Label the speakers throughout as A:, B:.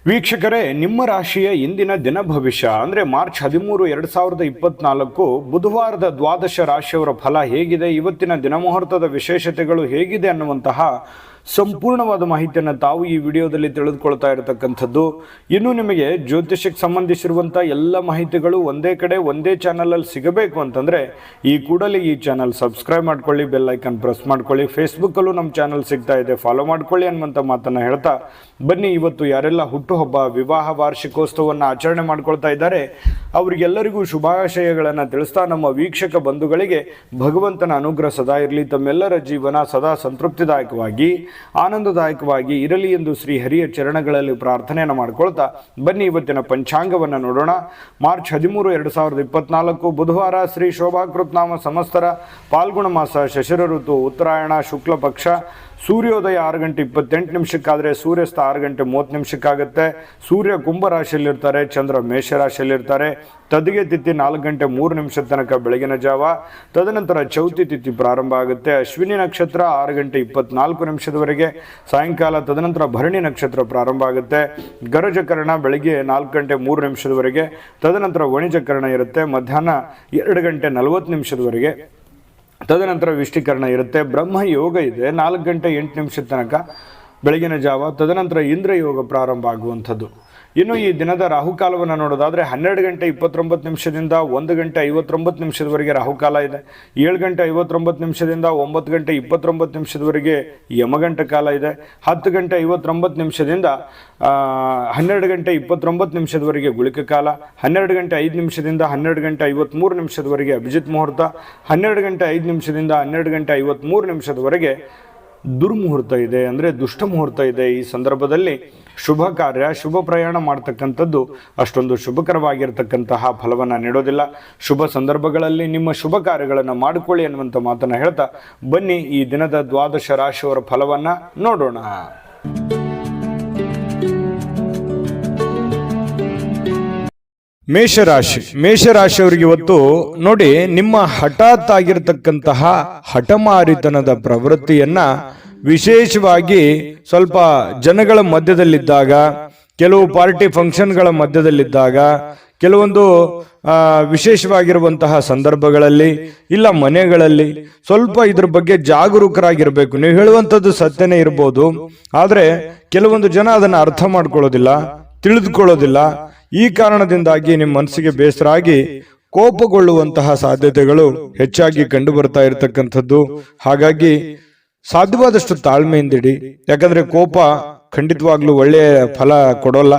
A: ವೀಕ್ಷಕರೇ, ನಿಮ್ಮ ರಾಶಿಯ ಇಂದಿನ ದಿನ ಭವಿಷ್ಯ ಅಂದರೆ ಮಾರ್ಚ್ 13, 2024 ಬುಧವಾರದ ದ್ವಾದಶ ರಾಶಿಯವರ ಫಲ ಹೇಗಿದೆ, ಇವತ್ತಿನ ದಿನಮುಹೂರ್ತದ ವಿಶೇಷತೆಗಳು ಹೇಗಿದೆ ಅನ್ನುವಂತಹ ಸಂಪೂರ್ಣವಾದ ಮಾಹಿತಿಯನ್ನು ತಾವು ಈ ವಿಡಿಯೋದಲ್ಲಿ ತಿಳಿದುಕೊಳ್ತಾ ಇರತಕ್ಕಂಥದ್ದು. ಇನ್ನು ನಿಮಗೆ ಜ್ಯೋತಿಷಕ್ಕೆ ಸಂಬಂಧಿಸಿರುವಂಥ ಎಲ್ಲ ಮಾಹಿತಿಗಳು ಒಂದೇ ಕಡೆ ಒಂದೇ ಚಾನಲಲ್ಲಿ ಸಿಗಬೇಕು ಅಂತಂದರೆ ಈ ಕೂಡಲೇ ಈ ಚಾನಲ್ ಸಬ್ಸ್ಕ್ರೈಬ್ ಮಾಡ್ಕೊಳ್ಳಿ, ಬೆಲ್ ಐಕನ್ ಪ್ರೆಸ್ ಮಾಡ್ಕೊಳ್ಳಿ. ಫೇಸ್ಬುಕ್ಕಲ್ಲೂ ನಮ್ಮ ಚಾನಲ್ ಸಿಗ್ತಾ ಇದೆ, ಫಾಲೋ ಮಾಡ್ಕೊಳ್ಳಿ ಅನ್ನುವಂಥ ಮಾತನ್ನು ಹೇಳ್ತಾ ಬನ್ನಿ, ಇವತ್ತು ಯಾರೆಲ್ಲ ಹುಟ್ಟುಹಬ್ಬ, ವಿವಾಹ ವಾರ್ಷಿಕೋತ್ಸವವನ್ನು ಆಚರಣೆ ಮಾಡ್ಕೊಳ್ತಾ ಇದ್ದಾರೆ ಅವರಿಗೆಲ್ಲರಿಗೂ ಶುಭಾಶಯಗಳನ್ನು ತಿಳಿಸ್ತಾ ನಮ್ಮ ವೀಕ್ಷಕ ಬಂಧುಗಳಿಗೆ ಭಗವಂತನ ಅನುಗ್ರಹ ಸದಾ ಇರಲಿ, ತಮ್ಮೆಲ್ಲರ ಜೀವನ ಸದಾ ಸಂತೃಪ್ತಿದಾಯಕವಾಗಿ ಆನಂದದಾಯಕವಾಗಿ ಇರಲಿ ಎಂದು ಶ್ರೀ ಹರಿಯ ಚರಣಗಳಲ್ಲಿ ಪ್ರಾರ್ಥನೆಯನ್ನು ಮಾಡಿಕೊಳ್ತಾ ಬನ್ನಿ ಇವತ್ತಿನ ಪಂಚಾಂಗವನ್ನು ನೋಡೋಣ. ಮಾರ್ಚ್ 13, 2024 ಬುಧವಾರ, ಶ್ರೀ ಶೋಭಾಕೃತ್ ನಾಮ ಸಂವತ್ಸರ, ಪಾಲ್ಗುಣ ಮಾಸ, ಶಶಿರ ಋತು, ಉತ್ತರಾಯಣ, ಶುಕ್ಲ ಪಕ್ಷ. ಸೂರ್ಯೋದಯ 6 ಗಂಟೆ 28 ನಿಮಿಷಕ್ಕಾದರೆ ಸೂರ್ಯಾಸ್ತ 6 ಗಂಟೆ 30 ನಿಮಿಷಕ್ಕಾಗುತ್ತೆ. ಸೂರ್ಯ ಕುಂಭ ರಾಶಿಯಲ್ಲಿರ್ತಾರೆ, ಚಂದ್ರ ಮೇಷ ರಾಶಿಯಲ್ಲಿರ್ತಾರೆ. ತದಿಗೆ ತಿಥಿ 4 ಗಂಟೆ 3 ನಿಮಿಷ ತನಕ ಬೆಳಗಿನ ಜಾವ. ತದನಂತರ ಚೌತಿ ತಿಥಿ ಪ್ರಾರಂಭ ಆಗುತ್ತೆ. ಅಶ್ವಿನಿ ನಕ್ಷತ್ರ 6 ಗಂಟೆ 24 ನಿಮಿಷದವರೆಗೆ ಸಾಯಂಕಾಲ. ತದನಂತರ ಭರಣಿ ನಕ್ಷತ್ರ ಪ್ರಾರಂಭ ಆಗುತ್ತೆ. ಗರಜಕರಣ ಬೆಳಗ್ಗೆ 4 ಗಂಟೆ 3 ನಿಮಿಷದವರೆಗೆ. ತದನಂತರ ವಣಿಜಕರಣ ಇರುತ್ತೆ ಮಧ್ಯಾಹ್ನ 2 ಗಂಟೆ 40 ನಿಮಿಷದವರೆಗೆ. ತದನಂತರ ವಿಷ್ಟಿಕರಣ ಇರುತ್ತೆ. ಬ್ರಹ್ಮ ಯೋಗ ಇದೆ 4 ಗಂಟೆ 8 ನಿಮಿಷದ ತನಕ ಬೆಳಗಿನ ಜಾವ. ತದನಂತರ ಇಂದ್ರ ಯೋಗ ಪ್ರಾರಂಭ ಆಗುವಂಥದ್ದು. ಇನ್ನು ಈ ದಿನದ ರಾಹುಕಾಲವನ್ನು ನೋಡೋದಾದರೆ 12 ಗಂಟೆ 29 ನಿಮಿಷದಿಂದ 1 ಗಂಟೆ 59 ನಿಮಿಷದವರೆಗೆ ರಾಹುಕಾಲ ಇದೆ. 7 ಗಂಟೆ 59 ನಿಮಿಷದಿಂದ 9 ಗಂಟೆ 29 ನಿಮಿಷದವರೆಗೆ ಯಮಗಂಟ ಕಾಲ ಇದೆ. 10 ಗಂಟೆ 59 ನಿಮಿಷದಿಂದ 12 ಗಂಟೆ 29 ನಿಮಿಷದವರೆಗೆ ಗುಳಿಕ ಕಾಲ. 12 ಗಂಟೆ 5 ನಿಮಿಷದಿಂದ 12 ಗಂಟೆ 53 ನಿಮಿಷದವರೆಗೆ ಅಭಿಜಿತ್ ಮುಹೂರ್ತ. 12 ಗಂಟೆ 5 ನಿಮಿಷದಿಂದ 12 ಗಂಟೆ 53 ನಿಮಿಷದವರೆಗೆ ದುರ್ಮುಹೂರ್ತ ಇದೆ, ಅಂದರೆ ದುಷ್ಟ ಮುಹೂರ್ತ ಇದೆ. ಈ ಸಂದರ್ಭದಲ್ಲಿ ಶುಭ ಕಾರ್ಯ, ಶುಭ ಪ್ರಯಾಣ ಮಾಡ್ತಕ್ಕಂಥದ್ದು ಅಷ್ಟೊಂದು ಶುಭಕರವಾಗಿರ್ತಕ್ಕಂತಹ ಫಲವನ್ನು ನೀಡೋದಿಲ್ಲ. ಶುಭ ಸಂದರ್ಭಗಳಲ್ಲಿ ನಿಮ್ಮ ಶುಭ ಕಾರ್ಯಗಳನ್ನು ಮಾಡಿಕೊಳ್ಳಿ ಅನ್ನುವಂಥ ಮಾತನ್ನು ಹೇಳ್ತಾ ಬನ್ನಿ ಈ ದಿನದ ದ್ವಾದಶ ರಾಶಿಯವರ ಫಲವನ್ನು ನೋಡೋಣ. ಮೇಷರಾಶಿಯವರಿಗೆ ಇವತ್ತು ನೋಡಿ, ನಿಮ್ಮ ಹಠಾತ್ ಆಗಿರತಕ್ಕಂತಹ ಹಠಮಾರಿತನದ ಪ್ರವೃತ್ತಿಯನ್ನ ವಿಶೇಷವಾಗಿ ಸ್ವಲ್ಪ ಜನಗಳ ಮಧ್ಯದಲ್ಲಿದ್ದಾಗ, ಕೆಲವು ಪಾರ್ಟಿ ಫಂಕ್ಷನ್ಗಳ ಮಧ್ಯದಲ್ಲಿದ್ದಾಗ, ಕೆಲವೊಂದು ವಿಶೇಷವಾಗಿರುವಂತಹ ಸಂದರ್ಭಗಳಲ್ಲಿ, ಇಲ್ಲ ಮನೆಗಳಲ್ಲಿ ಸ್ವಲ್ಪ ಇದ್ರ ಬಗ್ಗೆ ಜಾಗರೂಕರಾಗಿರ್ಬೇಕು. ನೀವು ಹೇಳುವಂಥದ್ದು ಸತ್ಯನೇ ಇರ್ಬೋದು, ಆದರೆ ಕೆಲವೊಂದು ಜನ ಅದನ್ನು ಅರ್ಥ ಮಾಡ್ಕೊಳ್ಳೋದಿಲ್ಲ, ತಿಳಿದುಕೊಳ್ಳೋದಿಲ್ಲ. ಈ ಕಾರಣದಿಂದಾಗಿ ನಿಮ್ಮ ಮನಸ್ಸಿಗೆ ಬೇಸರ ಆಗಿ ಕೋಪಗೊಳ್ಳುವಂತಹ ಸಾಧ್ಯತೆಗಳು ಹೆಚ್ಚಾಗಿ ಕಂಡು ಬರ್ತಾ ಇರತಕ್ಕಂಥದ್ದು. ಹಾಗಾಗಿ ಸಾಧ್ಯವಾದಷ್ಟು ತಾಳ್ಮೆಯಿಂದಿಡಿ. ಯಾಕಂದ್ರೆ ಕೋಪ ಖಂಡಿತವಾಗ್ಲೂ ಒಳ್ಳೆಯ ಫಲ ಕೊಡೋಲ್ಲ,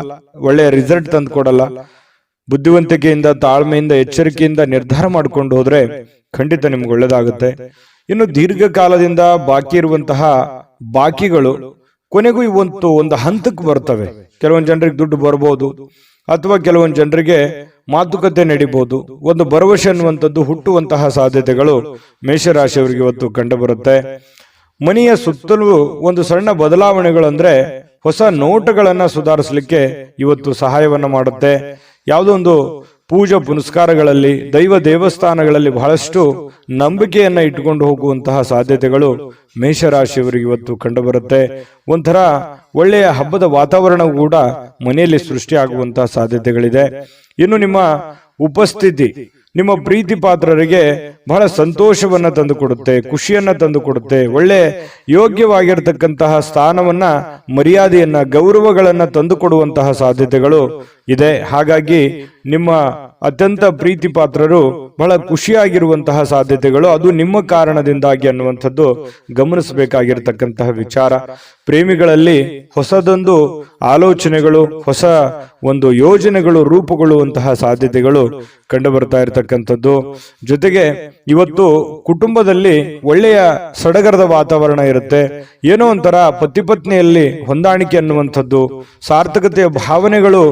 A: ಒಳ್ಳೆಯ ರಿಸಲ್ಟ್ ತಂದು ಕೊಡಲ್ಲ. ಬುದ್ಧಿವಂತಿಕೆಯಿಂದ, ತಾಳ್ಮೆಯಿಂದ, ಎಚ್ಚರಿಕೆಯಿಂದ ನಿರ್ಧಾರ ಮಾಡ್ಕೊಂಡು ಹೋದ್ರೆ ಖಂಡಿತ ನಿಮ್ಗೆ ಒಳ್ಳೇದಾಗುತ್ತೆ. ಇನ್ನು ದೀರ್ಘಕಾಲದಿಂದ ಬಾಕಿ ಇರುವಂತಹ ಬಾಕಿಗಳು ಕೊನೆಗೂ ಇವತ್ತು ಒಂದು ಹಂತಕ್ಕೆ ಬರ್ತವೆ. ಕೆಲವೊಂದು ಜನರಿಗೆ ದುಡ್ಡು ಬರ್ಬೋದು, ಅಥವಾ ಕೆಲವೊಂದು ಜನರಿಗೆ ಮಾತುಕತೆ ನಡೀಬಹುದು. ಒಂದು ಭರವಸೆ ಅನ್ನುವಂಥದ್ದು ಹುಟ್ಟುವಂತಹ ಸಾಧ್ಯತೆಗಳು ಮೇಷರಾಶಿಯವರಿಗೆ ಇವತ್ತು ಕಂಡು ಬರುತ್ತೆ. ಮನೆಯ ಸುತ್ತಲೂ ಒಂದು ಸಣ್ಣ ಬದಲಾವಣೆಗಳು ಅಂದ್ರೆ ಹೊಸ ನೋಟಗಳನ್ನ ಸುಧಾರಿಸಲಿಕ್ಕೆ ಇವತ್ತು ಸಹಾಯವನ್ನ ಮಾಡುತ್ತೆ. ಯಾವುದೋ ಒಂದು ಪೂಜಾ ಪುನಸ್ಕಾರಗಳಲ್ಲಿ, ದೈವ ದೇವಸ್ಥಾನಗಳಲ್ಲಿ ಬಹಳಷ್ಟು ನಂಬಿಕೆಯನ್ನ ಇಟ್ಟುಕೊಂಡು ಹೋಗುವಂತಹ ಸಾಧ್ಯತೆಗಳು ಮೇಷರಾಶಿಯವರಿಗೆ ಇವತ್ತು ಕಂಡು ಬರುತ್ತೆ. ಒಂಥರ ಒಳ್ಳೆಯ ಹಬ್ಬದ ವಾತಾವರಣ ಕೂಡ ಮನೆಯಲ್ಲಿ ಸೃಷ್ಟಿಯಾಗುವಂತಹ ಸಾಧ್ಯತೆಗಳಿದೆ. ಇನ್ನು ನಿಮ್ಮ ಉಪಸ್ಥಿತಿ ನಿಮ್ಮ ಪ್ರೀತಿ ಪಾತ್ರರಿಗೆ ಬಹಳ ಸಂತೋಷವನ್ನ ತಂದುಕೊಡುತ್ತೆ, ಖುಷಿಯನ್ನ ತಂದುಕೊಡುತ್ತೆ. ಒಳ್ಳೆ ಯೋಗ್ಯವಾಗಿರ್ತಕ್ಕಂತಹ ಸ್ಥಾನವನ್ನ, ಮರ್ಯಾದೆಯನ್ನ, ಗೌರವಗಳನ್ನ ತಂದುಕೊಡುವಂತಹ ಸಾಧ್ಯತೆಗಳು ಇದೆ. ಹಾಗಾಗಿ ನಿಮ್ಮ ಅತ್ಯಂತ ಪ್ರೀತಿ ಪಾತ್ರರು ಬಹಳ ಖುಷಿಯಾಗಿರುವಂತಹ ಸಾಧ್ಯತೆಗಳು ಅದು ನಿಮ್ಮ ಕಾರಣದಿಂದಾಗಿ ಅನ್ನುವಂಥದ್ದು ಗಮನಿಸಬೇಕಾಗಿರ್ತಕ್ಕಂತಹ ವಿಚಾರ. ಪ್ರೇಮಿಗಳಲ್ಲಿ ಹೊಸದೊಂದು ಆಲೋಚನೆಗಳು, ಹೊಸ ಒಂದು ಯೋಜನೆಗಳು ರೂಪುಗೊಳ್ಳುವಂತಹ ಸಾಧ್ಯತೆಗಳು ಕಂಡು ಬರ್ತಾ ಇರತಕ್ಕಂಥದ್ದು. ಜೊತೆಗೆ ಇವತ್ತು ಕುಟುಂಬದಲ್ಲಿ ಒಳ್ಳೆಯ ಸಡಗರದ ವಾತಾವರಣ ಇರುತ್ತೆ. ಏನೋ ಒಂಥರ ಪತಿ ಪತ್ನಿಯಲ್ಲಿ ಹೊಂದಾಣಿಕೆ ಅನ್ನುವಂಥದ್ದು, ಸಾರ್ಥಕತೆಯ ಭಾವನೆಗಳು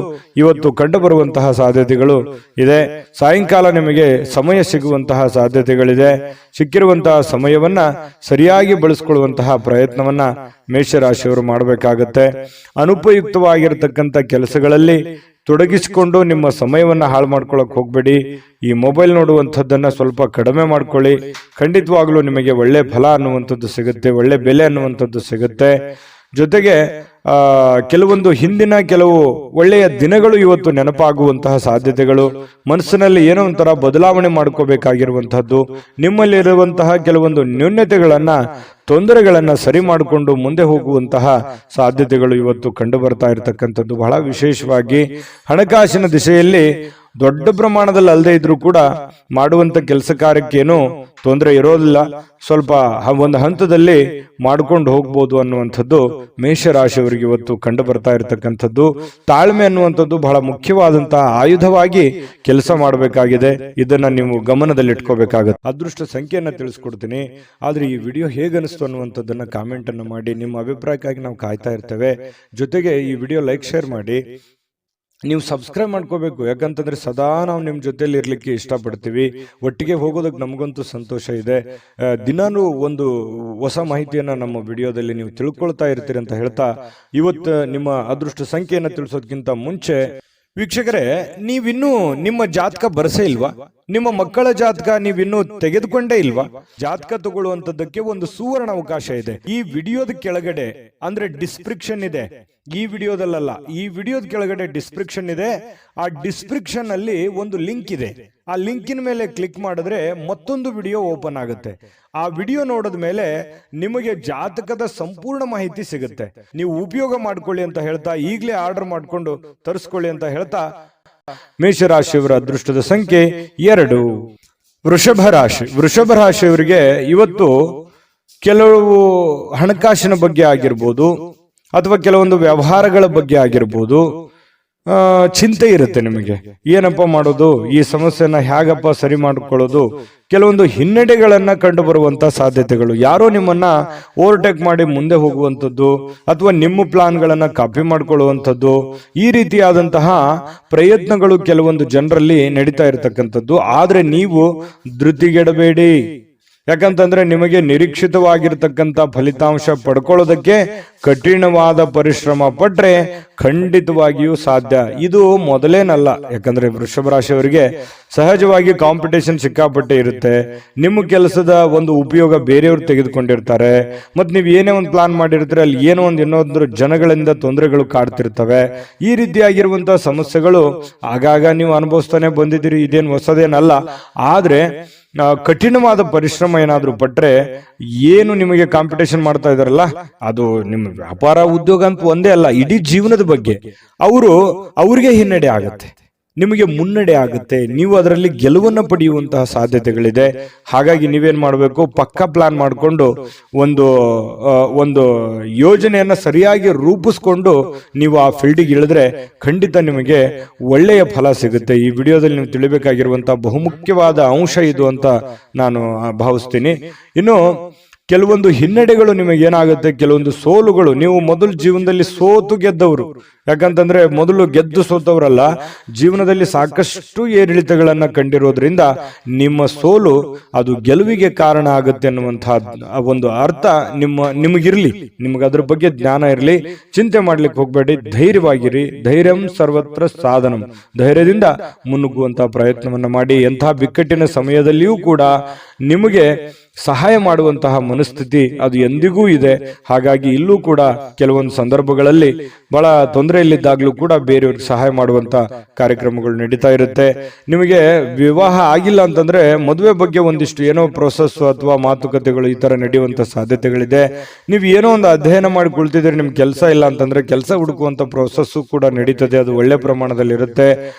A: ಇವತ್ತು ಕಂಡು ಬರುವಂತಹ ಸಾಧ್ಯತೆಗಳು ಇದೆ. ಸಾಯಂಕಾಲ ನಿಮಗೆ ಸಮಯ ಸಿಗುವಂತಹ ಸಾಧ್ಯತೆಗಳಿದೆ. ಸಿಕ್ಕಿರುವಂತಹ ಸಮಯವನ್ನ ಸರಿಯಾಗಿ ಬಳಸ್ಕೊಳ್ಳುವಂತಹ ಪ್ರಯತ್ನವನ್ನ ಮೇಷರಾಶಿಯವರು ಮಾಡಬೇಕಾಗತ್ತೆ. ಅನುಪಯುಕ್ತವಾಗಿರತಕ್ಕಂಥ ಕೆಲಸಗಳಲ್ಲಿ ತೊಡಗಿಸಿಕೊಂಡು ನಿಮ್ಮ ಸಮಯವನ್ನ ಹಾಳು ಮಾಡ್ಕೊಳ್ಳೋಕೆ ಹೋಗ್ಬೇಡಿ. ಈ ಮೊಬೈಲ್ ನೋಡುವಂಥದ್ದನ್ನ ಸ್ವಲ್ಪ ಕಡಿಮೆ ಮಾಡ್ಕೊಳ್ಳಿ. ಖಂಡಿತವಾಗ್ಲೂ ನಿಮಗೆ ಒಳ್ಳೆ ಫಲ ಅನ್ನುವಂಥದ್ದು ಸಿಗುತ್ತೆ, ಒಳ್ಳೆ ಬೆಲೆ ಅನ್ನುವಂಥದ್ದು ಸಿಗುತ್ತೆ. ಜೊತೆಗೆ ಕೆಲವೊಂದು ಹಿಂದಿನ ಕೆಲವು ಒಳ್ಳೆಯ ದಿನಗಳು ಇವತ್ತು ನೆನಪಾಗುವಂತಹ ಸಾಧ್ಯತೆಗಳು, ಮನಸ್ಸಿನಲ್ಲಿ ಏನೋ ಒಂಥರ ಬದಲಾವಣೆ ಮಾಡ್ಕೋಬೇಕಾಗಿರುವಂತಹದ್ದು, ನಿಮ್ಮಲ್ಲಿರುವಂತಹ ಕೆಲವೊಂದು ನ್ಯೂನತೆಗಳನ್ನ ತೊಂದರೆಗಳನ್ನ ಸರಿ ಮಾಡಿಕೊಂಡು ಮುಂದೆ ಹೋಗುವಂತಹ ಸಾಧ್ಯತೆಗಳು ಇವತ್ತು ಕಂಡು ಬರ್ತಾ ಇರತಕ್ಕಂಥದ್ದು. ಬಹಳ ವಿಶೇಷವಾಗಿ ಹಣಕಾಸಿನ ದಿಶೆಯಲ್ಲಿ ದೊಡ್ಡ ಪ್ರಮಾಣದಲ್ಲಿ ಅಲ್ಲದೆ ಇದ್ರೂ ಕೂಡ ಮಾಡುವಂತ ಕೆಲಸ ಕಾರ್ಯಕ್ಕೇನು ತೊಂದರೆ ಇರೋದಿಲ್ಲ, ಸ್ವಲ್ಪ ಒಂದು ಹಂತದಲ್ಲಿ ಮಾಡ್ಕೊಂಡು ಹೋಗ್ಬೋದು ಅನ್ನುವಂಥದ್ದು ಮೇಷರಾಶಿಯವರಿಗೆ ಇವತ್ತು ಕಂಡು ಬರ್ತಾ ಇರತಕ್ಕಂಥದ್ದು. ತಾಳ್ಮೆ ಅನ್ನುವಂಥದ್ದು ಬಹಳ ಮುಖ್ಯವಾದಂತಹ ಆಯುಧವಾಗಿ ಕೆಲಸ ಮಾಡಬೇಕಾಗಿದೆ. ಇದನ್ನ ನೀವು ಗಮನದಲ್ಲಿ ಇಟ್ಕೋಬೇಕಾಗುತ್ತೆ. ಅದೃಷ್ಟ ಸಂಖ್ಯೆಯನ್ನ ತಿಳಿಸ್ಕೊಡ್ತೀನಿ, ಆದ್ರೆ ಈ ವಿಡಿಯೋ ಹೇಗನಿಸ್ತು ಅನ್ನುವಂಥದ್ದನ್ನ ಕಾಮೆಂಟ್ ಅನ್ನು ಮಾಡಿ. ನಿಮ್ಮ ಅಭಿಪ್ರಾಯಕ್ಕಾಗಿ ನಾವು ಕಾಯ್ತಾ ಇರ್ತೇವೆ. ಜೊತೆಗೆ ಈ ವಿಡಿಯೋ ಲೈಕ್ ಶೇರ್ ಮಾಡಿ. ನೀವು ಸಬ್ಸ್ಕ್ರೈಬ್ ಮಾಡ್ಕೋಬೇಕು, ಯಾಕಂತಂದ್ರೆ ಸದಾ ನಾವು ನಿಮ್ಮ ಜೊತೆಲಿ ಇರ್ಲಿಕ್ಕೆ ಇಷ್ಟಪಡ್ತೀವಿ. ಒಟ್ಟಿಗೆ ಹೋಗೋದಕ್ಕೆ ನಮಗಂತೂ ಸಂತೋಷ ಇದೆ. ದಿನಾನು ಒಂದು ಹೊಸ ಮಾಹಿತಿಯನ್ನ ನಮ್ಮ ವಿಡಿಯೋದಲ್ಲಿ ನೀವು ತಿಳ್ಕೊಳ್ತಾ ಇರ್ತೀರಿ ಅಂತ ಹೇಳ್ತಾ, ಇವತ್ತು ನಿಮ್ಮ ಅದೃಷ್ಟ ಸಂಖ್ಯೆಯನ್ನು ತಿಳಿಸೋದಕ್ಕಿಂತ ಮುಂಚೆ ವೀಕ್ಷಕರೇ, ನೀವಿನ್ನೂ ನಿಮ್ಮ ಜಾತಕ ಬರಸೇ ಇಲ್ವಾ? ನಿಮ್ಮ ಮಕ್ಕಳ ಜಾತಕ ನೀವಿನ್ನೂ ತೆಗೆದುಕೊಂಡೇ ಇಲ್ವಾ? ಜಾತಕ ತಗೊಳ್ಳುವಂತದ್ದಕ್ಕೆ ಒಂದು ಸುವರ್ಣ ಅವಕಾಶ ಇದೆ. ಈ ವಿಡಿಯೋದ ಕೆಳಗಡೆ ಅಂದ್ರೆ ಡಿಸ್ಕ್ರಿಪ್ಷನ್ ಇದೆ, ಈ ವಿಡಿಯೋದಲ್ಲ, ಈ ವಿಡಿಯೋದ ಕೆಳಗಡೆ ಡಿಸ್ಕ್ರಿಪ್ಷನ್ ಇದೆ. ಆ ಡಿಸ್ಕ್ರಿಪ್ಷನ್ ಅಲ್ಲಿ ಒಂದು ಲಿಂಕ್ ಇದೆ. ಆ ಲಿಂಕಿನ ಮೇಲೆ ಕ್ಲಿಕ್ ಮಾಡಿದ್ರೆ ಮತ್ತೊಂದು ವಿಡಿಯೋ ಓಪನ್ ಆಗುತ್ತೆ. ಆ ವಿಡಿಯೋ ನೋಡಿದ ಮೇಲೆ ನಿಮಗೆ ಜಾತಕದ ಸಂಪೂರ್ಣ ಮಾಹಿತಿ ಸಿಗುತ್ತೆ. ನೀವು ಉಪಯೋಗ ಮಾಡ್ಕೊಳ್ಳಿ ಅಂತ ಹೇಳ್ತಾ, ಈಗಲೇ ಆರ್ಡರ್ ಮಾಡ್ಕೊಂಡು ತರಿಸ್ಕೊಳ್ಳಿ ಅಂತ ಹೇಳ್ತಾ, ಮೇಷರಾಶಿಯವರ ಅದೃಷ್ಟದ ಸಂಖ್ಯೆ 2. ವೃಷಭ ರಾಶಿ. ವೃಷಭ ರಾಶಿಯವರಿಗೆ ಇವತ್ತು ಕೆಲವು ಹಣಕಾಸಿನ ಬಗ್ಗೆ ಆಗಿರ್ಬೋದು ಅಥವಾ ಕೆಲವೊಂದು ವ್ಯವಹಾರಗಳ ಬಗ್ಗೆ ಆಗಿರ್ಬೋದು ಚಿಂತೆ ಇರುತ್ತೆ ನಿಮಗೆ. ಏನಪ್ಪ ಮಾಡೋದು, ಈ ಸಮಸ್ಯೆನ ಹೇಗಪ್ಪ ಸರಿ ಮಾಡಿಕೊಳ್ಳೋದು, ಕೆಲವೊಂದು ಹಿನ್ನಡೆಗಳನ್ನ ಕಂಡು ಬರುವಂತ ಸಾಧ್ಯತೆಗಳು, ಯಾರೋ ನಿಮ್ಮನ್ನ ಓವರ್ಟೇಕ್ ಮಾಡಿ ಮುಂದೆ ಹೋಗುವಂಥದ್ದು ಅಥವಾ ನಿಮ್ಮ ಪ್ಲಾನ್ಗಳನ್ನ ಕಾಪಿ ಮಾಡ್ಕೊಳ್ಳುವಂಥದ್ದು, ಈ ರೀತಿಯಾದಂತಹ ಪ್ರಯತ್ನಗಳು ಕೆಲವೊಂದು ಜನರಲ್ಲಿ ನಡೀತಾ ಇರತಕ್ಕಂಥದ್ದು. ಆದ್ರೆ ನೀವು ಧೃತಿಗೆಡಬೇಡಿ, ಯಾಕಂತಂದ್ರೆ ನಿಮಗೆ ನಿರೀಕ್ಷಿತವಾಗಿರ್ತಕ್ಕಂಥ ಫಲಿತಾಂಶ ಪಡ್ಕೊಳ್ಳೋದಕ್ಕೆ ಕಠಿಣವಾದ ಪರಿಶ್ರಮ ಪಟ್ರೆ ಖಂಡಿತವಾಗಿಯೂ ಸಾಧ್ಯ. ಇದು ಮೊದಲೇನಲ್ಲ, ಯಾಕಂದ್ರೆ ವೃಷಭ ರಾಶಿಯವರಿಗೆ ಸಹಜವಾಗಿ ಕಾಂಪಿಟೇಷನ್ ಸಿಕ್ಕಾಪಟ್ಟೆ ಇರುತ್ತೆ. ನಿಮ್ಮ ಕೆಲಸದ ಒಂದು ಉಪಯೋಗ ಬೇರೆಯವರು ತೆಗೆದುಕೊಂಡಿರ್ತಾರೆ. ಮತ್ ನೀವು ಏನೇ ಒಂದು ಪ್ಲಾನ್ ಮಾಡಿರ್ತೀರ, ಅಲ್ಲಿ ಏನೋ ಒಂದು ಇನ್ನೊಂದು ಜನಗಳಿಂದ ತೊಂದರೆಗಳು ಕಾಡ್ತಿರ್ತವೆ. ಈ ರೀತಿಯಾಗಿರುವಂತಹ ಸಮಸ್ಯೆಗಳು ಆಗಾಗ ನೀವು ಅನುಭವಿಸ್ತಾನೆ ಬಂದಿದ್ದೀರಿ, ಇದೇನು ಹೊಸದೇನಲ್ಲ. ಆದ್ರೆ ಕಠಿಣವಾದ ಪರಿಶ್ರಮ ಏನಾದ್ರೂ ಪಟ್ರೆ, ಏನು ನಿಮಗೆ ಕಾಂಪಿಟೇಷನ್ ಮಾಡ್ತಾ ಇದಾರಲ್ಲ, ಅದು ನಿಮ್ಮ ವ್ಯಾಪಾರ ಉದ್ಯೋಗ ಅಂತ ಒಂದೇ ಅಲ್ಲ, ಇಡೀ ಜೀವನದ ಬಗ್ಗೆ ಅವ್ರಿಗೆ ಹಿನ್ನಡೆ ಆಗುತ್ತೆ, ನಿಮಗೆ ಮುನ್ನಡೆ ಆಗುತ್ತೆ. ನೀವು ಅದರಲ್ಲಿ ಗೆಲುವನ್ನು ಪಡೆಯುವಂತಹ ಸಾಧ್ಯತೆಗಳಿದೆ. ಹಾಗಾಗಿ ನೀವೇನ್ ಮಾಡಬೇಕು, ಪಕ್ಕಾ ಪ್ಲಾನ್ ಮಾಡಿಕೊಂಡು ಒಂದು ಯೋಜನೆಯನ್ನ ಸರಿಯಾಗಿ ರೂಪಿಸ್ಕೊಂಡು ನೀವು ಆ ಫೀಲ್ಡಿಗೆ ಇಳಿದ್ರೆ ಖಂಡಿತ ನಿಮಗೆ ಒಳ್ಳೆಯ ಫಲ ಸಿಗುತ್ತೆ. ಈ ವಿಡಿಯೋದಲ್ಲಿ ನೀವು ತಿಳಿಬೇಕಾಗಿರುವಂತಹ ಬಹುಮುಖ್ಯವಾದ ಅಂಶ ಇದು ಅಂತ ನಾನು ಭಾವಿಸ್ತೀನಿ. ಇನ್ನು ಕೆಲವೊಂದು ಹಿನ್ನಡೆಗಳು ನಿಮಗೆ ಏನಾಗುತ್ತೆ, ಕೆಲವೊಂದು ಸೋಲುಗಳು, ನೀವು ಮೊದಲು ಜೀವನದಲ್ಲಿ ಸೋತು ಗೆದ್ದವರು, ಯಾಕಂತಂದ್ರೆ ಮೊದಲು ಗೆದ್ದು ಸೋತವರಲ್ಲ, ಜೀವನದಲ್ಲಿ ಸಾಕಷ್ಟು ಏರಿಳಿತಗಳನ್ನ ಕಂಡಿರೋದ್ರಿಂದ ನಿಮ್ಮ ಸೋಲು ಅದು ಗೆಲುವಿಗೆ ಕಾರಣ ಆಗುತ್ತೆ ಅನ್ನುವಂತಹ ಒಂದು ಅರ್ಥ ನಿಮಗಿರ್ಲಿ, ನಿಮ್ಗೆ ಅದ್ರ ಬಗ್ಗೆ ಜ್ಞಾನ ಇರಲಿ. ಚಿಂತೆ ಮಾಡ್ಲಿಕ್ಕೆ ಹೋಗ್ಬೇಡಿ, ಧೈರ್ಯವಾಗಿರಿ. ಧೈರ್ಯಂ ಸರ್ವತ್ರ ಸಾಧನಂ, ಧೈರ್ಯದಿಂದ ಮುನ್ನುಗ್ಗುವಂತಹ ಪ್ರಯತ್ನವನ್ನ ಮಾಡಿ. ಎಂತಹ ಬಿಕ್ಕಟ್ಟಿನ ಸಮಯದಲ್ಲಿಯೂ ಕೂಡ ನಿಮಗೆ ಸಹಾಯ ಮಾಡುವಂತಹ ಮನಸ್ಥಿತಿ ಅದು ಎಂದಿಗೂ ಇದೆ. ಹಾಗಾಗಿ ಇಲ್ಲೂ ಕೂಡ ಕೆಲವೊಂದು ಸಂದರ್ಭಗಳಲ್ಲಿ ಬಹಳ ತೊಂದರೆಯಲ್ಲಿದ್ದಾಗಲೂ ಕೂಡ ಬೇರೆಯವ್ರಿಗೆ ಸಹಾಯ ಮಾಡುವಂತ ಕಾರ್ಯಕ್ರಮಗಳು ನಡೀತಾ ಇರುತ್ತೆ. ನಿಮಗೆ ವಿವಾಹ ಆಗಿಲ್ಲ ಅಂತಂದ್ರೆ ಮದುವೆ ಬಗ್ಗೆ ಒಂದಿಷ್ಟು ಏನೋ ಪ್ರೋಸೆಸ್ ಅಥವಾ ಮಾತುಕತೆಗಳು ಈ ತರ ನಡೆಯುವಂತ ಸಾಧ್ಯತೆಗಳಿದೆ. ನೀವು ಏನೋ ಒಂದು ಅಧ್ಯಯನ ಮಾಡಿ ಕುಳಿತಿದ್ರೆ, ನಿಮ್ ಕೆಲಸ ಇಲ್ಲ ಅಂತಂದ್ರೆ ಕೆಲಸ ಹುಡುಕುವಂತ ಪ್ರೋಸೆಸ್ ಕೂಡ ನಡೀತದೆ, ಅದು ಒಳ್ಳೆ ಪ್ರಮಾಣದಲ್ಲಿ ಇರುತ್ತೆ.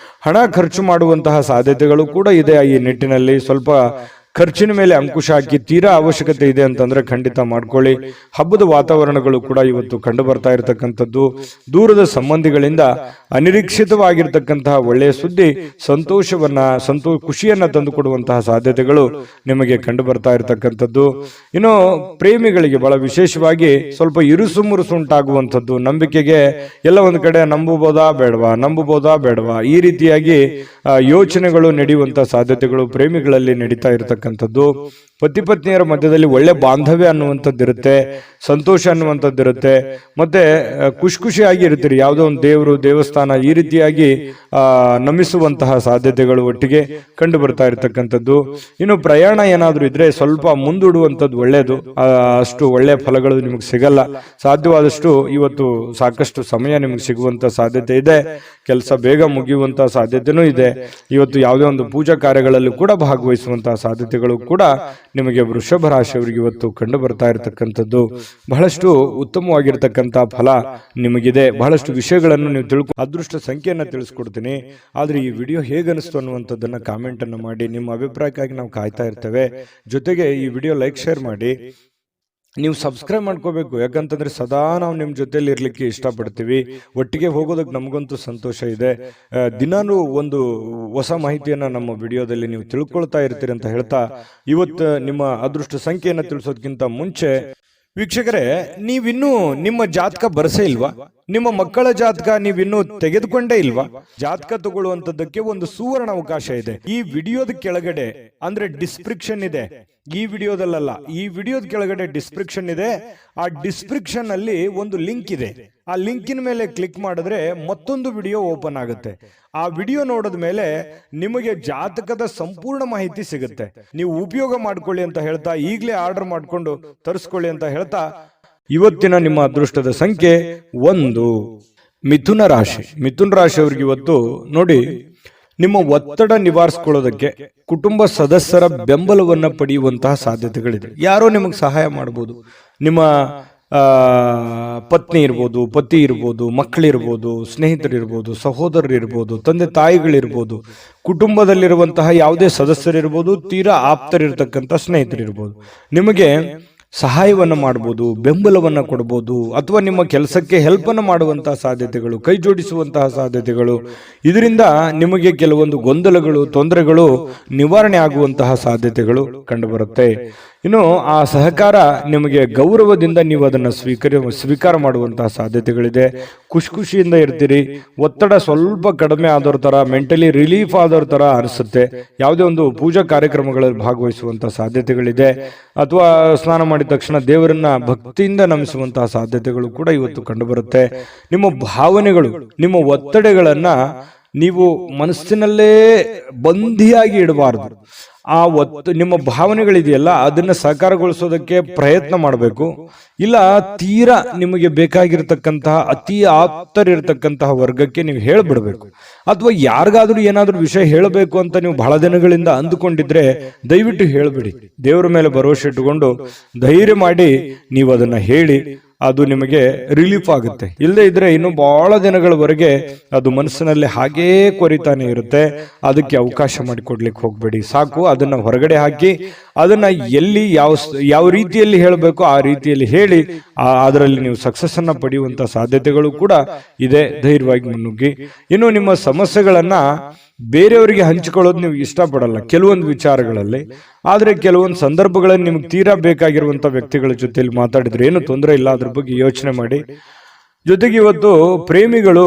A: ಹಣ ಖರ್ಚು ಮಾಡುವಂತಹ ಸಾಧ್ಯತೆಗಳು ಕೂಡ ಇದೆ. ಈ ನಿಟ್ಟಿನಲ್ಲಿ ಸ್ವಲ್ಪ ಖರ್ಚಿನ ಮೇಲೆ ಅಂಕುಶ ಹಾಕಿ, ತೀರಾ ಅವಶ್ಯಕತೆ ಇದೆ ಅಂತಂದ್ರೆ ಖಂಡಿತ ಮಾಡ್ಕೊಳ್ಳಿ. ಹಬ್ಬದ ವಾತಾವರಣಗಳು ಕೂಡ ಇವತ್ತು ಕಂಡು ಬರ್ತಾ ಇರತಕ್ಕಂಥದ್ದು. ದೂರದ ಸಂಬಂಧಿಗಳಿಂದ ಅನಿರೀಕ್ಷಿತವಾಗಿರ್ತಕ್ಕಂತಹ ಒಳ್ಳೆಯ ಸುದ್ದಿ ಖುಷಿಯನ್ನ ತಂದು ಕೊಡುವಂತಹ ಸಾಧ್ಯತೆಗಳು ನಿಮಗೆ ಕಂಡು ಬರ್ತಾ ಇರತಕ್ಕಂಥದ್ದು. ಇನ್ನು ಪ್ರೇಮಿಗಳಿಗೆ ಬಹಳ ವಿಶೇಷವಾಗಿ ಸ್ವಲ್ಪ ಇರುಸು ಮುರುಸು ಉಂಟಾಗುವಂಥದ್ದು, ನಂಬಿಕೆಗೆ ಎಲ್ಲ ಒಂದು ಕಡೆ ನಂಬಬಹುದಾ ಬೇಡವಾ ಈ ರೀತಿಯಾಗಿ ಯೋಚನೆಗಳು ನಡೆಯುವಂತಹ ಸಾಧ್ಯತೆಗಳು ಪ್ರೇಮಿಗಳಲ್ಲಿ ನಡೀತಾ ಇರತಕ್ಕಂಥ ಇರತಕ್ಕಂಥದ್ದು. ಪತಿ ಪತ್ನಿಯರ ಮಧ್ಯದಲ್ಲಿ ಒಳ್ಳೆ ಬಾಂಧವ್ಯ ಅನ್ನುವಂಥದ್ದು ಇರುತ್ತೆ, ಸಂತೋಷ ಅನ್ನುವಂಥದ್ದು ಇರುತ್ತೆ, ಮತ್ತೆ ಖುಷಿಯಾಗಿ ಇರ್ತೀರಿ. ಯಾವುದೋ ಒಂದು ದೇವರು ದೇವಸ್ಥಾನ ಈ ರೀತಿಯಾಗಿ ನಮಿಸುವಂತಹ ಸಾಧ್ಯತೆಗಳು ಒಟ್ಟಿಗೆ ಕಂಡು ಬರ್ತಾ ಇರತಕ್ಕಂಥದ್ದು. ಇನ್ನು ಪ್ರಯಾಣ ಏನಾದರೂ ಇದ್ರೆ ಸ್ವಲ್ಪ ಮುಂದೂಡುವಂಥದ್ದು ಒಳ್ಳೆಯದು. ಅಷ್ಟು ಒಳ್ಳೆಯ ಫಲಗಳು ನಿಮಗೆ ಸಿಗಲ್ಲ. ಸಾಧ್ಯವಾದಷ್ಟು ಇವತ್ತು ಸಾಕಷ್ಟು ಸಮಯ ನಿಮಗೆ ಸಿಗುವಂತ ಸಾಧ್ಯತೆ ಇದೆ. ಕೆಲಸ ಬೇಗ ಮುಗಿಯುವಂತಹ ಸಾಧ್ಯತೆನೂ ಇದೆ. ಇವತ್ತು ಯಾವುದೇ ಒಂದು ಪೂಜಾ ಕಾರ್ಯಗಳಲ್ಲಿ ಕೂಡ ಭಾಗವಹಿಸುವಂತಹ ಸಾಧ್ಯತೆಗಳು ಕೂಡ ನಿಮಗೆ ವೃಷಭ ರಾಶಿಯವರಿಗೆ ಇವತ್ತು ಕಂಡು ಬರ್ತಾ ಇರತಕ್ಕಂಥದ್ದು. ಬಹಳಷ್ಟು ಉತ್ತಮವಾಗಿರ್ತಕ್ಕಂಥ ಫಲ ನಿಮಗಿದೆ. ಬಹಳಷ್ಟು ವಿಷಯಗಳನ್ನು ನೀವು ಅದೃಷ್ಟ ಸಂಖ್ಯೆಯನ್ನು ತಿಳಿಸ್ಕೊಡ್ತೀನಿ. ಆದ್ರೆ ಈ ವಿಡಿಯೋ ಹೇಗನಿಸ್ತು ಅನ್ನುವಂಥದ್ದನ್ನ ಕಾಮೆಂಟ್ ಅನ್ನು ಮಾಡಿ. ನಿಮ್ಮ ಅಭಿಪ್ರಾಯಕ್ಕಾಗಿ ನಾವು ಕಾಯ್ತಾ ಇರ್ತೇವೆ. ಜೊತೆಗೆ ಈ ವಿಡಿಯೋ ಲೈಕ್ ಶೇರ್ ಮಾಡಿ. ನೀವು ಸಬ್ಸ್ಕ್ರೈಬ್ ಮಾಡ್ಕೋಬೇಕು, ಯಾಕಂತಂದ್ರೆ ಸದಾ ನಾವು ನಿಮ್ಮ ಜೊತೆಲಿ ಇರ್ಲಿಕ್ಕೆ ಇಷ್ಟಪಡ್ತೀವಿ. ಒಟ್ಟಿಗೆ ಹೋಗೋದಕ್ಕೆ ನಮಗಂತೂ ಸಂತೋಷ ಇದೆ. ದಿನಾನು ಒಂದು ಹೊಸ ಮಾಹಿತಿಯನ್ನ ನಮ್ಮ ವಿಡಿಯೋದಲ್ಲಿ ನೀವು ತಿಳ್ಕೊಳ್ತಾ ಇರ್ತೀರಿ ಅಂತ ಹೇಳ್ತಾ, ಇವತ್ತು ನಿಮ್ಮ ಅದೃಷ್ಟ ಸಂಖ್ಯೆಯನ್ನು ತಿಳಿಸೋದಕ್ಕಿಂತ ಮುಂಚೆ ವೀಕ್ಷಕರೇ, ನೀವಿನ್ನೂ ನಿಮ್ಮ ಜಾತಕ ಬರಸೇ ಇಲ್ವಾ? ನಿಮ್ಮ ಮಕ್ಕಳ ಜಾತಕ ನೀವಿನ್ನೂ ತೆಗೆದುಕೊಂಡೇ ಇಲ್ವಾ? ಜಾತಕ ತಗೊಳ್ಳುವಂತದ್ದಕ್ಕೆ ಒಂದು ಸುವರ್ಣ ಅವಕಾಶ ಇದೆ. ಈ ವಿಡಿಯೋದ ಕೆಳಗಡೆ ಅಂದ್ರೆ ಡಿಸ್ಕ್ರಿಪ್ಷನ್ ಇದೆ. ಈ ವಿಡಿಯೋದಲ್ಲ, ಈ ವಿಡಿಯೋದ ಕೆಳಗಡೆ ಡಿಸ್ಕ್ರಿಪ್ಷನ್ ಇದೆ. ಆ ಡಿಸ್ಕ್ರಿಪ್ಷನ್ ಅಲ್ಲಿ ಒಂದು ಲಿಂಕ್ ಇದೆ. ಆ ಲಿಂಕಿನ ಮೇಲೆ ಕ್ಲಿಕ್ ಮಾಡಿದ್ರೆ ಮತ್ತೊಂದು ವಿಡಿಯೋ ಓಪನ್ ಆಗುತ್ತೆ. ಆ ವಿಡಿಯೋ ನೋಡಿದ ಮೇಲೆ ನಿಮಗೆ ಜಾತಕದ ಸಂಪೂರ್ಣ ಮಾಹಿತಿ ಸಿಗುತ್ತೆ. ನೀವು ಉಪಯೋಗ ಮಾಡ್ಕೊಳ್ಳಿ ಅಂತ ಹೇಳ್ತಾ, ಈಗಲೇ ಆರ್ಡರ್ ಮಾಡ್ಕೊಂಡು ತರಿಸ್ಕೊಳ್ಳಿ ಅಂತ ಹೇಳ್ತಾ, ಇವತ್ತಿನ ನಿಮ್ಮ ಅದೃಷ್ಟದ ಸಂಖ್ಯೆ 1 ಮಿಥುನ ರಾಶಿ. ಮಿಥುನ ರಾಶಿಯವರಿಗೆ ಇವತ್ತು ನೋಡಿ, ನಿಮ್ಮ ಒತ್ತಡ ನಿವಾರಿಸಿಕೊಳ್ಳೋದಕ್ಕೆ ಕುಟುಂಬ ಸದಸ್ಯರ ಬೆಂಬಲವನ್ನ ಪಡೆಯುವಂತಹ ಸಾಧ್ಯತೆಗಳಿದೆ. ಯಾರೋ ನಿಮಗೆ ಸಹಾಯ ಮಾಡಬಹುದು. ನಿಮ್ಮ ಪತ್ನಿ ಇರ್ಬೋದು, ಪತಿ ಇರ್ಬೋದು, ಮಕ್ಕಳಿರ್ಬೋದು, ಸ್ನೇಹಿತರಿರ್ಬೋದು, ಸಹೋದರರಿರ್ಬೋದು, ತಂದೆ ತಾಯಿಗಳಿರ್ಬೋದು, ಕುಟುಂಬದಲ್ಲಿರುವಂತಹ ಯಾವುದೇ ಸದಸ್ಯರಿರ್ಬೋದು, ತೀರಾ ಆಪ್ತರಿರ್ತಕ್ಕಂಥ ಸ್ನೇಹಿತರಿರ್ಬೋದು, ನಿಮಗೆ ಸಹಾಯವನ್ನು ಮಾಡಬಹುದು, ಬೆಂಬಲವನ್ನು ಕೊಡಬಹುದು, ಅಥವಾ ನಿಮ್ಮ ಕೆಲಸಕ್ಕೆ ಹೆಲ್ಪ್ ಅನ್ನು ಮಾಡುವಂತಹ ಸಾಧ್ಯತೆಗಳು, ಕೈ ಜೋಡಿಸುವಂತಹ ಸಾಧ್ಯತೆಗಳು, ಇದರಿಂದ ನಿಮಗೆ ಕೆಲವೊಂದು ಗೊಂದಲಗಳು, ತೊಂದರೆಗಳು ನಿವಾರಣೆ ಆಗುವಂತಹ ಸಾಧ್ಯತೆಗಳು ಕಂಡುಬರುತ್ತೆ. ಇನ್ನು ಆ ಸಹಕಾರ ನಿಮಗೆ ಗೌರವದಿಂದ ನೀವು ಅದನ್ನು ಸ್ವೀಕಾರ ಮಾಡುವಂತಹ ಸಾಧ್ಯತೆಗಳಿದೆ. ಖುಷಿಯಿಂದ ಇರ್ತೀರಿ. ಒತ್ತಡ ಸ್ವಲ್ಪ ಕಡಿಮೆ ಆದವ್ರ ತರ, ಮೆಂಟಲಿ ರಿಲೀಫ್ ಆದವ್ರ ತರ ಅನಿಸುತ್ತೆ. ಯಾವುದೇ ಒಂದು ಪೂಜಾ ಕಾರ್ಯಕ್ರಮಗಳಲ್ಲಿ ಭಾಗವಹಿಸುವಂತಹ ಸಾಧ್ಯತೆಗಳಿದೆ. ಅಥವಾ ಸ್ನಾನ ಮಾಡಿದ ತಕ್ಷಣ ದೇವರನ್ನ ಭಕ್ತಿಯಿಂದ ನಮಿಸುವಂತಹ ಸಾಧ್ಯತೆಗಳು ಕೂಡ ಇವತ್ತು ಕಂಡುಬರುತ್ತೆ. ನಿಮ್ಮ ಭಾವನೆಗಳು, ನಿಮ್ಮ ಒತ್ತಡಗಳನ್ನ ನೀವು ಮನಸ್ಸಿನಲ್ಲೇ ಬಂಧಿಯಾಗಿ ಇಡಬಾರದು. ಆ ನಿಮ್ಮ ಭಾವನೆಗಳಿದೆಯಲ್ಲ, ಅದನ್ನ ಸಾಕಾರಗೊಳಿಸೋದಕ್ಕೆ ಪ್ರಯತ್ನ ಮಾಡಬೇಕು. ಇಲ್ಲ ತೀರಾ ನಿಮಗೆ ಬೇಕಾಗಿರ್ತಕ್ಕಂತಹ ಅತಿ ಆಪ್ತರಿರ್ತಕ್ಕಂತಹ ವರ್ಗಕ್ಕೆ ನೀವು ಹೇಳ್ಬಿಡ್ಬೇಕು. ಅಥವಾ ಯಾರಿಗಾದ್ರೂ ಏನಾದ್ರೂ ವಿಷಯ ಹೇಳಬೇಕು ಅಂತ ನೀವು ಬಹಳ ದಿನಗಳಿಂದ ಅಂದುಕೊಂಡಿದ್ರೆ ದಯವಿಟ್ಟು ಹೇಳ್ಬಿಡಿ. ದೇವರ ಮೇಲೆ ಭರವಸೆ ಇಟ್ಟುಕೊಂಡು ಧೈರ್ಯ ಮಾಡಿ ನೀವು ಅದನ್ನ ಹೇಳಿ. ಅದು ನಿಮಗೆ ರಿಲೀಫ್ ಆಗುತ್ತೆ. ಇಲ್ಲದೆ ಇದ್ರೆ ಇನ್ನು ಬಹಳ ದಿನಗಳವರೆಗೆ ಅದು ಮನಸ್ಸಿನಲ್ಲಿ ಹಾಗೇ ಕೊರಿತಾನೆ ಇರುತ್ತೆ. ಅದಕ್ಕೆ ಅವಕಾಶ ಮಾಡಿಕೊಡ್ಲಿಕ್ಕೆ ಹೋಗ್ಬೇಡಿ. ಸಾಕು, ಅದನ್ನ ಹೊರಗಡೆ ಹಾಕಿ ಅದನ್ನ ಎಲ್ಲಿ ಯಾವ ರೀತಿಯಲ್ಲಿ ಹೇಳಬೇಕು ಆ ರೀತಿಯಲ್ಲಿ ಹೇಳಿ ಅದರಲ್ಲಿ ನೀವು ಸಕ್ಸಸ್ ಅನ್ನ ಪಡೆಯುವಂತ ಸಾಧ್ಯತೆಗಳು ಕೂಡ ಇದೆ. ಧೈರ್ಯವಾಗಿ ಮುನ್ನುಗ್ಗಿ. ಇನ್ನು ನಿಮ್ಮ ಸಮಸ್ಯೆಗಳನ್ನ ಬೇರೆಯವರಿಗೆ ಹಂಚಿಕೊಳ್ಳೋದು ನೀವು ಇಷ್ಟಪಡಲ್ಲ ಕೆಲವೊಂದು ವಿಚಾರಗಳಲ್ಲಿ. ಆದ್ರೆ ಕೆಲವೊಂದು ಸಂದರ್ಭಗಳಲ್ಲಿ ನಿಮ್ಗೆ ತೀರಾ ಬೇಕಾಗಿರುವಂತ ವ್ಯಕ್ತಿಗಳ ಜೊತೆಲಿ ಮಾತಾಡಿದ್ರೆ ಏನು ತೊಂದರೆ ಇಲ್ಲ. ಅದ್ರ ಬಗ್ಗೆ ಯೋಚನೆ ಮಾಡಿ. ಜೊತೆಗೆ ಇವತ್ತು ಪ್ರೇಮಿಗಳು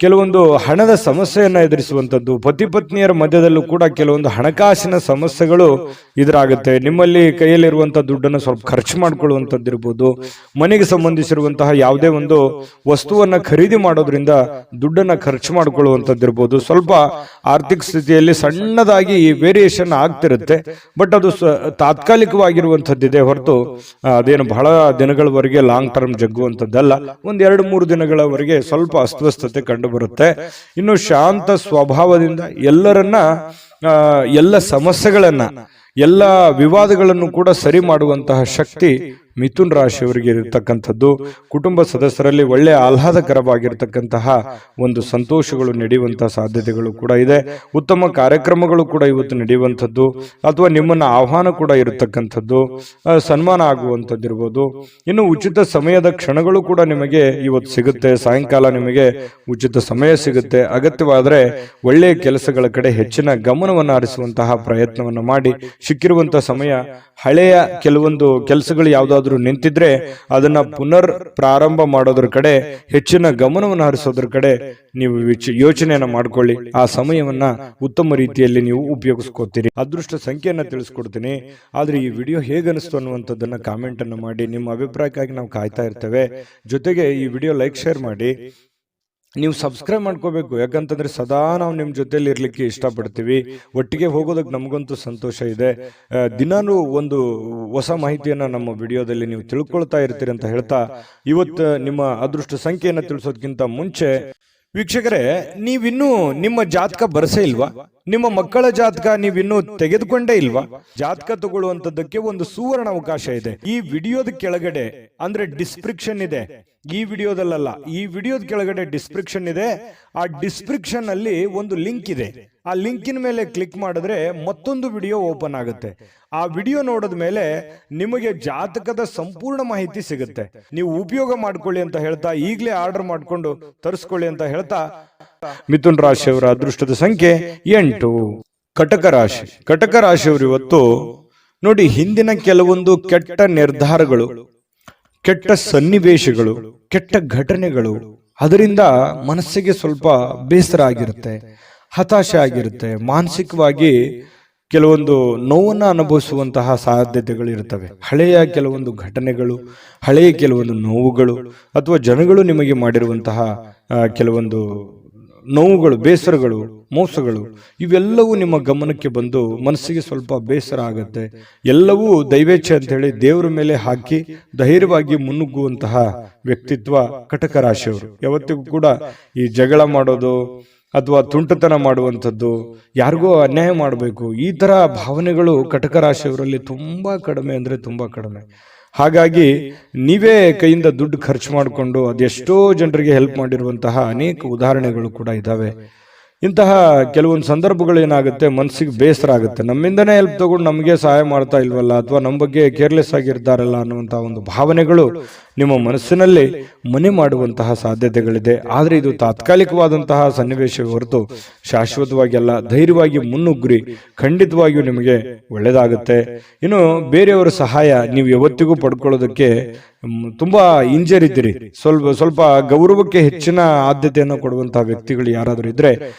A: ಕೆಲವೊಂದು ಹಣದ ಸಮಸ್ಯೆಯನ್ನ ಎದುರಿಸುವಂತದ್ದು, ಪತಿ ಪತ್ನಿಯರ ಮಧ್ಯದಲ್ಲೂ ಕೂಡ ಕೆಲವೊಂದು ಹಣಕಾಸಿನ ಸಮಸ್ಯೆಗಳು ಎದುರಾಗುತ್ತೆ. ನಿಮ್ಮಲ್ಲಿ ಕೈಯಲ್ಲಿರುವಂತಹ ದುಡ್ಡನ್ನು ಸ್ವಲ್ಪ ಖರ್ಚು ಮಾಡ್ಕೊಳ್ಳುವಂಥದ್ದು ಇರ್ಬೋದು. ಮನೆಗೆ ಸಂಬಂಧಿಸಿರುವಂತಹ ಯಾವುದೇ ಒಂದು ವಸ್ತುವನ್ನ ಖರೀದಿ ಮಾಡೋದ್ರಿಂದ ದುಡ್ಡನ್ನ ಖರ್ಚು ಮಾಡ್ಕೊಳ್ಳುವಂಥದ್ದು ಇರ್ಬೋದು. ಸ್ವಲ್ಪ ಆರ್ಥಿಕ ಸ್ಥಿತಿಯಲ್ಲಿ ಸಣ್ಣದಾಗಿ ವೇರಿಯೇಷನ್ ಆಗ್ತಿರುತ್ತೆ. ಬಟ್ ಅದು ತಾತ್ಕಾಲಿಕವಾಗಿರುವಂಥದ್ದಿದೆ ಹೊರತು ಅದೇನು ಬಹಳ ದಿನಗಳವರೆಗೆ ಲಾಂಗ್ ಟರ್ಮ್ ಜಗ್ಗುವಂಥದ್ದಲ್ಲ. 1-2-3 ದಿನಗಳವರೆಗೆ ಸ್ವಲ್ಪ ಅಸ್ವಸ್ಥತೆ ಕಂಡು ಬರುತ್ತೆ. ಇನ್ನು ಶಾಂತ ಸ್ವಭಾವದಿಂದ ಎಲ್ಲ ಸಮಸ್ಯೆಗಳನ್ನ, ಎಲ್ಲ ವಿವಾದಗಳನ್ನು ಕೂಡ ಸರಿ ಮಾಡುವಂತಹ ಶಕ್ತಿ ಮಿಥುನ್ ರಾಶಿಯವರಿಗೆ ಇರತಕ್ಕಂಥದ್ದು. ಕುಟುಂಬ ಸದಸ್ಯರಲ್ಲಿ ಒಳ್ಳೆ ಆಹ್ಲಾದಕರವಾಗಿರ್ತಕ್ಕಂತಹ ಒಂದು ಸಂತೋಷಗಳು ನಡೆಯುವಂತಹ ಸಾಧ್ಯತೆಗಳು ಕೂಡ ಇದೆ. ಉತ್ತಮ ಕಾರ್ಯಕ್ರಮಗಳು ಕೂಡ ಇವತ್ತು ನಡೆಯುವಂಥದ್ದು, ಅಥವಾ ನಿಮ್ಮನ್ನ ಆಹ್ವಾನ ಕೂಡ ಇರತಕ್ಕಂಥದ್ದು, ಸನ್ಮಾನ ಆಗುವಂಥದ್ದು ಇರ್ಬೋದು. ಇನ್ನು ಉಚಿತ ಸಮಯದ ಕ್ಷಣಗಳು ಕೂಡ ನಿಮಗೆ ಇವತ್ತು ಸಿಗುತ್ತೆ. ಸಾಯಂಕಾಲ ನಿಮಗೆ ಉಚಿತ ಸಮಯ ಸಿಗುತ್ತೆ. ಅಗತ್ಯವಾದರೆ ಒಳ್ಳೆಯ ಕೆಲಸಗಳ ಕಡೆ ಹೆಚ್ಚಿನ ಗಮನವನ್ನು ಹರಿಸುವಂತಹ ಪ್ರಯತ್ನವನ್ನು ಮಾಡಿ. ಸಿಕ್ಕಿರುವಂತಹ ಸಮಯ ಹಳೆಯ ಕೆಲವೊಂದು ಕೆಲಸಗಳು ಯಾವ್ದಾದ್ರು ಯಾವುದಾದ್ರೂ ನಿಂತಿದ್ರೆ ಅದನ್ನ ಪುನರ್ ಪ್ರಾರಂಭ ಮಾಡೋದ್ರ ಕಡೆ ಹೆಚ್ಚಿನ ಗಮನವನ್ನು ಹರಿಸೋದ್ರ ಕಡೆ ನೀವು ಯೋಚನೆಯನ್ನ ಮಾಡ್ಕೊಳ್ಳಿ. ಆ ಸಮಯವನ್ನ ಉತ್ತಮ ರೀತಿಯಲ್ಲಿ ನೀವು ಉಪಯೋಗಿಸ್ಕೋತೀರಿ. ಅದೃಷ್ಟ ಸಂಖ್ಯೆಯನ್ನ ತಿಳಿಸ್ಕೊಡ್ತೀನಿ. ಆದ್ರೆ ಈ ವಿಡಿಯೋ ಹೇಗನಿಸ್ತು ಅನ್ನುವಂಥದ್ದನ್ನ ಕಾಮೆಂಟ್ ಅನ್ನು ಮಾಡಿ. ನಿಮ್ಮ ಅಭಿಪ್ರಾಯಕ್ಕಾಗಿ ನಾವು ಕಾಯ್ತಾ ಇರ್ತೇವೆ. ಜೊತೆಗೆ ಈ ವಿಡಿಯೋ ಲೈಕ್ ಶೇರ್ ಮಾಡಿ. ನೀವು ಸಬ್ಸ್ಕ್ರೈಬ್ ಮಾಡ್ಕೋಬೇಕು, ಯಾಕಂತಂದ್ರೆ ಸದಾ ನಾವು ನಿಮ್ಮ ಜೊತೆಲಿ ಇರ್ಲಿಕ್ಕೆ ಇಷ್ಟಪಡ್ತೀವಿ. ಒಟ್ಟಿಗೆ ಹೋಗೋದಕ್ಕೆ ನಮಗಂತೂ ಸಂತೋಷ ಇದೆ. ದಿನಾನು ಒಂದು ಹೊಸ ಮಾಹಿತಿಯನ್ನ ನಮ್ಮ ವಿಡಿಯೋದಲ್ಲಿ ನೀವು ತಿಳ್ಕೊಳ್ತಾ ಇರ್ತೀರಿ ಅಂತ ಹೇಳ್ತಾ, ಇವತ್ತು ನಿಮ್ಮ ಅದೃಷ್ಟ ಸಂಖ್ಯೆಯನ್ನು ತಿಳಿಸೋದಕ್ಕಿಂತ ಮುಂಚೆ ವೀಕ್ಷಕರೇ, ನೀವಿನ್ನೂ ನಿಮ್ಮ ಜಾತಕ ಬರಸೇ ಇಲ್ವಾ? ನಿಮ್ಮ ಮಕ್ಕಳ ಜಾತಕ ನೀವಿನ್ನೂ ತೆಗೆದುಕೊಂಡೇ ಇಲ್ವಾ? ಜಾತಕ ತಗೊಳ್ಳುವಂತದ್ದಕ್ಕೆ ಒಂದು ಸುವರ್ಣ ಅವಕಾಶ ಇದೆ. ಈ ವಿಡಿಯೋದ ಕೆಳಗಡೆ ಅಂದ್ರೆ ಡಿಸ್ಕ್ರಿಪ್ಷನ್ ಇದೆ. ಈ ವಿಡಿಯೋದಲ್ಲ, ಈ ವಿಡಿಯೋದ ಕೆಳಗಡೆ ಡಿಸ್ಕ್ರಿಪ್ಷನ್ ಇದೆ. ಆ ಡಿಸ್ಕ್ರಿಪ್ಷನ್ ಅಲ್ಲಿ ಒಂದು ಲಿಂಕ್ ಇದೆ. ಆ ಲಿಂಕಿನ ಮೇಲೆ ಕ್ಲಿಕ್ ಮಾಡಿದ್ರೆ ಮತ್ತೊಂದು ವಿಡಿಯೋ ಓಪನ್ ಆಗುತ್ತೆ. ಆ ವಿಡಿಯೋ ನೋಡಿದ ಮೇಲೆ ನಿಮಗೆ ಜಾತಕದ ಸಂಪೂರ್ಣ ಮಾಹಿತಿ ಸಿಗುತ್ತೆ. ನೀವು ಉಪಯೋಗ ಮಾಡ್ಕೊಳ್ಳಿ ಅಂತ ಹೇಳ್ತಾ, ಈಗಲೇ ಆರ್ಡರ್ ಮಾಡ್ಕೊಂಡು ತರಿಸ್ಕೊಳ್ಳಿ ಅಂತ ಹೇಳ್ತಾ, ಮಿಥುನ್ ರಾಶಿಯವರ ಅದೃಷ್ಟದ ಸಂಖ್ಯೆ 8. ಕಟಕ ರಾಶಿ. ಕಟಕ ರಾಶಿಯವರು ಇವತ್ತು ನೋಡಿ, ಹಿಂದಿನ ಕೆಲವೊಂದು ಕೆಟ್ಟ ನಿರ್ಧಾರಗಳು, ಕೆಟ್ಟ ಸನ್ನಿವೇಶಗಳು, ಕೆಟ್ಟ ಘಟನೆಗಳು, ಅದರಿಂದ ಮನಸ್ಸಿಗೆ ಸ್ವಲ್ಪ ಬೇಸರ ಆಗಿರುತ್ತೆ, ಹತಾಶೆ ಆಗಿರುತ್ತೆ. ಮಾನಸಿಕವಾಗಿ ಕೆಲವೊಂದು ನೋವನ್ನು ಅನುಭವಿಸುವಂತಹ ಸಾಧ್ಯತೆಗಳು ಇರ್ತವೆ. ಹಳೆಯ ಕೆಲವೊಂದು ಘಟನೆಗಳು, ಹಳೆಯ ಕೆಲವೊಂದು ನೋವುಗಳು, ಅಥವಾ ಜನಗಳು ನಿಮಗೆ ಮಾಡಿರುವಂತಹ ಕೆಲವೊಂದು ನೋವುಗಳು, ಬೇಸರಗಳು, ಮೋಸಗಳು, ಇವೆಲ್ಲವೂ ನಿಮ್ಮ ಗಮನಕ್ಕೆ ಬಂದು ಮನಸ್ಸಿಗೆ ಸ್ವಲ್ಪ ಬೇಸರ ಆಗುತ್ತೆ. ಎಲ್ಲವೂ ದೈವೇಚ್ಛೆ ಅಂತ ಹೇಳಿ ದೇವರ ಮೇಲೆ ಹಾಕಿ ಧೈರ್ಯವಾಗಿ ಮುನ್ನುಗ್ಗುವಂತಹ ವ್ಯಕ್ತಿತ್ವ ಕಟಕ ರಾಶಿಯವರು. ಯಾವತ್ತಿಗೂ ಕೂಡ ಈ ಜಗಳ ಮಾಡೋದು ಅಥವಾ ತುಂಟತನ ಮಾಡುವಂಥದ್ದು, ಯಾರಿಗೋ ಅನ್ಯಾಯ ಮಾಡಬೇಕು, ಈ ತರ ಭಾವನೆಗಳು ಕಟಕ ರಾಶಿಯವರಲ್ಲಿ ತುಂಬಾ ಕಡಿಮೆ, ಅಂದ್ರೆ ತುಂಬಾ ಕಡಿಮೆ. ಹಾಗಾಗಿ ನೀವೇ ಕೈಯಿಂದ ದುಡ್ಡು ಖರ್ಚು ಮಾಡಿಕೊಂಡು ಅದೆಷ್ಟೋ ಜನರಿಗೆ ಹೆಲ್ಪ್ ಮಾಡಿರುವಂತಹ ಅನೇಕ ಉದಾಹರಣೆಗಳು ಕೂಡ ಇದ್ದಾವೆ. ಇಂತಹ ಕೆಲವೊಂದು ಸಂದರ್ಭಗಳು ಏನಾಗುತ್ತೆ, ಮನಸ್ಸಿಗೆ ಬೇಸರ ಆಗುತ್ತೆ. ನಮ್ಮಿಂದನೇ ಹೆಲ್ಪ್ ತಗೊಂಡು ನಮಗೆ ಸಹಾಯ ಮಾಡ್ತಾ ಇಲ್ವಲ್ಲ, ಅಥವಾ ನಮ್ಮ ಬಗ್ಗೆ ಕೇರ್ಲೆಸ್ ಆಗಿರ್ತಾರಲ್ಲ ಅನ್ನುವಂತಹ ಒಂದು ಭಾವನೆಗಳು ನಿಮ್ಮ ಮನಸ್ಸಿನಲ್ಲಿ ಮನೆ ಮಾಡುವಂತಹ ಸಾಧ್ಯತೆಗಳಿದೆ. ಆದರೆ ಇದು ತಾತ್ಕಾಲಿಕವಾದಂತಹ ಸನ್ನಿವೇಶ ಹೊರತು ಶಾಶ್ವತವಾಗಿ ಅಲ್ಲ. ಧೈರ್ಯವಾಗಿ ಮುನ್ನುಗ್ರಿ, ಖಂಡಿತವಾಗಿಯೂ ನಿಮಗೆ ಒಳ್ಳೆಯದಾಗುತ್ತೆ. ಇನ್ನು ಬೇರೆಯವರ ಸಹಾಯ ನೀವು ಯಾವತ್ತಿಗೂ ಪಡ್ಕೊಳ್ಳೋದಕ್ಕೆ ತುಂಬಾ ಹಿಂಜರಿದ್ದೀರಿ. ಸ್ವಲ್ಪ ಗೌರವಕ್ಕೆ ಹೆಚ್ಚಿನ ಆದ್ಯತೆಯನ್ನು ಕೊಡುವಂತಹ ವ್ಯಕ್ತಿಗಳು ಯಾರಾದರೂ ಇದ್ರೆ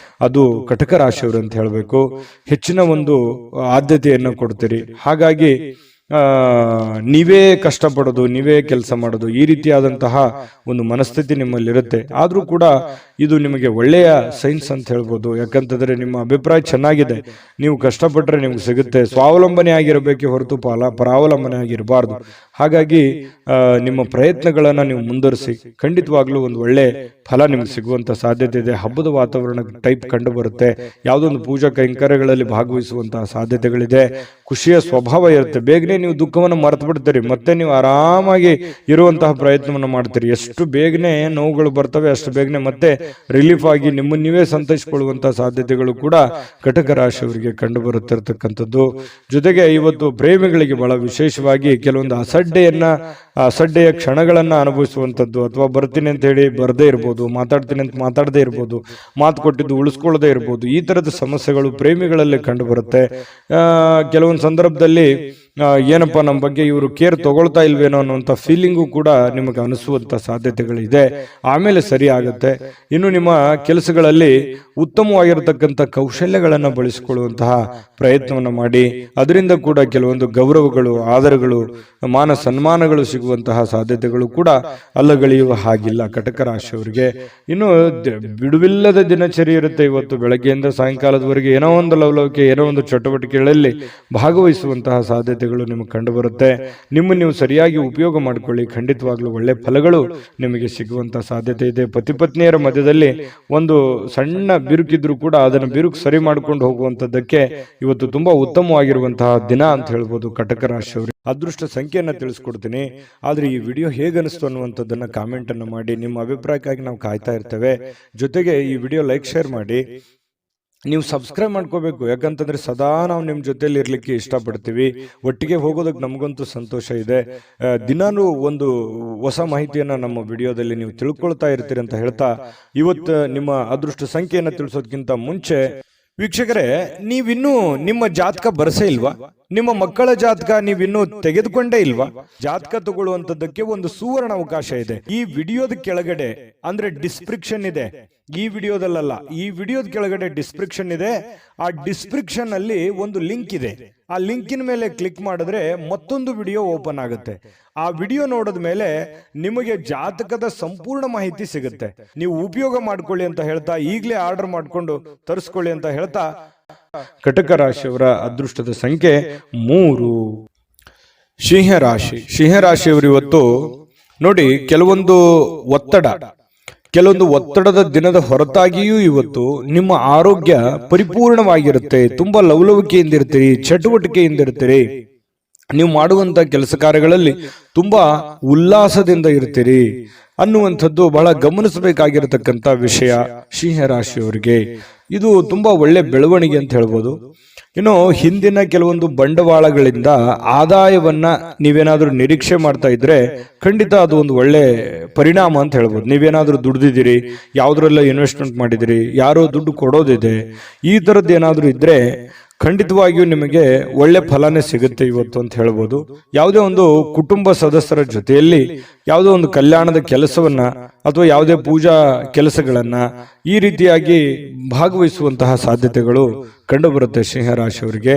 A: ಅದು ಕಟಕ ರಾಶಿಯವರು ಅಂತ ಹೇಳಬೇಕು. ಹೆಚ್ಚಿನ ಒಂದು ಆದ್ಯತೆಯನ್ನು ಕೊಡ್ತೀರಿ. ಹಾಗಾಗಿ ನೀವೇ ಕಷ್ಟಪಡೋದು, ನೀವೇ ಕೆಲಸ ಮಾಡೋದು, ಈ ರೀತಿಯಾದಂತಹ ಒಂದು ಮನಸ್ಥಿತಿ ನಿಮ್ಮಲ್ಲಿರುತ್ತೆ. ಆದ್ರೂ ಕೂಡ ಇದು ನಿಮಗೆ ಒಳ್ಳೆಯ ಸೈನ್ಸ್ ಅಂತ ಹೇಳ್ಬೋದು. ಯಾಕಂತಂದ್ರೆ ನಿಮ್ಮ ಅಭಿಪ್ರಾಯ ಚೆನ್ನಾಗಿದೆ, ನೀವು ಕಷ್ಟಪಟ್ಟರೆ ನಿಮ್ಗೆ ಸಿಗುತ್ತೆ. ಸ್ವಾವಲಂಬನೆ ಆಗಿರಬೇಕೆ ಹೊರತು ಪರಾವಲಂಬನೆ ಆಗಿರಬಾರ್ದು. ಹಾಗಾಗಿ ನಿಮ್ಮ ಪ್ರಯತ್ನಗಳನ್ನ ನೀವು ಮುಂದುವರಿಸಿ, ಖಂಡಿತವಾಗ್ಲೂ ಒಂದು ಒಳ್ಳೆ ಫಲ ನಿಮ್ಗೆ ಸಿಗುವಂತ ಸಾಧ್ಯತೆ ಇದೆ. ಹಬ್ಬದ ವಾತಾವರಣ ಟೈಪ್ ಕಂಡು ಬರುತ್ತೆ. ಯಾವುದೊಂದು ಪೂಜಾ ಕೈಂಕರ್ಯಗಳಲ್ಲಿ ಭಾಗವಹಿಸುವಂತಹ ಸಾಧ್ಯತೆಗಳಿದೆ. ಖುಷಿಯ ಸ್ವಭಾವ ಇರುತ್ತೆ. ಬೇಗನೆ ನೀವು ದುಃಖವನ್ನು ಮರೆತು ಬಿಡ್ತೀರಿ, ಮತ್ತೆ ನೀವು ಆರಾಮಾಗಿ ಇರುವಂತಹ ಪ್ರಯತ್ನವನ್ನು ಮಾಡ್ತೀರಿ. ಎಷ್ಟು ಬೇಗನೆ ನೋವುಗಳು ಬರ್ತವೆ, ಅಷ್ಟು ಬೇಗನೆ ಮತ್ತೆ ರಿಲೀಫ್ ಆಗಿ ನಿಮ್ಮನ್ನು ನೀವೇ ಸಂತೈಸಿಕೊಳ್ಳುವಂತಹ ಸಾಧ್ಯತೆಗಳು ಕೂಡ ಕಟಕ ರಾಶಿಯವರಿಗೆ ಕಂಡು ಬರುತ್ತಿರತಕ್ಕಂಥದ್ದು. ಜೊತೆಗೆ ಇವತ್ತು ಪ್ರೇಮಿಗಳಿಗೆ ಬಹಳ ವಿಶೇಷವಾಗಿ ಕೆಲವೊಂದು ಅಸಡ್ಡೆಯ ಕ್ಷಣಗಳನ್ನ ಅನುಭವಿಸುವಂಥದ್ದು, ಅಥವಾ ಬರ್ತೀನಿ ಅಂತ ಹೇಳಿ ಬರದೇ ಇರ್ಬೋದು, ಮಾತಾಡ್ತೀನಿ ಅಂತ ಮಾತಾಡದೇ ಇರ್ಬೋದು, ಮಾತು ಕೊಟ್ಟಿದ್ದು ಉಳಿಸ್ಕೊಳ್ಳದೆ ಇರ್ಬೋದು. ಈ ತರದ ಸಮಸ್ಯೆಗಳು ಪ್ರೇಮಿಗಳಲ್ಲಿ ಕಂಡು ಬರುತ್ತೆ. ಕೆಲವೊಂದು ಸಂದರ್ಭದಲ್ಲಿ ಏನಪ್ಪಾ ನಮ್ಮ ಬಗ್ಗೆ ಇವರು ಕೇರ್ ತಗೊಳ್ತಾ ಇಲ್ವೇನೋ ಅನ್ನುವಂಥ ಫೀಲಿಂಗು ಕೂಡ ನಿಮಗೆ ಅನಿಸುವಂತ ಸಾಧ್ಯತೆಗಳಿದೆ. ಆಮೇಲೆ ಸರಿ ಆಗುತ್ತೆ. ಇನ್ನು ನಿಮ್ಮ ಕೆಲಸಗಳಲ್ಲಿ ಉತ್ತಮವಾಗಿರತಕ್ಕಂಥ ಕೌಶಲ್ಯಗಳನ್ನು ಬಳಸಿಕೊಳ್ಳುವಂತಹ ಪ್ರಯತ್ನವನ್ನು ಮಾಡಿ. ಅದರಿಂದ ಕೂಡ ಕೆಲವೊಂದು ಗೌರವಗಳು, ಆದರಗಳು, ಮಾನ ಸನ್ಮಾನಗಳು ಸಿಗುವಂತಹ ಸಾಧ್ಯತೆಗಳು ಕೂಡ ಅಲ್ಲಗಳೆಯುವ ಹಾಗಿಲ್ಲ ಕಟಕ ರಾಶಿಯವರಿಗೆ. ಇನ್ನು ಬಿಡುವಿಲ್ಲದ ದಿನಚರಿ ಇರುತ್ತೆ. ಇವತ್ತು ಬೆಳಗ್ಗೆಯಿಂದ ಸಾಯಂಕಾಲದವರೆಗೆ ಏನೋ ಒಂದು ಲವಲವಿಕೆ, ಏನೋ ಒಂದು ಚಟುವಟಿಕೆಗಳಲ್ಲಿ ಭಾಗವಹಿಸುವಂತಹ ಸಾಧ್ಯತೆಗಳು ನಿಮಗೆ ಕಂಡು ಬರುತ್ತೆ. ನಿಮ್ಮನ್ನು ನೀವು ಸರಿಯಾಗಿ ಉಪಯೋಗ ಮಾಡಿಕೊಳ್ಳಿ, ಖಂಡಿತವಾಗ್ಲೂ ಒಳ್ಳೆ ಫಲಗಳು ನಿಮಗೆ ಸಿಗುವಂತ ಸಾಧ್ಯತೆ ಇದೆ. ಪತಿ ಪತ್ನಿಯರ ಮಧ್ಯದಲ್ಲಿ ಒಂದು ಸಣ್ಣ ಬಿರುಕಿದ್ರು ಕೂಡ ಅದನ್ನು ಬಿರುಕು ಸರಿ ಮಾಡ್ಕೊಂಡು ಹೋಗುವಂತದ್ದಕ್ಕೆ ಇವತ್ತು ತುಂಬಾ ಉತ್ತಮವಾಗಿರುವಂತಹ ದಿನ ಅಂತ ಹೇಳ್ಬೋದು ಕಟಕ ರಾಶಿಯವರು. ಅದೃಷ್ಟ ಸಂಖ್ಯೆಯನ್ನ ತಿಳಿಸ್ಕೊಡ್ತೀನಿ. ಆದ್ರೆ ಈ ವಿಡಿಯೋ ಹೇಗನಿಸ್ತು ಅನ್ನುವಂಥದ್ದನ್ನ ಕಾಮೆಂಟ್ ಅನ್ನು ಮಾಡಿ. ನಿಮ್ಮ ಅಭಿಪ್ರಾಯಕ್ಕಾಗಿ ನಾವು ಕಾಯ್ತಾ ಇರ್ತೇವೆ. ಜೊತೆಗೆ ಈ ವಿಡಿಯೋ ಲೈಕ್ ಶೇರ್ ಮಾಡಿ. ನೀವು ಸಬ್ಸ್ಕ್ರೈಬ್ ಮಾಡ್ಕೋಬೇಕು, ಯಾಕಂತಂದ್ರೆ ಸದಾ ನಾವು ನಿಮ್ಮ ಜೊತೆಲಿ ಇರ್ಲಿಕ್ಕೆ ಇಷ್ಟಪಡ್ತೀವಿ. ಒಟ್ಟಿಗೆ ಹೋಗೋದಕ್ಕೆ ನಮಗಂತೂ ಸಂತೋಷ ಇದೆ. ದಿನಾನು ಒಂದು ಹೊಸ ಮಾಹಿತಿಯನ್ನ ನಮ್ಮ ವಿಡಿಯೋದಲ್ಲಿ ನೀವು ತಿಳ್ಕೊಳ್ತಾ ಇರ್ತೀರಿ ಅಂತ ಹೇಳ್ತಾ, ಇವತ್ತು ನಿಮ್ಮ ಅದೃಷ್ಟ ಸಂಖ್ಯೆಯನ್ನು ತಿಳಿಸೋದಕ್ಕಿಂತ ಮುಂಚೆ ವೀಕ್ಷಕರೇ, ನೀವಿನ್ನೂ ನಿಮ್ಮ ಜಾತಕ ಬರಸೇ ಇಲ್ವಾ? ನಿಮ್ಮ ಮಕ್ಕಳ ಜಾತಕ ನೀವಿನ್ನೂ ತೆಗೆದುಕೊಂಡೇ ಇಲ್ವಾ? ಜಾತಕ ತಗೊಳ್ಳುವಂತದ್ದಕ್ಕೆ ಒಂದು ಸುವರ್ಣ ಅವಕಾಶ ಇದೆ. ಈ ವಿಡಿಯೋದ ಕೆಳಗಡೆ ಅಂದ್ರೆ ಡಿಸ್ಕ್ರಿಪ್ಷನ್ ಇದೆ, ಈ ವಿಡಿಯೋದಲ್ಲ, ಈ ವಿಡಿಯೋದ ಕೆಳಗಡೆ ಡಿಸ್ಕ್ರಿಪ್ಷನ್ ಇದೆ. ಆ ಡಿಸ್ಕ್ರಿಪ್ಷನ್ ಅಲ್ಲಿ ಒಂದು ಲಿಂಕ್ ಇದೆ. ಆ ಲಿಂಕಿನ ಮೇಲೆ ಕ್ಲಿಕ್ ಮಾಡಿದ್ರೆ ಮತ್ತೊಂದು ವಿಡಿಯೋ ಓಪನ್ ಆಗುತ್ತೆ. ಆ ವಿಡಿಯೋ ನೋಡಿದ ಮೇಲೆ ನಿಮಗೆ ಜಾತಕದ ಸಂಪೂರ್ಣ ಮಾಹಿತಿ ಸಿಗುತ್ತೆ. ನೀವು ಉಪಯೋಗ ಮಾಡ್ಕೊಳ್ಳಿ ಅಂತ ಹೇಳ್ತಾ, ಈಗಲೇ ಆರ್ಡರ್ ಮಾಡ್ಕೊಂಡು ತರಿಸ್ಕೊಳ್ಳಿ ಅಂತ ಹೇಳ್ತಾ, ಕಟಕ ರಾಶಿಯವರ ಅದೃಷ್ಟದ ಸಂಖ್ಯೆ 3. ಸಿಂಹರಾಶಿಯವರು ಇವತ್ತು ನೋಡಿ, ಕೆಲವೊಂದು ಒತ್ತಡದ ದಿನದ ಹೊರತಾಗಿಯೂ ಇವತ್ತು ನಿಮ್ಮ ಆರೋಗ್ಯ ಪರಿಪೂರ್ಣವಾಗಿರುತ್ತೆ. ತುಂಬಾ ಲವಲವಿಕೆಯಿಂದ ಇರ್ತೀರಿ, ಚಟುವಟಿಕೆಯಿಂದ ಇರ್ತೀರಿ. ನೀವು ಮಾಡುವಂತ ಕೆಲಸ ಕಾರ್ಯಗಳಲ್ಲಿ ತುಂಬಾ ಉಲ್ಲಾಸದಿಂದ ಇರ್ತೀರಿ ಅನ್ನುವಂಥದ್ದು ಬಹಳ ಗಮನಿಸಬೇಕಾಗಿರತಕ್ಕಂತ ವಿಷಯ ಸಿಂಹರಾಶಿಯವರಿಗೆ. ಇದು ತುಂಬಾ ಒಳ್ಳೆ ಬೆಳವಣಿಗೆ ಅಂತ ಹೇಳ್ಬೋದು. ಇನ್ನು ಹಿಂದಿನ ಕೆಲವೊಂದು ಬಂಡವಾಳಗಳಿಂದ ಆದಾಯವನ್ನ ನೀವೇನಾದ್ರೂ ನಿರೀಕ್ಷೆ ಮಾಡ್ತಾ ಇದ್ರೆ ಖಂಡಿತ ಅದು ಒಂದು ಒಳ್ಳೆ ಪರಿಣಾಮ ಅಂತ ಹೇಳ್ಬೋದು. ನೀವೇನಾದ್ರೂ ದುಡ್ದಿದ್ದೀರಿ, ಯಾವ್ದ್ರೆಲ್ಲ ಇನ್ವೆಸ್ಟ್ಮೆಂಟ್ ಮಾಡಿದಿರಿ, ಯಾರೋ ದುಡ್ಡು ಕೊಡೋದಿದೆ, ಈ ತರದ್ದು ಏನಾದ್ರೂ ಇದ್ರೆ ಖಂಡಿತವಾಗಿಯೂ ನಿಮಗೆ ಒಳ್ಳೆ ಫಲನೇ ಸಿಗುತ್ತೆ ಇವತ್ತು ಅಂತ ಹೇಳ್ಬೋದು. ಯಾವುದೇ ಒಂದು ಕುಟುಂಬ ಸದಸ್ಯರ ಜೊತೆಯಲ್ಲಿ ಯಾವುದೋ ಒಂದು ಕಲ್ಯಾಣದ ಕೆಲಸವನ್ನ ಅಥವಾ ಯಾವುದೇ ಪೂಜಾ ಕೆಲಸಗಳನ್ನ ಈ ರೀತಿಯಾಗಿ ಭಾಗವಹಿಸುವಂತಹ ಸಾಧ್ಯತೆಗಳು ಕಂಡು ಬರುತ್ತೆ ಸಿಂಹರಾಶಿಯವರಿಗೆ.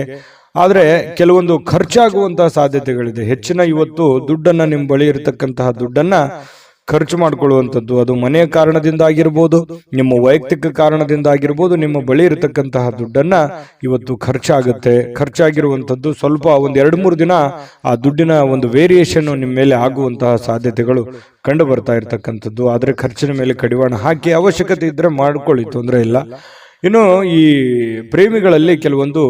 A: ಆದ್ರೆ ಕೆಲವೊಂದು ಖರ್ಚಾಗುವಂತಹ ಸಾಧ್ಯತೆಗಳಿದೆ. ಹೆಚ್ಚಿನ ಇವತ್ತು ದುಡ್ಡನ್ನ ನಿಮ್ಮ ಬಳಿ ಇರತಕ್ಕಂತಹ ದುಡ್ಡನ್ನ ಖರ್ಚು ಮಾಡಿಕೊಳ್ಳುವಂಥದ್ದು, ಅದು ಮನೆಯ ಕಾರಣದಿಂದ ಆಗಿರ್ಬೋದು, ನಿಮ್ಮ ವೈಯಕ್ತಿಕ ಕಾರಣದಿಂದ ಆಗಿರ್ಬೋದು, ನಿಮ್ಮ ಬಳಿ ಇರತಕ್ಕಂತಹ ದುಡ್ಡನ್ನ ಇವತ್ತು ಖರ್ಚಾಗಿರುವಂಥದ್ದು ಸ್ವಲ್ಪ ಒಂದು 2-3 ದಿನ ಆ ದುಡ್ಡಿನ ಒಂದು ವೇರಿಯೇಷನ್ ನಿಮ್ಮ ಮೇಲೆ ಆಗುವಂತಹ ಸಾಧ್ಯತೆಗಳು ಕಂಡು ಬರ್ತಾ ಇರತಕ್ಕಂಥದ್ದು. ಆದ್ರೆ ಖರ್ಚಿನ ಮೇಲೆ ಕಡಿವಾಣ ಹಾಕಿ ಅವಶ್ಯಕತೆ ಇದ್ರೆ ಮಾಡ್ಕೊಳ್ಳಿ, ತೊಂದರೆ ಇಲ್ಲ. ಇನ್ನು ಈ ಪ್ರೇಮಿಗಳಲ್ಲಿ ಕೆಲವೊಂದು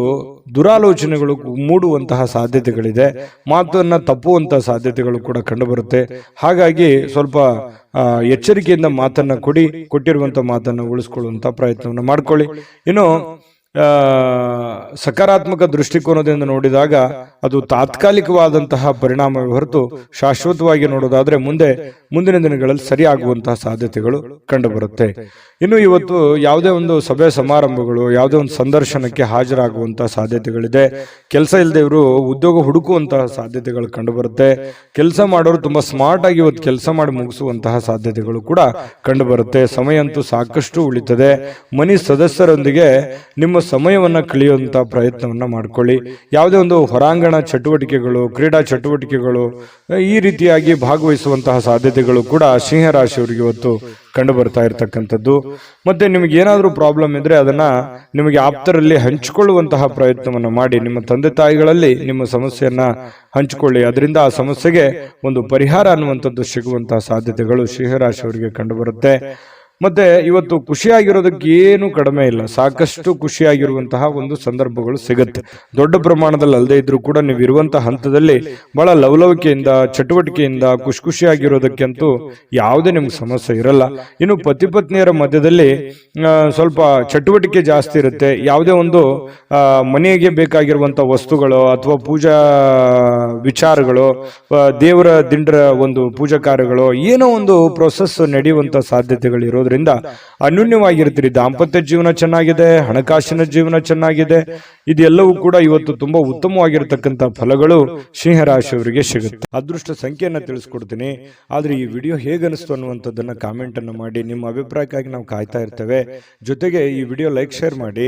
A: ದುರಾಲೋಚನೆಗಳು ಮೂಡುವಂತಹ ಸಾಧ್ಯತೆಗಳಿದೆ, ಮಾತನ್ನ ತಪ್ಪುವಂತಹ ಸಾಧ್ಯತೆಗಳು ಕೂಡ ಕಂಡುಬರುತ್ತೆ. ಹಾಗಾಗಿ ಸ್ವಲ್ಪ ಎಚ್ಚರಿಕೆಯಿಂದ ಮಾತನ್ನ ಕೊಟ್ಟಿರುವಂತಹ ಮಾತನ್ನ ಉಳಿಸ್ಕೊಳ್ಳುವಂತ ಪ್ರಯತ್ನವನ್ನು ಮಾಡ್ಕೊಳ್ಳಿ. ಇನ್ನು ಸಕಾರಾತ್ಮಕ ದೃಷ್ಟಿಕೋನದಿಂದ ನೋಡಿದಾಗ ಅದು ತಾತ್ಕಾಲಿಕವಾದಂತಹ ಪರಿಣಾಮ ಹೊರತು ಶಾಶ್ವತವಾಗಿ ನೋಡೋದಾದ್ರೆ ಮುಂದಿನ ದಿನಗಳಲ್ಲಿ ಸರಿಯಾಗುವಂತಹ ಸಾಧ್ಯತೆಗಳು ಕಂಡುಬರುತ್ತೆ. ಇನ್ನು ಇವತ್ತು ಯಾವುದೇ ಒಂದು ಸಭೆ ಸಮಾರಂಭಗಳು, ಯಾವುದೇ ಒಂದು ಸಂದರ್ಶನಕ್ಕೆ ಹಾಜರಾಗುವಂತಹ ಸಾಧ್ಯತೆಗಳಿದೆ. ಕೆಲಸ ಇಲ್ಲದೆವರು ಉದ್ಯೋಗ ಹುಡುಕುವಂತಹ ಸಾಧ್ಯತೆಗಳು ಕಂಡುಬರುತ್ತೆ. ಕೆಲಸ ಮಾಡೋರು ತುಂಬಾ ಸ್ಮಾರ್ಟ್ ಆಗಿ ಇವತ್ತು ಕೆಲಸ ಮಾಡಿ ಮುಗಿಸುವಂತಹ ಸಾಧ್ಯತೆಗಳು ಕೂಡ ಕಂಡುಬರುತ್ತೆ. ಸಮಯ ಅಂತೂ ಸಾಕಷ್ಟು ಉಳಿತದೆ. ಮನೆ ಸದಸ್ಯರೊಂದಿಗೆ ನಿಮ್ಮ ಸಮಯವನ್ನ ಕಳೆಯುವಂತಹ ಪ್ರಯತ್ನವನ್ನ ಮಾಡ್ಕೊಳ್ಳಿ. ಯಾವುದೇ ಒಂದು ಹೊರಾಂಗಣ ಚಟುವಟಿಕೆಗಳು, ಕ್ರೀಡಾ ಚಟುವಟಿಕೆಗಳು ಈ ರೀತಿಯಾಗಿ ಭಾಗವಹಿಸುವಂತಹ ಸಾಧ್ಯತೆಗಳು ಕೂಡ ಸಿಂಹರಾಶಿಯವರಿಗೆ ಇವತ್ತು ಕಂಡು ಬರ್ತಾ ಇರತಕ್ಕಂಥದ್ದು. ಮತ್ತೆ ನಿಮಗೆ ಏನಾದರೂ ಪ್ರಾಬ್ಲಮ್ ಇದ್ರೆ ಅದನ್ನ ನಿಮಗೆ ಆಪ್ತರಲ್ಲಿ ಹಂಚಿಕೊಳ್ಳುವಂತಹ ಪ್ರಯತ್ನವನ್ನ ಮಾಡಿ. ನಿಮ್ಮ ತಂದೆ ತಾಯಿಗಳಲ್ಲಿ ನಿಮ್ಮ ಸಮಸ್ಯೆಯನ್ನ ಹಂಚಿಕೊಳ್ಳಿ. ಅದರಿಂದ ಆ ಸಮಸ್ಯೆಗೆ ಒಂದು ಪರಿಹಾರ ಅನ್ನುವಂಥದ್ದು ಸಿಗುವಂತಹ ಸಾಧ್ಯತೆಗಳು ಸಿಂಹರಾಶಿಯವರಿಗೆ ಕಂಡು ಬರುತ್ತೆ. ಮತ್ತೆ ಇವತ್ತು ಖುಷಿಯಾಗಿರೋದಕ್ಕೆ ಏನು ಕಡಿಮೆ ಇಲ್ಲ, ಸಾಕಷ್ಟು ಖುಷಿಯಾಗಿರುವಂತಹ ಒಂದು ಸಂದರ್ಭಗಳು ಸಿಗುತ್ತೆ. ದೊಡ್ಡ ಪ್ರಮಾಣದಲ್ಲಿ ಅಲ್ಲದೆ ಇದ್ರೂ ಕೂಡ ನೀವು ಇರುವಂತಹ ಹಂತದಲ್ಲಿ ಬಹಳ ಲವಲವಿಕೆಯಿಂದ, ಚಟುವಟಿಕೆಯಿಂದ ಖುಷಿಯಾಗಿರೋದಕ್ಕಂತೂ ಯಾವುದೇ ನಿಮ್ಗೆ ಸಮಸ್ಯೆ ಇರಲ್ಲ. ಇನ್ನು ಪತಿ ಪತ್ನಿಯರ ಮಧ್ಯದಲ್ಲಿ ಸ್ವಲ್ಪ ಚಟುವಟಿಕೆ ಜಾಸ್ತಿ ಇರುತ್ತೆ. ಯಾವುದೇ ಒಂದು ಮನೆಗೆ ಬೇಕಾಗಿರುವಂತ ವಸ್ತುಗಳು ಅಥವಾ ಪೂಜಾ ವಿಚಾರಗಳು, ದೇವರ ದಿಂಡರ ಒಂದು ಪೂಜಾ ಕಾರ್ಯಗಳು, ಏನೋ ಒಂದು ಪ್ರೊಸೆಸ್ ನಡೆಯುವಂತ ಸಾಧ್ಯತೆಗಳು ಇರೋದ್ರಿಂದ ಅನ್ಯೂನ್ಯವಾಗಿರ್ತೀರಿ. ದಾಂಪತ್ಯ ಜೀವನ ಚೆನ್ನಾಗಿದೆ, ಹಣಕಾಸಿನ ಜೀವನ ಚೆನ್ನಾಗಿದೆ. ಇದೆಲ್ಲವೂ ಕೂಡ ಇವತ್ತು ತುಂಬಾ ಉತ್ತಮವಾಗಿರ್ತಕ್ಕಂಥ ಫಲಗಳು ಸಿಂಹರಾಶಿಯವರಿಗೆ ಸಿಗುತ್ತೆ. ಅದೃಷ್ಟ ಸಂಖ್ಯೆಯನ್ನ ತಿಳಿಸ್ಕೊಡ್ತೀನಿ. ಆದ್ರೆ ಈ ವಿಡಿಯೋ ಹೇಗನಿಸ್ತು ಅನ್ನುವಂಥದ್ದನ್ನ ಕಾಮೆಂಟ್ ಅನ್ನು ಮಾಡಿ. ನಿಮ್ಮ ಅಭಿಪ್ರಾಯಕ್ಕಾಗಿ ನಾವು ಕಾಯ್ತಾ ಇರ್ತೇವೆ. ಜೊತೆಗೆ ಈ ವಿಡಿಯೋ ಲೈಕ್, ಶೇರ್ ಮಾಡಿ.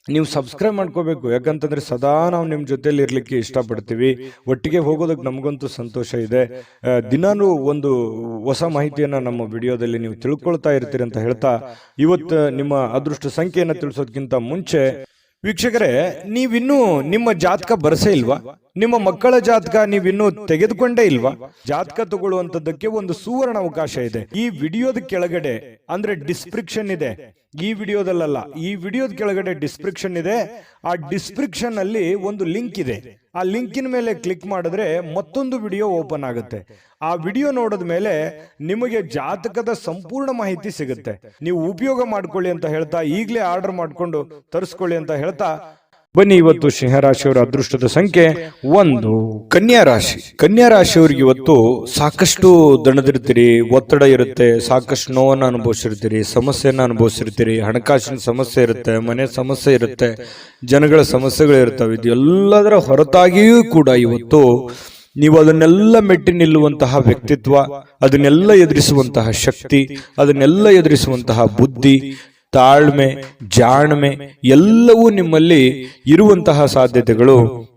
A: ನೀವು ಸಬ್ಸ್ಕ್ರೈಬ್ ಮಾಡ್ಕೋಬೇಕು, ಯಾಕಂತಂದ್ರೆ ಸದಾ ನಾವು ನಿಮ್ಮ ಜೊತೆಲಿ ಇರ್ಲಿಕ್ಕೆ ಇಷ್ಟಪಡ್ತೀವಿ. ಒಟ್ಟಿಗೆ ಹೋಗೋದಕ್ಕೆ ನಮಗಂತೂ ಸಂತೋಷ ಇದೆ. ದಿನಾನು ಒಂದು ಹೊಸ ಮಾಹಿತಿಯನ್ನ ನಮ್ಮ ವಿಡಿಯೋದಲ್ಲಿ ನೀವು ತಿಳ್ಕೊಳ್ತಾ ಇರ್ತೀರಿ ಅಂತ ಹೇಳ್ತಾ, ಇವತ್ತು ನಿಮ್ಮ ಅದೃಷ್ಟ ಸಂಖ್ಯೆಯನ್ನು ತಿಳಿಸೋದಕ್ಕಿಂತ ಮುಂಚೆ ವೀಕ್ಷಕರೇ, ನೀವಿನ್ನೂ ನಿಮ್ಮ ಜಾತಕ ಬರಸೇ ಇಲ್ವಾ? ನಿಮ್ಮ ಮಕ್ಕಳ ಜಾತಕ ನೀವಿನ್ನೂ ತೆಗೆದುಕೊಂಡೇ ಇಲ್ವಾ? ಜಾತಕ ತಗೊಳ್ಳುವಂತದ್ದಕ್ಕೆ ಒಂದು ಸುವರ್ಣ ಅವಕಾಶ ಇದೆ. ಈ ವಿಡಿಯೋದ ಕೆಳಗಡೆ ಅಂದ್ರೆ ಡಿಸ್ಕ್ರಿಪ್ಷನ್ ಇದೆ, ಈ ವಿಡಿಯೋದಲ್ಲ, ಈ ವಿಡಿಯೋದ ಕೆಳಗಡೆ ಡಿಸ್ಕ್ರಿಪ್ಷನ್ ಇದೆ. ಆ ಡಿಸ್ಕ್ರಿಪ್ಷನ್ ಅಲ್ಲಿ ಒಂದು ಲಿಂಕ್ ಇದೆ. ಆ ಲಿಂಕಿನ ಮೇಲೆ ಕ್ಲಿಕ್ ಮಾಡಿದ್ರೆ ಮತ್ತೊಂದು ವಿಡಿಯೋ ಓಪನ್ ಆಗುತ್ತೆ. ಆ ವಿಡಿಯೋ ನೋಡಿದ ಮೇಲೆ ನಿಮಗೆ ಜಾತಕದ ಸಂಪೂರ್ಣ ಮಾಹಿತಿ ಸಿಗುತ್ತೆ. ನೀವು ಉಪಯೋಗ ಮಾಡ್ಕೊಳ್ಳಿ ಅಂತ ಹೇಳ್ತಾ, ಈಗಲೇ ಆರ್ಡರ್ ಮಾಡ್ಕೊಂಡು ತರಿಸ್ಕೊಳ್ಳಿ ಅಂತ ಹೇಳ್ತಾ, ಬನ್ನಿ ಇವತ್ತು ಸಿಂಹರಾಶಿಯವರ ಅದೃಷ್ಟದ ಸಂಖ್ಯೆ 1. ಕನ್ಯಾ ರಾಶಿ. ಕನ್ಯಾ ರಾಶಿಯವರಿಗೆ ಇವತ್ತು ಸಾಕಷ್ಟು ದಣದಿರ್ತೀರಿ, ಒತ್ತಡ ಇರುತ್ತೆ, ಸಾಕಷ್ಟು ನೋವನ್ನು ಅನುಭವಿಸಿರ್ತೀರಿ, ಸಮಸ್ಯೆಯನ್ನ ಅನುಭವಿಸಿರ್ತೀರಿ, ಹಣಕಾಸಿನ ಸಮಸ್ಯೆ ಇರುತ್ತೆ, ಮನೆ ಸಮಸ್ಯೆ ಇರುತ್ತೆ, ಜನಗಳ ಸಮಸ್ಯೆಗಳು ಇರ್ತವೆ. ಇದು ಎಲ್ಲದರ ಹೊರತಾಗಿಯೂ ಕೂಡ ಇವತ್ತು ನೀವು ಅದನ್ನೆಲ್ಲ ಮೆಟ್ಟಿ ನಿಲ್ಲುವಂತಹ ವ್ಯಕ್ತಿತ್ವ, ಅದನ್ನೆಲ್ಲ ಎದುರಿಸುವಂತಹ ಶಕ್ತಿ, ಅದನ್ನೆಲ್ಲ ಎದುರಿಸುವಂತಹ ಬುದ್ಧಿ, ತಾಳ್ಮೆ, ಜಾಣ್ಮೆ ಎಲ್ಲವೂ ನಿಮ್ಮಲ್ಲಿ ಇರುವಂತಹ ಸಾಧ್ಯತೆಗಳು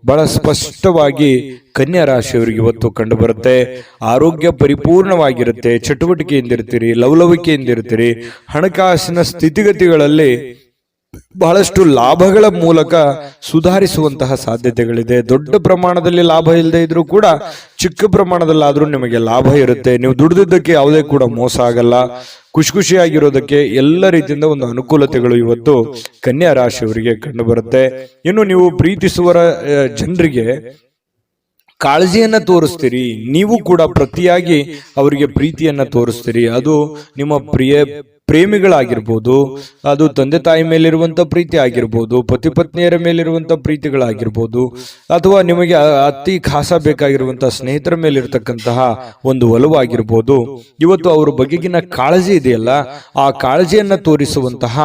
A: ಬಹಳ ಸ್ಪಷ್ಟವಾಗಿ ಕನ್ಯಾ ರಾಶಿಯವರಿಗೆ ಇವತ್ತು ಕಂಡು ಬರುತ್ತೆ. ಆರೋಗ್ಯ ಪರಿಪೂರ್ಣವಾಗಿರುತ್ತೆ, ಚಟುವಟಿಕೆಯಿಂದಿರ್ತೀರಿ, ಲವಲವಿಕೆಯಿಂದಿರ್ತೀರಿ, ಹಣಕಾಸಿನ ಸ್ಥಿತಿಗತಿಗಳಲ್ಲಿ ಬಹಳಷ್ಟು ಲಾಭಗಳ ಮೂಲಕ ಸುಧಾರಿಸುವಂತಹ ಸಾಧ್ಯತೆಗಳಿದೆ. ದೊಡ್ಡ ಪ್ರಮಾಣದಲ್ಲಿ ಲಾಭ ಇಲ್ಲದೆ ಇದ್ರೂ ಕೂಡ ಚಿಕ್ಕ ಪ್ರಮಾಣದಲ್ಲಾದ್ರೂ ನಿಮಗೆ ಲಾಭ ಇರುತ್ತೆ. ನೀವು ದುಡಿದಿದ್ದಕ್ಕೆ ಯಾವುದೇ ಕೂಡ ಮೋಸ ಆಗಲ್ಲ. ಖುಷಿಯಾಗಿರೋದಕ್ಕೆ ಎಲ್ಲ ರೀತಿಯಿಂದ ಒಂದು ಅನುಕೂಲತೆಗಳು ಇವತ್ತು ಕನ್ಯಾ ರಾಶಿಯವರಿಗೆ ಕಂಡು ಬರುತ್ತೆ. ಇನ್ನು ನೀವು ಪ್ರೀತಿಸುವ ಜನರಿಗೆ ಕಾಳಜಿಯನ್ನ ತೋರಿಸ್ತೀರಿ, ನೀವು ಕೂಡ ಪ್ರತಿಯಾಗಿ ಅವರಿಗೆ ಪ್ರೀತಿಯನ್ನ ತೋರಿಸ್ತೀರಿ. ಅದು ನಿಮ್ಮ ಪ್ರೇಮಿಗಳಾಗಿರ್ಬೋದು, ಅದು ತಂದೆ ತಾಯಿ ಮೇಲಿರುವಂತ ಪ್ರೀತಿ ಆಗಿರ್ಬೋದು, ಪತಿ ಪತ್ನಿಯರ ಮೇಲಿರುವಂತ ಪ್ರೀತಿಗಳಾಗಿರ್ಬೋದು, ಅಥವಾ ನಿಮಗೆ ಅತಿ ಖಾಸ ಬೇಕಾಗಿರುವಂತಹ ಸ್ನೇಹಿತರ ಮೇಲಿರ್ತಕ್ಕಂತಹ ಒಂದು ಒಲವಾಗಿರ್ಬೋದು. ಇವತ್ತು ಅವ್ರ ಬಗೆಗಿನ ಕಾಳಜಿ ಇದೆಯಲ್ಲ, ಆ ಕಾಳಜಿಯನ್ನ ತೋರಿಸುವಂತಹ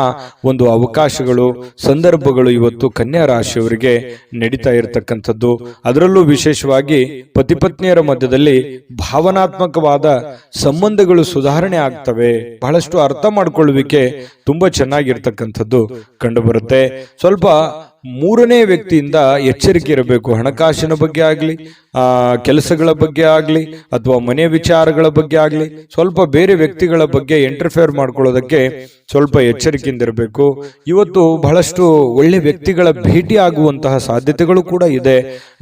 A: ಒಂದು ಅವಕಾಶಗಳು, ಸಂದರ್ಭಗಳು ಇವತ್ತು ಕನ್ಯಾ ರಾಶಿಯವರಿಗೆ ನಡೀತಾ ಇರತಕ್ಕಂಥದ್ದು. ಅದರಲ್ಲೂ ವಿಶೇಷವಾಗಿ ಪತಿ ಪತ್ನಿಯರ ಮಧ್ಯದಲ್ಲಿ ಭಾವನಾತ್ಮಕವಾದ ಸಂಬಂಧಗಳು ಸುಧಾರಣೆ ಆಗ್ತವೆ. ಬಹಳಷ್ಟು ಅರ್ಥ ಮಾಡಿಕೊಳ್ಳುವಿಕೆ ತುಂಬಾ ಚೆನ್ನಾಗಿರ್ತಕ್ಕಂಥದ್ದು ಕಂಡು ಬರುತ್ತೆ. ಸ್ವಲ್ಪ ಮೂರನೇ ವ್ಯಕ್ತಿಯಿಂದ ಎಚ್ಚರಿಕೆ ಇರಬೇಕು. ಹಣಕಾಸಿನ ಬಗ್ಗೆ ಆಗ್ಲಿ, ಕೆಲಸಗಳ ಬಗ್ಗೆ ಆಗ್ಲಿ, ಅಥವಾ ಮನೆ ವಿಚಾರಗಳ ಬಗ್ಗೆ ಆಗ್ಲಿ, ಸ್ವಲ್ಪ ಬೇರೆ ವ್ಯಕ್ತಿಗಳ ಬಗ್ಗೆ ಇಂಟರ್ಫಿಯರ್ ಮಾಡ್ಕೊಳ್ಳೋದಕ್ಕೆ ಸ್ವಲ್ಪ ಎಚ್ಚರಿಕೆಯಿಂದ ಇರಬೇಕು. ಇವತ್ತು ಬಹಳಷ್ಟು ಒಳ್ಳೆ ವ್ಯಕ್ತಿಗಳ ಭೇಟಿ ಆಗುವಂತಹ ಸಾಧ್ಯತೆಗಳು ಕೂಡ ಇದೆ.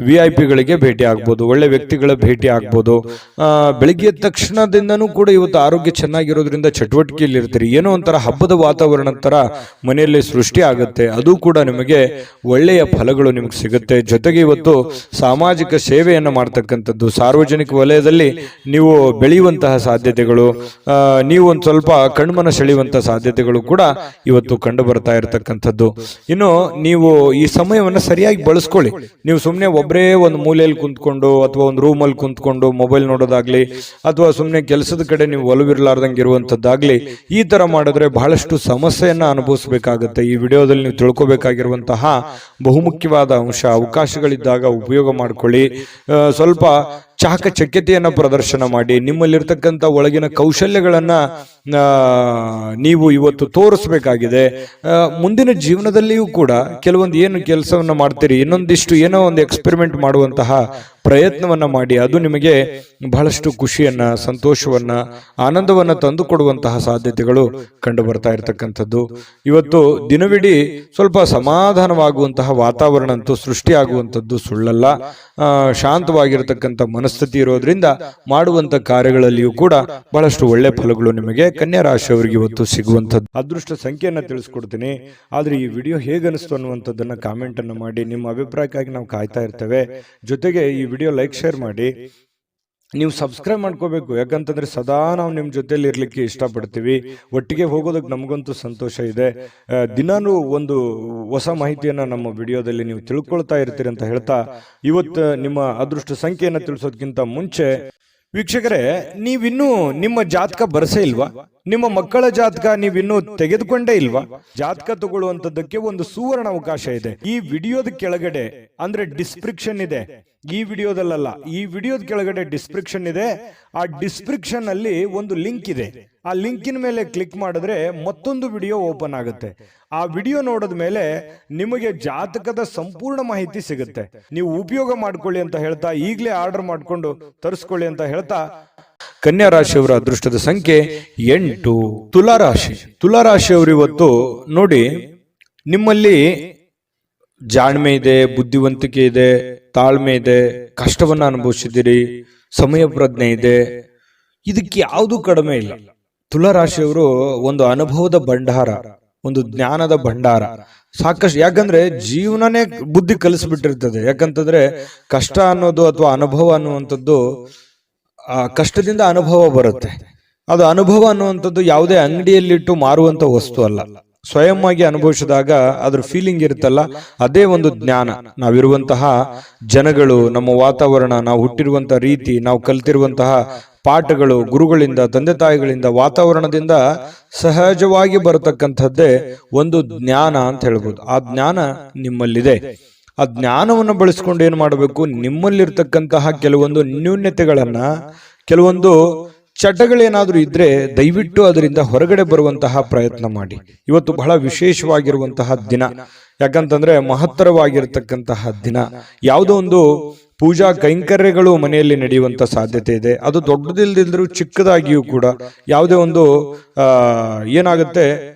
A: VIP ಗಳಿಗೆ ಭೇಟಿ ಆಗ್ಬೋದು, ಒಳ್ಳೆ ವ್ಯಕ್ತಿಗಳ ಭೇಟಿ ಆಗ್ಬೋದು. ಬೆಳಿಗ್ಗೆ ತಕ್ಷಣದಿಂದನೂ ಕೂಡ ಇವತ್ತು ಆರೋಗ್ಯ ಚೆನ್ನಾಗಿರೋದ್ರಿಂದ ಚಟುವಟಿಕೆಯಲ್ಲಿ ಇರ್ತೀರಿ. ಏನೋ ಒಂಥರ ಹಬ್ಬದ ವಾತಾವರಣ ತರ ಮನೆಯಲ್ಲಿ ಸೃಷ್ಟಿ ಆಗುತ್ತೆ. ಅದು ಕೂಡ ನಿಮಗೆ ಒಳ್ಳೆಯ ಫಲಗಳು ನಿಮಗೆ ಸಿಗುತ್ತೆ. ಜೊತೆಗೆ ಇವತ್ತು ಸಾಮಾಜಿಕ ಸೇವೆಯನ್ನು ಮಾಡ್ತಕ್ಕಂಥದ್ದು, ಸಾರ್ವಜನಿಕ ವಲಯದಲ್ಲಿ ನೀವು ಬೆಳೆಯುವಂತಹ ಸಾಧ್ಯತೆಗಳು, ನೀವು ಒಂದು ಸ್ವಲ್ಪ ಕಣ್ಮನ ಸೆಳೆಯುವಂತಹ ಸಾಧ್ಯತೆಗಳು ಕೂಡ ಇವತ್ತು ಕಂಡು ಬರ್ತಾ ಇರತಕ್ಕಂಥದ್ದು. ಇನ್ನು ನೀವು ಈ ಸಮಯವನ್ನು ಸರಿಯಾಗಿ ಬಳಸ್ಕೊಳ್ಳಿ. ನೀವು ಸುಮ್ಮನೆ ಒಬ್ಬರೇ ಒಂದು ಮೂಲೆಯಲ್ಲಿ ಕುಂತ್ಕೊಂಡು ಅಥವಾ ಒಂದು ರೂಮಲ್ಲಿ ಕುಂತ್ಕೊಂಡು ಮೊಬೈಲ್ ನೋಡೋದಾಗ್ಲಿ, ಅಥವಾ ಸುಮ್ಮನೆ ಕೆಲಸದ ಕಡೆ ನೀವು ಒಲವಿರಲಾರ್ದಂಗೆ ಇರುವಂತದ್ದಾಗ್ಲಿ, ಈ ತರ ಮಾಡಿದ್ರೆ ಬಹಳಷ್ಟು ಸಮಸ್ಯೆಯನ್ನ ಅನುಭವಿಸಬೇಕಾಗುತ್ತೆ. ಈ ವಿಡಿಯೋದಲ್ಲಿ ನೀವು ತಿಳ್ಕೊಬೇಕಾಗಿರುವಂತಹ ಬಹುಮುಖ್ಯವಾದ ಅಂಶ, ಅವಕಾಶಗಳಿದ್ದಾಗ ಉಪಯೋಗ ಮಾಡಿಕೊಳ್ಳಿ. ಸ್ವಲ್ಪ ಚಾಕಚಕ್ಯತೆಯನ್ನ ಪ್ರದರ್ಶನ ಮಾಡಿ, ನಿಮ್ಮಲ್ಲಿರ್ತಕ್ಕಂಥ ಒಳಗಿನ ಕೌಶಲ್ಯಗಳನ್ನ ನೀವು ಇವತ್ತು ತೋರಿಸಬೇಕಾಗಿದೆ. ಮುಂದಿನ ಜೀವನದಲ್ಲಿಯೂ ಕೂಡ ಕೆಲವೊಂದು ಏನು ಕೆಲಸವನ್ನ ಮಾಡ್ತೀರಿ, ಇನ್ನೊಂದಿಷ್ಟು ಏನೋ ಒಂದು ಎಕ್ಸ್ಪೆರಿಮೆಂಟ್ ಮಾಡುವಂತಹ ಪ್ರಯತ್ನವನ್ನ ಮಾಡಿ. ಅದು ನಿಮಗೆ ಬಹಳಷ್ಟು ಖುಷಿಯನ್ನ, ಸಂತೋಷವನ್ನ, ಆನಂದವನ್ನ ತಂದು ಕೊಡುವಂತಹ ಸಾಧ್ಯತೆಗಳು ಕಂಡು ಬರ್ತಾ ಇರತಕ್ಕಂಥದ್ದು. ಇವತ್ತು ದಿನವಿಡೀ ಸ್ವಲ್ಪ ಸಮಾಧಾನವಾಗುವಂತಹ ವಾತಾವರಣ ಅಂತೂ ಸೃಷ್ಟಿಯಾಗುವಂಥದ್ದು ಸುಳ್ಳಲ್ಲ. ಶಾಂತವಾಗಿರತಕ್ಕಂಥ ಮನಸ್ಥಿತಿ ಇರೋದ್ರಿಂದ ಮಾಡುವಂತ ಕಾರ್ಯಗಳಲ್ಲಿಯೂ ಕೂಡ ಬಹಳಷ್ಟು ಒಳ್ಳೆ ಫಲಗಳು ನಿಮಗೆ ಕನ್ಯಾ ರಾಶಿಯವರಿಗೆ ಇವತ್ತು ಸಿಗುವಂಥದ್ದು. ಅದೃಷ್ಟ ಸಂಖ್ಯೆಯನ್ನ ತಿಳಿಸ್ಕೊಡ್ತೀನಿ. ಆದ್ರೆ ಈ ವಿಡಿಯೋ ಹೇಗನಿಸ್ತು ಅನ್ನುವಂಥದ್ದನ್ನ ಕಾಮೆಂಟ್ ಅನ್ನು ಮಾಡಿ. ನಿಮ್ಮ ಅಭಿಪ್ರಾಯಕ್ಕಾಗಿ ನಾವು ಕಾಯ್ತಾ ಇರ್ತೇವೆ. ಜೊತೆಗೆ ಈ ವಿಡಿಯೋ ಲೈಕ್, ಶೇರ್ ಮಾಡಿ. ನೀವು ಸಬ್ಸ್ಕ್ರೈಬ್ ಮಾಡ್ಕೋಬೇಕು. ಯಾಕಂತಂದ್ರೆ ಸದಾ ನಾವು ನಿಮ್ಮ ಜೊತೆಲಿ ಇರ್ಲಿಕ್ಕೆ ಇಷ್ಟಪಡ್ತೀವಿ. ಒಟ್ಟಿಗೆ ಹೋಗೋದಕ್ಕೆ ನಮಗಂತೂ ಸಂತೋಷ ಇದೆ. ದಿನಾನು ಒಂದು ಹೊಸ ಮಾಹಿತಿಯನ್ನ ನಮ್ಮ ವಿಡಿಯೋದಲ್ಲಿ ನೀವು ತಿಳ್ಕೊಳ್ತಾ ಇರ್ತೀರಿ ಅಂತ ಹೇಳ್ತಾ, ಇವತ್ತು ನಿಮ್ಮ ಅದೃಷ್ಟ ಸಂಖ್ಯೆಯನ್ನು ತಿಳಿಸೋದಕ್ಕಿಂತ ಮುಂಚೆ ವೀಕ್ಷಕರೇ, ನೀವಿನ್ನೂ ನಿಮ್ಮ ಜಾತಕ ಬರಸೇ ಇಲ್ವಾ? ನಿಮ್ಮ ಮಕ್ಕಳ ಜಾತಕ ನೀವಿನ್ನೂ ತೆಗೆದುಕೊಂಡೇ ಇಲ್ವಾ? ಜಾತಕ ತಗೊಳ್ಳುವಂತದ್ದಕ್ಕೆ ಒಂದು ಸುವರ್ಣ ಅವಕಾಶ ಇದೆ. ಈ ವಿಡಿಯೋದ ಕೆಳಗಡೆ ಅಂದ್ರೆ ಡಿಸ್ಕ್ರಿಪ್ಷನ್ ಇದೆ. ಈ ವಿಡಿಯೋದಲ್ಲ, ಈ ವಿಡಿಯೋದ ಕೆಳಗಡೆ ಡಿಸ್ಕ್ರಿಪ್ಷನ್ ಇದೆ. ಆ ಡಿಸ್ಕ್ರಿಪ್ಷನ್ ಅಲ್ಲಿ ಒಂದು ಲಿಂಕ್ ಇದೆ. ಆ ಲಿಂಕಿನ ಮೇಲೆ ಕ್ಲಿಕ್ ಮಾಡಿದ್ರೆ ಮತ್ತೊಂದು ವಿಡಿಯೋ ಓಪನ್ ಆಗುತ್ತೆ. ಆ ವಿಡಿಯೋ ನೋಡಿದ ಮೇಲೆ ನಿಮಗೆ ಜಾತಕದ ಸಂಪೂರ್ಣ ಮಾಹಿತಿ ಸಿಗುತ್ತೆ. ನೀವು ಉಪಯೋಗ ಮಾಡ್ಕೊಳ್ಳಿ ಅಂತ ಹೇಳ್ತಾ, ಈಗಲೇ ಆರ್ಡರ್ ಮಾಡ್ಕೊಂಡು ತರಿಸ್ಕೊಳ್ಳಿ ಅಂತ ಹೇಳ್ತಾ, ಕನ್ಯಾ ರಾಶಿಯವರ ಅದೃಷ್ಟದ ಸಂಖ್ಯೆ 8. ತುಲಾರಾಶಿ. ತುಲಾರಾಶಿಯವರು ಇವತ್ತು ನೋಡಿ, ನಿಮ್ಮಲ್ಲಿ ಜಾಣ್ಮೆ ಇದೆ, ಬುದ್ಧಿವಂತಿಕೆ ಇದೆ, ತಾಳ್ಮೆ ಇದೆ, ಕಷ್ಟವನ್ನ ಅನುಭವಿಸಿದ್ದೀರಿ, ಸಮಯ ಪ್ರಜ್ಞೆ ಇದೆ. ಇದಕ್ಕೆ ಯಾವುದು ಕಡಿಮೆ ಇಲ್ಲ. ತುಲಾರಾಶಿಯವರು ಒಂದು ಅನುಭವದ ಭಂಡಾರ, ಒಂದು ಜ್ಞಾನದ ಭಂಡಾರ ಸಾಕಷ್ಟು. ಯಾಕಂದ್ರೆ ಜೀವನನೇ ಬುದ್ಧಿ ಕಲಿಸ್ಬಿಟ್ಟಿರ್ತದೆ. ಯಾಕಂತಂದ್ರೆ ಕಷ್ಟ ಅನ್ನೋದು ಅಥವಾ ಅನುಭವ ಅನ್ನುವಂಥದ್ದು, ಕಷ್ಟದಿಂದ ಅನುಭವ ಬರುತ್ತೆ. ಅದು ಅನುಭವ ಅನ್ನುವಂಥದ್ದು ಯಾವುದೇ ಅಂಗಡಿಯಲ್ಲಿಟ್ಟು ಮಾರುವಂತ ವಸ್ತು ಅಲ್ಲ. ಸ್ವಯಂ ಆಗಿ ಅನುಭವಿಸಿದಾಗ ಅದ್ರ ಫೀಲಿಂಗ್ ಇರುತ್ತಲ್ಲ, ಅದೇ ಒಂದು ಜ್ಞಾನ. ನಾವಿರುವಂತಹ ಜನಗಳು, ನಮ್ಮ ವಾತಾವರಣ, ನಾವು ಹುಟ್ಟಿರುವಂತಹ ರೀತಿ, ನಾವು ಕಲ್ತಿರುವಂತಹ ಪಾಠಗಳು, ಗುರುಗಳಿಂದ, ತಂದೆ ತಾಯಿಗಳಿಂದ, ವಾತಾವರಣದಿಂದ ಸಹಜವಾಗಿ ಬರತಕ್ಕಂಥದ್ದೇ ಒಂದು ಜ್ಞಾನ ಅಂತ ಹೇಳ್ಬೋದು. ಆ ಜ್ಞಾನ ನಿಮ್ಮಲ್ಲಿದೆ. ಆ ಜ್ಞಾನವನ್ನು ಬಳಸ್ಕೊಂಡು ಏನ್ ಮಾಡಬೇಕು, ನಿಮ್ಮಲ್ಲಿರ್ತಕ್ಕಂತಹ ಕೆಲವೊಂದು ನ್ಯೂನ್ಯತೆಗಳನ್ನ, ಕೆಲವೊಂದು ಚಟಗಳೇನಾದ್ರೂ ಇದ್ರೆ ದಯವಿಟ್ಟು ಅದರಿಂದ ಹೊರಗಡೆ ಬರುವಂತಹ ಪ್ರಯತ್ನ ಮಾಡಿ. ಇವತ್ತು ಬಹಳ ವಿಶೇಷವಾಗಿರುವಂತಹ ದಿನ, ಯಾಕಂತಂದ್ರೆ ಮಹತ್ತರವಾಗಿರ್ತಕ್ಕಂತಹ ದಿನ. ಯಾವುದೋ ಒಂದು ಪೂಜಾ ಕೈಂಕರ್ಯಗಳು ಮನೆಯಲ್ಲಿ ನಡೆಯುವಂತ ಸಾಧ್ಯತೆ ಇದೆ. ಅದು ದೊಡ್ಡದಿಲ್ದಿದ್ರು ಚಿಕ್ಕದಾಗಿಯೂ ಕೂಡ ಯಾವುದೇ ಒಂದು ಏನಾಗುತ್ತೆ,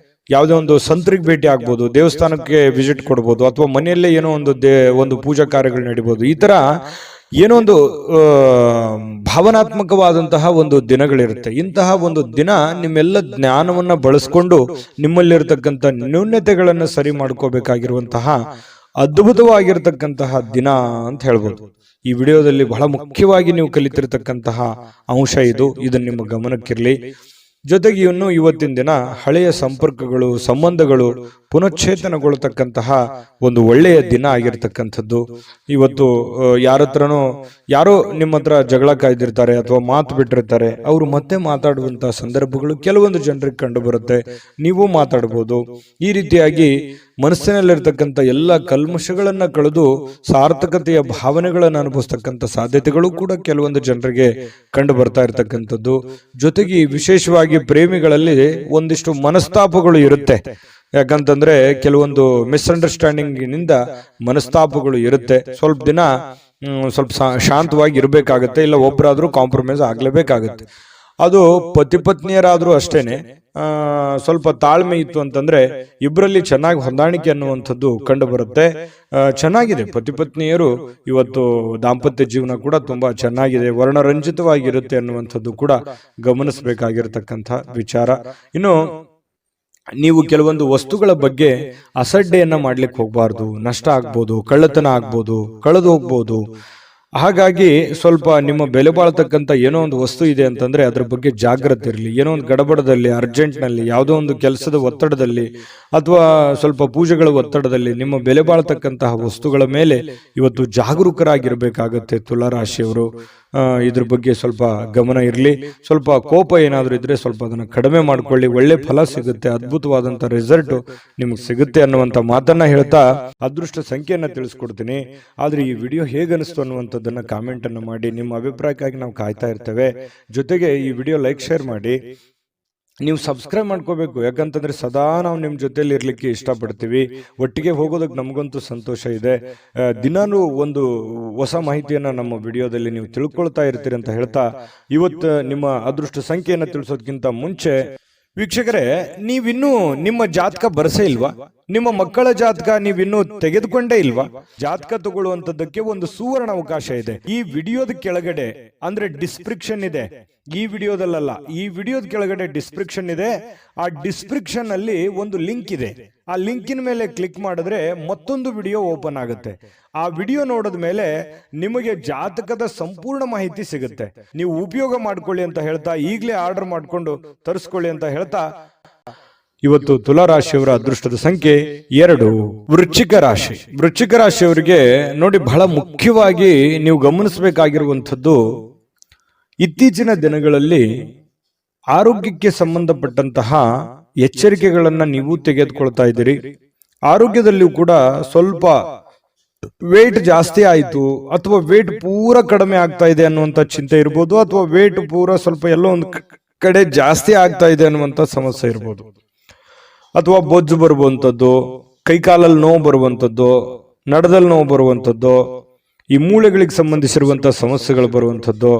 A: ಯಾವುದೇ ಒಂದು ಸಂತರಿಗೆ ಭೇಟಿ ಆಗ್ಬೋದು, ದೇವಸ್ಥಾನಕ್ಕೆ ವಿಸಿಟ್ ಕೊಡ್ಬೋದು, ಅಥವಾ ಮನೆಯಲ್ಲೇ ಏನೋ ಒಂದು ಪೂಜಾ ಕಾರ್ಯಗಳು ನಡೀಬಹುದು. ಈ ತರ ಏನೋ ಒಂದು ಭಾವನಾತ್ಮಕವಾದಂತಹ ಒಂದು ದಿನಗಳಿರುತ್ತೆ. ಇಂತಹ ಒಂದು ದಿನ ನಿಮ್ಮೆಲ್ಲ ಜ್ಞಾನವನ್ನ ಬಳಸ್ಕೊಂಡು ನಿಮ್ಮಲ್ಲಿರ್ತಕ್ಕಂಥ ನ್ಯೂನ್ಯತೆಗಳನ್ನು ಸರಿ ಮಾಡ್ಕೋಬೇಕಾಗಿರುವಂತಹ ಅದ್ಭುತವಾಗಿರ್ತಕ್ಕಂತಹ ದಿನ ಅಂತ ಹೇಳ್ಬೋದು. ಈ ವಿಡಿಯೋದಲ್ಲಿ ಬಹಳ ಮುಖ್ಯವಾಗಿ ನೀವು ಕಲಿತಿರ್ತಕ್ಕಂತಹ ಅಂಶ ಇದು. ಇದನ್ನು ನಿಮ್ಮ ಗಮನಕ್ಕಿರಲಿ. ಜೊತೆಗೆ ಇವತ್ತಿನ ದಿನ ಹಳೆಯ ಸಂಪರ್ಕಗಳು, ಸಂಬಂಧಗಳು ಪುನಶ್ಚೇತನಗೊಳ್ಳತಕ್ಕಂತಹ ಒಂದು ಒಳ್ಳೆಯ ದಿನ ಆಗಿರ್ತಕ್ಕಂಥದ್ದು. ಇವತ್ತು ಯಾರೋ ನಿಮ್ಮ ಹತ್ರ ಜಗಳ ಕಾಯ್ದಿರ್ತಾರೆ ಅಥವಾ ಮಾತು ಬಿಟ್ಟಿರ್ತಾರೆ, ಅವರು ಮತ್ತೆ ಮಾತಾಡುವಂತಹ ಸಂದರ್ಭಗಳು ಕೆಲವೊಂದು ಜನರಿಗೆ ಕಂಡು ಬರುತ್ತೆ. ನೀವು ಮಾತಾಡ್ಬೋದು. ಈ ರೀತಿಯಾಗಿ ಮನಸ್ಸಿನಲ್ಲಿರ್ತಕ್ಕಂಥ ಎಲ್ಲ ಕಲ್ಮಶಗಳನ್ನ ಕಳೆದು ಸಾರ್ಥಕತೆಯ ಭಾವನೆಗಳನ್ನು ಅನುಭವಿಸ್ತಕ್ಕಂಥ ಸಾಧ್ಯತೆಗಳು ಕೂಡ ಕೆಲವೊಂದು ಜನರಿಗೆ ಕಂಡು ಬರ್ತಾ ಇರತಕ್ಕಂಥದ್ದು. ಜೊತೆಗೆ ವಿಶೇಷವಾಗಿ ಪ್ರೇಮಿಗಳಲ್ಲಿ ಒಂದಿಷ್ಟು ಮನಸ್ತಾಪಗಳು ಇರುತ್ತೆ. ಯಾಕಂತಂದ್ರೆ ಕೆಲವೊಂದು ಮಿಸ್ಅಂಡರ್ಸ್ಟ್ಯಾಂಡಿಂಗ್ ನಿಂದ ಮನಸ್ತಾಪಗಳು ಇರುತ್ತೆ. ಸ್ವಲ್ಪ ದಿನ ಸ್ವಲ್ಪ ಶಾಂತವಾಗಿ ಇರಬೇಕಾಗತ್ತೆ, ಇಲ್ಲ ಒಬ್ಬರಾದ್ರೂ ಕಾಂಪ್ರಮೈಸ್ ಆಗ್ಲೇಬೇಕಾಗತ್ತೆ. ಅದು ಪತಿ ಪತ್ನಿಯರಾದ್ರೂ ಅಷ್ಟೇನೆ. ಸ್ವಲ್ಪ ತಾಳ್ಮೆ ಇತ್ತು ಅಂತಂದ್ರೆ ಇಬ್ಬರಲ್ಲಿ ಚೆನ್ನಾಗಿ ಹೊಂದಾಣಿಕೆ ಅನ್ನುವಂಥದ್ದು ಕಂಡು ಬರುತ್ತೆ. ಚೆನ್ನಾಗಿದೆ, ಪತಿ ಪತ್ನಿಯರು ಇವತ್ತು ದಾಂಪತ್ಯ ಜೀವನ ಕೂಡ ತುಂಬಾ ಚೆನ್ನಾಗಿದೆ, ವರ್ಣರಂಜಿತವಾಗಿರುತ್ತೆ ಅನ್ನುವಂಥದ್ದು ಕೂಡ ಗಮನಿಸಬೇಕಾಗಿರತಕ್ಕಂಥ ವಿಚಾರ. ಇನ್ನು ನೀವು ಕೆಲವೊಂದು ವಸ್ತುಗಳ ಬಗ್ಗೆ ಅಸಡ್ಡೆಯನ್ನ ಮಾಡ್ಲಿಕ್ಕೆ ಹೋಗ್ಬಾರ್ದು. ನಷ್ಟ ಆಗ್ಬೋದು, ಕಳ್ಳತನ ಆಗ್ಬೋದು, ಕಳೆದು ಹೋಗ್ಬೋದು. ಹಾಗಾಗಿ ಸ್ವಲ್ಪ ನಿಮ್ಮ ಬೆಲೆ ಬಾಳ್ತಕ್ಕಂಥ ಏನೋ ಒಂದು ವಸ್ತು ಇದೆ ಅಂತಂದ್ರೆ ಅದ್ರ ಬಗ್ಗೆ ಜಾಗ್ರತೆ ಇರಲಿ. ಏನೋ ಒಂದು ಗಡಬಡದಲ್ಲಿ, ಅರ್ಜೆಂಟ್ನಲ್ಲಿ, ಯಾವುದೋ ಒಂದು ಕೆಲಸದ ಒತ್ತಡದಲ್ಲಿ ಅಥವಾ ಸ್ವಲ್ಪ ಪೂಜೆಗಳ ಒತ್ತಡದಲ್ಲಿ ನಿಮ್ಮ ಬೆಲೆ ಬಾಳ್ತಕ್ಕಂತಹ ವಸ್ತುಗಳ ಮೇಲೆ ಇವತ್ತು ಜಾಗರೂಕರಾಗಿರ್ಬೇಕಾಗತ್ತೆ ತುಲಾರಾಶಿಯವರು. ಇದ್ರ ಬಗ್ಗೆ ಸ್ವಲ್ಪ ಗಮನ ಇರಲಿ. ಸ್ವಲ್ಪ ಕೋಪ ಏನಾದರೂ ಇದ್ರೆ ಸ್ವಲ್ಪ ಅದನ್ನ ಕಡಿಮೆ ಮಾಡ್ಕೊಳ್ಳಿ. ಒಳ್ಳೆ ಫಲ ಸಿಗುತ್ತೆ, ಅದ್ಭುತವಾದಂತ ರಿಸಲ್ಟ್ ನಿಮ್ಗೆ ಸಿಗುತ್ತೆ ಅನ್ನುವಂತ ಮಾತನ್ನ ಹೇಳ್ತಾ ಅದೃಷ್ಟ ಸಂಖ್ಯೆಯನ್ನ ತಿಳಿಸ್ಕೊಡ್ತೀನಿ. ಆದ್ರೆ ಈ ವಿಡಿಯೋ ಹೇಗನಿಸ್ತು ಅನ್ನುವಂಥದ್ದನ್ನ ಕಾಮೆಂಟ್ ಅನ್ನು ಮಾಡಿ. ನಿಮ್ಮ ಅಭಿಪ್ರಾಯಕ್ಕಾಗಿ ನಾವು ಕಾಯ್ತಾ ಇರ್ತೇವೆ. ಜೊತೆಗೆ ಈ ವಿಡಿಯೋ ಲೈಕ್, ಶೇರ್ ಮಾಡಿ. ನೀವು ಸಬ್ಸ್ಕ್ರೈಬ್ ಮಾಡ್ಕೋಬೇಕು, ಯಾಕಂತಂದ್ರೆ ಸದಾ ನಾವು ನಿಮ್ಮ ಜೊತೆಲಿ ಇರ್ಲಿಕ್ಕೆ ಇಷ್ಟಪಡ್ತೀವಿ. ಒಟ್ಟಿಗೆ ಹೋಗೋದಕ್ಕೆ ನಮಗಂತೂ ಸಂತೋಷ ಇದೆ. ದಿನಾನು ಒಂದು ಹೊಸ ಮಾಹಿತಿಯನ್ನ ನಮ್ಮ ವಿಡಿಯೋದಲ್ಲಿ ನೀವು ತಿಳ್ಕೊಳ್ತಾ ಇರ್ತೀರಿ ಅಂತ ಹೇಳ್ತಾ, ಇವತ್ತು ನಿಮ್ಮ ಅದೃಷ್ಟ ಸಂಖ್ಯೆಯನ್ನು ತಿಳಿಸೋದಕ್ಕಿಂತ ಮುಂಚೆ ವೀಕ್ಷಕರೇ, ನೀವಿನ್ನೂ ನಿಮ್ಮ ಜಾತಕ ಬರಸೇ ಇಲ್ವಾ? ನಿಮ್ಮ ಮಕ್ಕಳ ಜಾತಕ ನೀವಿನ್ನೂ ತೆಗೆದುಕೊಂಡೇ ಇಲ್ವಾ? ಜಾತಕ ತಗೊಳ್ಳುವಂತದ್ದಕ್ಕೆ ಒಂದು ಸುವರ್ಣ ಅವಕಾಶ ಇದೆ. ಈ ವಿಡಿಯೋದ ಕೆಳಗಡೆ ಅಂದ್ರೆ ಡಿಸ್ಕ್ರಿಪ್ಷನ್ ಇದೆ. ಈ ವಿಡಿಯೋದಲ್ಲ, ಈ ವಿಡಿಯೋದ ಕೆಳಗಡೆ ಡಿಸ್ಕ್ರಿಪ್ಷನ್ ಇದೆ. ಆ ಡಿಸ್ಕ್ರಿಪ್ಷನ್ ಅಲ್ಲಿ ಒಂದು ಲಿಂಕ್ ಇದೆ. ಆ ಲಿಂಕಿನ ಮೇಲೆ ಕ್ಲಿಕ್ ಮಾಡಿದ್ರೆ ಮತ್ತೊಂದು ವಿಡಿಯೋ ಓಪನ್ ಆಗುತ್ತೆ. ಆ ವಿಡಿಯೋ ನೋಡಿದ ಮೇಲೆ ನಿಮಗೆ ಜಾತಕದ ಸಂಪೂರ್ಣ ಮಾಹಿತಿ ಸಿಗುತ್ತೆ. ನೀವು ಉಪಯೋಗ ಮಾಡ್ಕೊಳ್ಳಿ ಅಂತ ಹೇಳ್ತಾ, ಈಗಲೇ ಆರ್ಡರ್ ಮಾಡ್ಕೊಂಡು ತರಿಸ್ಕೊಳ್ಳಿ ಅಂತ ಹೇಳ್ತಾ, ಇವತ್ತು ತುಲಾರಾಶಿಯವರ ಅದೃಷ್ಟದ ಸಂಖ್ಯೆ 2. ವೃಶ್ಚಿಕ ರಾಶಿ. ವೃಶ್ಚಿಕ ರಾಶಿಯವರಿಗೆ ನೋಡಿ, ಬಹಳ ಮುಖ್ಯವಾಗಿ ನೀವು ಗಮನಿಸಬೇಕಾಗಿರುವಂಥದ್ದು, ಇತ್ತೀಚಿನ ದಿನಗಳಲ್ಲಿ ಆರೋಗ್ಯಕ್ಕೆ ಸಂಬಂಧಪಟ್ಟಂತಹ ಎಚ್ಚರಿಕೆಗಳನ್ನ ನೀವು ತೆಗೆದುಕೊಳ್ತಾ ಇದ್ದೀರಿ. ಆರೋಗ್ಯದಲ್ಲಿಯೂ ಕೂಡ ಸ್ವಲ್ಪ ವೇಟ್ ಜಾಸ್ತಿ ಆಯ್ತು ಅಥವಾ ವೇಟ್ ಪೂರ ಕಡಿಮೆ ಆಗ್ತಾ ಇದೆ ಅನ್ನುವಂಥ ಚಿಂತೆ ಇರ್ಬೋದು, ಅಥವಾ ವೇಟ್ ಪೂರ ಸ್ವಲ್ಪ ಎಲ್ಲೋ ಒಂದು ಕಡೆ ಜಾಸ್ತಿ ಆಗ್ತಾ ಇದೆ ಅನ್ನುವಂಥ ಸಮಸ್ಯೆ ಇರ್ಬೋದು, ಅಥವಾ ಬೊಜ್ಜು ಬರುವಂಥದ್ದು, ಕೈಕಾಲಲ್ಲಿ ನೋವು ಬರುವಂಥದ್ದು, ನಡದಲ್ಲಿ ನೋವು ಬರುವಂಥದ್ದು, ಈ ಮೂಳೆಗಳಿಗೆ ಸಂಬಂಧಿಸಿರುವಂತಹ ಸಮಸ್ಯೆಗಳು ಬರುವಂಥದ್ದು.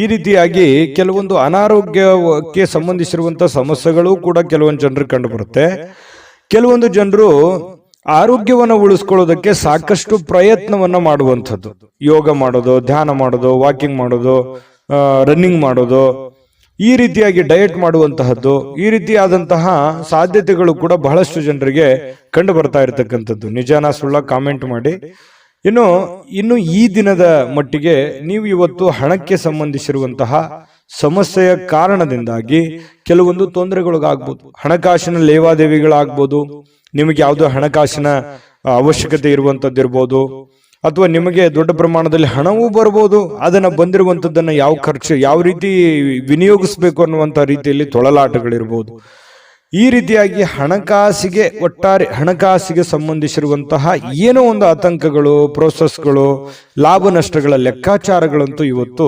A: ಈ ರೀತಿಯಾಗಿ ಕೆಲವೊಂದು ಅನಾರೋಗ್ಯಕ್ಕೆ ಸಂಬಂಧಿಸಿರುವಂತಹ ಸಮಸ್ಯೆಗಳು ಕೂಡ ಕೆಲವೊಂದು ಜನರಿಗೆ ಕಂಡು ಬರುತ್ತೆ. ಕೆಲವೊಂದು ಜನರು ಆರೋಗ್ಯವನ್ನು ಉಳಿಸ್ಕೊಳ್ಳೋದಕ್ಕೆ ಸಾಕಷ್ಟು ಪ್ರಯತ್ನವನ್ನ ಮಾಡುವಂಥದ್ದು, ಯೋಗ ಮಾಡೋದು, ಧ್ಯಾನ ಮಾಡೋದು, ವಾಕಿಂಗ್ ಮಾಡೋದು, ರನ್ನಿಂಗ್ ಮಾಡೋದು, ಈ ರೀತಿಯಾಗಿ ಡಯಟ್ ಮಾಡುವಂತಹದ್ದು, ಈ ರೀತಿಯಾದಂತಹ ಸಾಧ್ಯತೆಗಳು ಕೂಡ ಬಹಳಷ್ಟು ಜನರಿಗೆ ಕಂಡು ಬರ್ತಾ ಇರತಕ್ಕಂಥದ್ದು. ನಿಜಾನ ಸುಳ್ಳ ಕಾಮೆಂಟ್ ಮಾಡಿ. ಇನ್ನು ಈ ದಿನದ ಮಟ್ಟಿಗೆ ನೀವು ಇವತ್ತು ಹಣಕ್ಕೆ ಸಂಬಂಧಿಸಿರುವಂತಹ ಸಮಸ್ಯೆಯ ಕಾರಣದಿಂದಾಗಿ ಕೆಲವೊಂದು ತೊಂದರೆಗಳಿಗಾಗ್ಬೋದು. ಹಣಕಾಸಿನ ಲೇವಾದೇವಿಗಳಾಗ್ಬೋದು, ನಿಮಗೆ ಯಾವುದೋ ಹಣಕಾಸಿನ ಅವಶ್ಯಕತೆ ಇರುವಂತದ್ದಿರ್ಬೋದು, ಅಥವಾ ನಿಮಗೆ ದೊಡ್ಡ ಪ್ರಮಾಣದಲ್ಲಿ ಹಣವೂ ಬರ್ಬೋದು. ಅದನ್ನ ಬಂದಿರುವಂತದ್ದನ್ನ ಯಾವ ರೀತಿ ವಿನಿಯೋಗಿಸ್ಬೇಕು ಅನ್ನುವಂತ ರೀತಿಯಲ್ಲಿ ತೊಳಲಾಟಗಳಿರ್ಬೋದು. ಈ ರೀತಿಯಾಗಿ ಒಟ್ಟಾರೆ ಹಣಕಾಸಿಗೆ ಸಂಬಂಧಿಸಿರುವಂತಹ ಏನೋ ಒಂದು ಆತಂಕಗಳು, ಪ್ರೋಸೆಸ್ಗಳು, ಲಾಭ ನಷ್ಟಗಳ ಲೆಕ್ಕಾಚಾರಗಳಂತೂ ಇವತ್ತು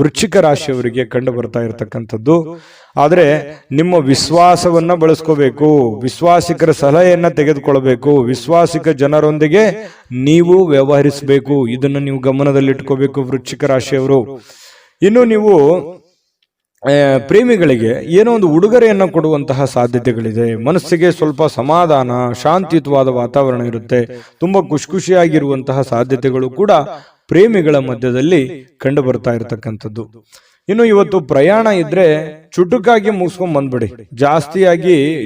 A: ವೃಶ್ಚಿಕ ರಾಶಿಯವರಿಗೆ ಕಂಡು ಬರ್ತಾ ಇರತಕ್ಕಂಥದ್ದು. ಆದರೆ ನಿಮ್ಮ ವಿಶ್ವಾಸವನ್ನ ಬಳಸ್ಕೋಬೇಕು, ವಿಶ್ವಾಸಿಕರ ಸಲಹೆಯನ್ನ ತೆಗೆದುಕೊಳ್ಬೇಕು, ವಿಶ್ವಾಸಿಕ ಜನರೊಂದಿಗೆ ನೀವು ವ್ಯವಹರಿಸಬೇಕು. ಇದನ್ನು ನೀವು ಗಮನದಲ್ಲಿಟ್ಕೋಬೇಕು ವೃಶ್ಚಿಕ ರಾಶಿಯವರು. ಇನ್ನು ನೀವು ಪ್ರೇಮಿಗಳಿಗೆ ಏನೋ ಒಂದು ಉಡುಗೊರೆಯನ್ನು ಕೊಡುವಂತಹ ಸಾಧ್ಯತೆಗಳಿದೆ. ಮನಸ್ಸಿಗೆ ಸ್ವಲ್ಪ ಸಮಾಧಾನ, ಶಾಂತಿಯುತವಾದ ವಾತಾವರಣ ಇರುತ್ತೆ. ತುಂಬಾ ಖುಷಿಯಾಗಿರುವಂತಹ ಸಾಧ್ಯತೆಗಳು ಕೂಡ ಪ್ರೇಮಿಗಳ ಮಧ್ಯದಲ್ಲಿ ಕಂಡು ಬರ್ತಾ ಇರತಕ್ಕಂಥದ್ದು. ಇನ್ನು ಇವತ್ತು ಪ್ರಯಾಣ ಇದ್ರೆ ಚುಟುಕಾಗಿ ಮುಗಿಸ್ಕೊಂಡ್ ಬಂದ್ಬಿಡಿ.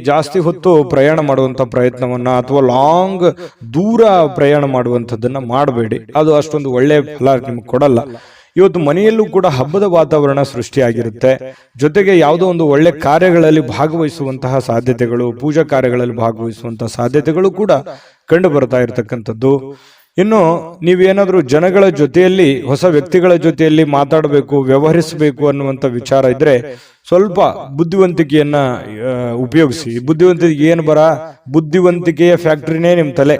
A: ಜಾಸ್ತಿ ಹೊತ್ತು ಪ್ರಯಾಣ ಮಾಡುವಂತ ಪ್ರಯತ್ನವನ್ನ ಅಥವಾ ಲಾಂಗ್ ದೂರ ಪ್ರಯಾಣ ಮಾಡುವಂಥದ್ದನ್ನ ಮಾಡಬೇಡಿ. ಅದು ಅಷ್ಟೊಂದು ಒಳ್ಳೆಯ ಫಲ ನಿಮ್ಗೆ ಕೊಡಲ್ಲ. ಇವತ್ತು ಮನೆಯಲ್ಲೂ ಕೂಡ ಹಬ್ಬದ ವಾತಾವರಣ ಸೃಷ್ಟಿಯಾಗಿರುತ್ತೆ. ಜೊತೆಗೆ ಯಾವುದೋ ಒಂದು ಒಳ್ಳೆ ಕಾರ್ಯಗಳಲ್ಲಿ ಭಾಗವಹಿಸುವಂತಹ ಸಾಧ್ಯತೆಗಳು, ಪೂಜಾ ಕಾರ್ಯಗಳಲ್ಲಿ ಭಾಗವಹಿಸುವಂತಹ ಸಾಧ್ಯತೆಗಳು ಕೂಡ ಕಂಡು ಬರ್ತಾ ಇರತಕ್ಕಂಥದ್ದು. ಇನ್ನು ನೀವೇನಾದ್ರೂ ಜನಗಳ ಜೊತೆಯಲ್ಲಿ, ಹೊಸ ವ್ಯಕ್ತಿಗಳ ಜೊತೆಯಲ್ಲಿ ಮಾತಾಡಬೇಕು, ವ್ಯವಹರಿಸಬೇಕು ಅನ್ನುವಂಥ ವಿಚಾರ ಇದ್ರೆ ಸ್ವಲ್ಪ ಬುದ್ಧಿವಂತಿಕೆಯನ್ನ ಉಪಯೋಗಿಸಿ. ಬುದ್ಧಿವಂತಿಕೆ ಏನು ಬುದ್ಧಿವಂತಿಕೆಯ ಫ್ಯಾಕ್ಟ್ರಿನೇ ನಿಮ್ ತಲೆ,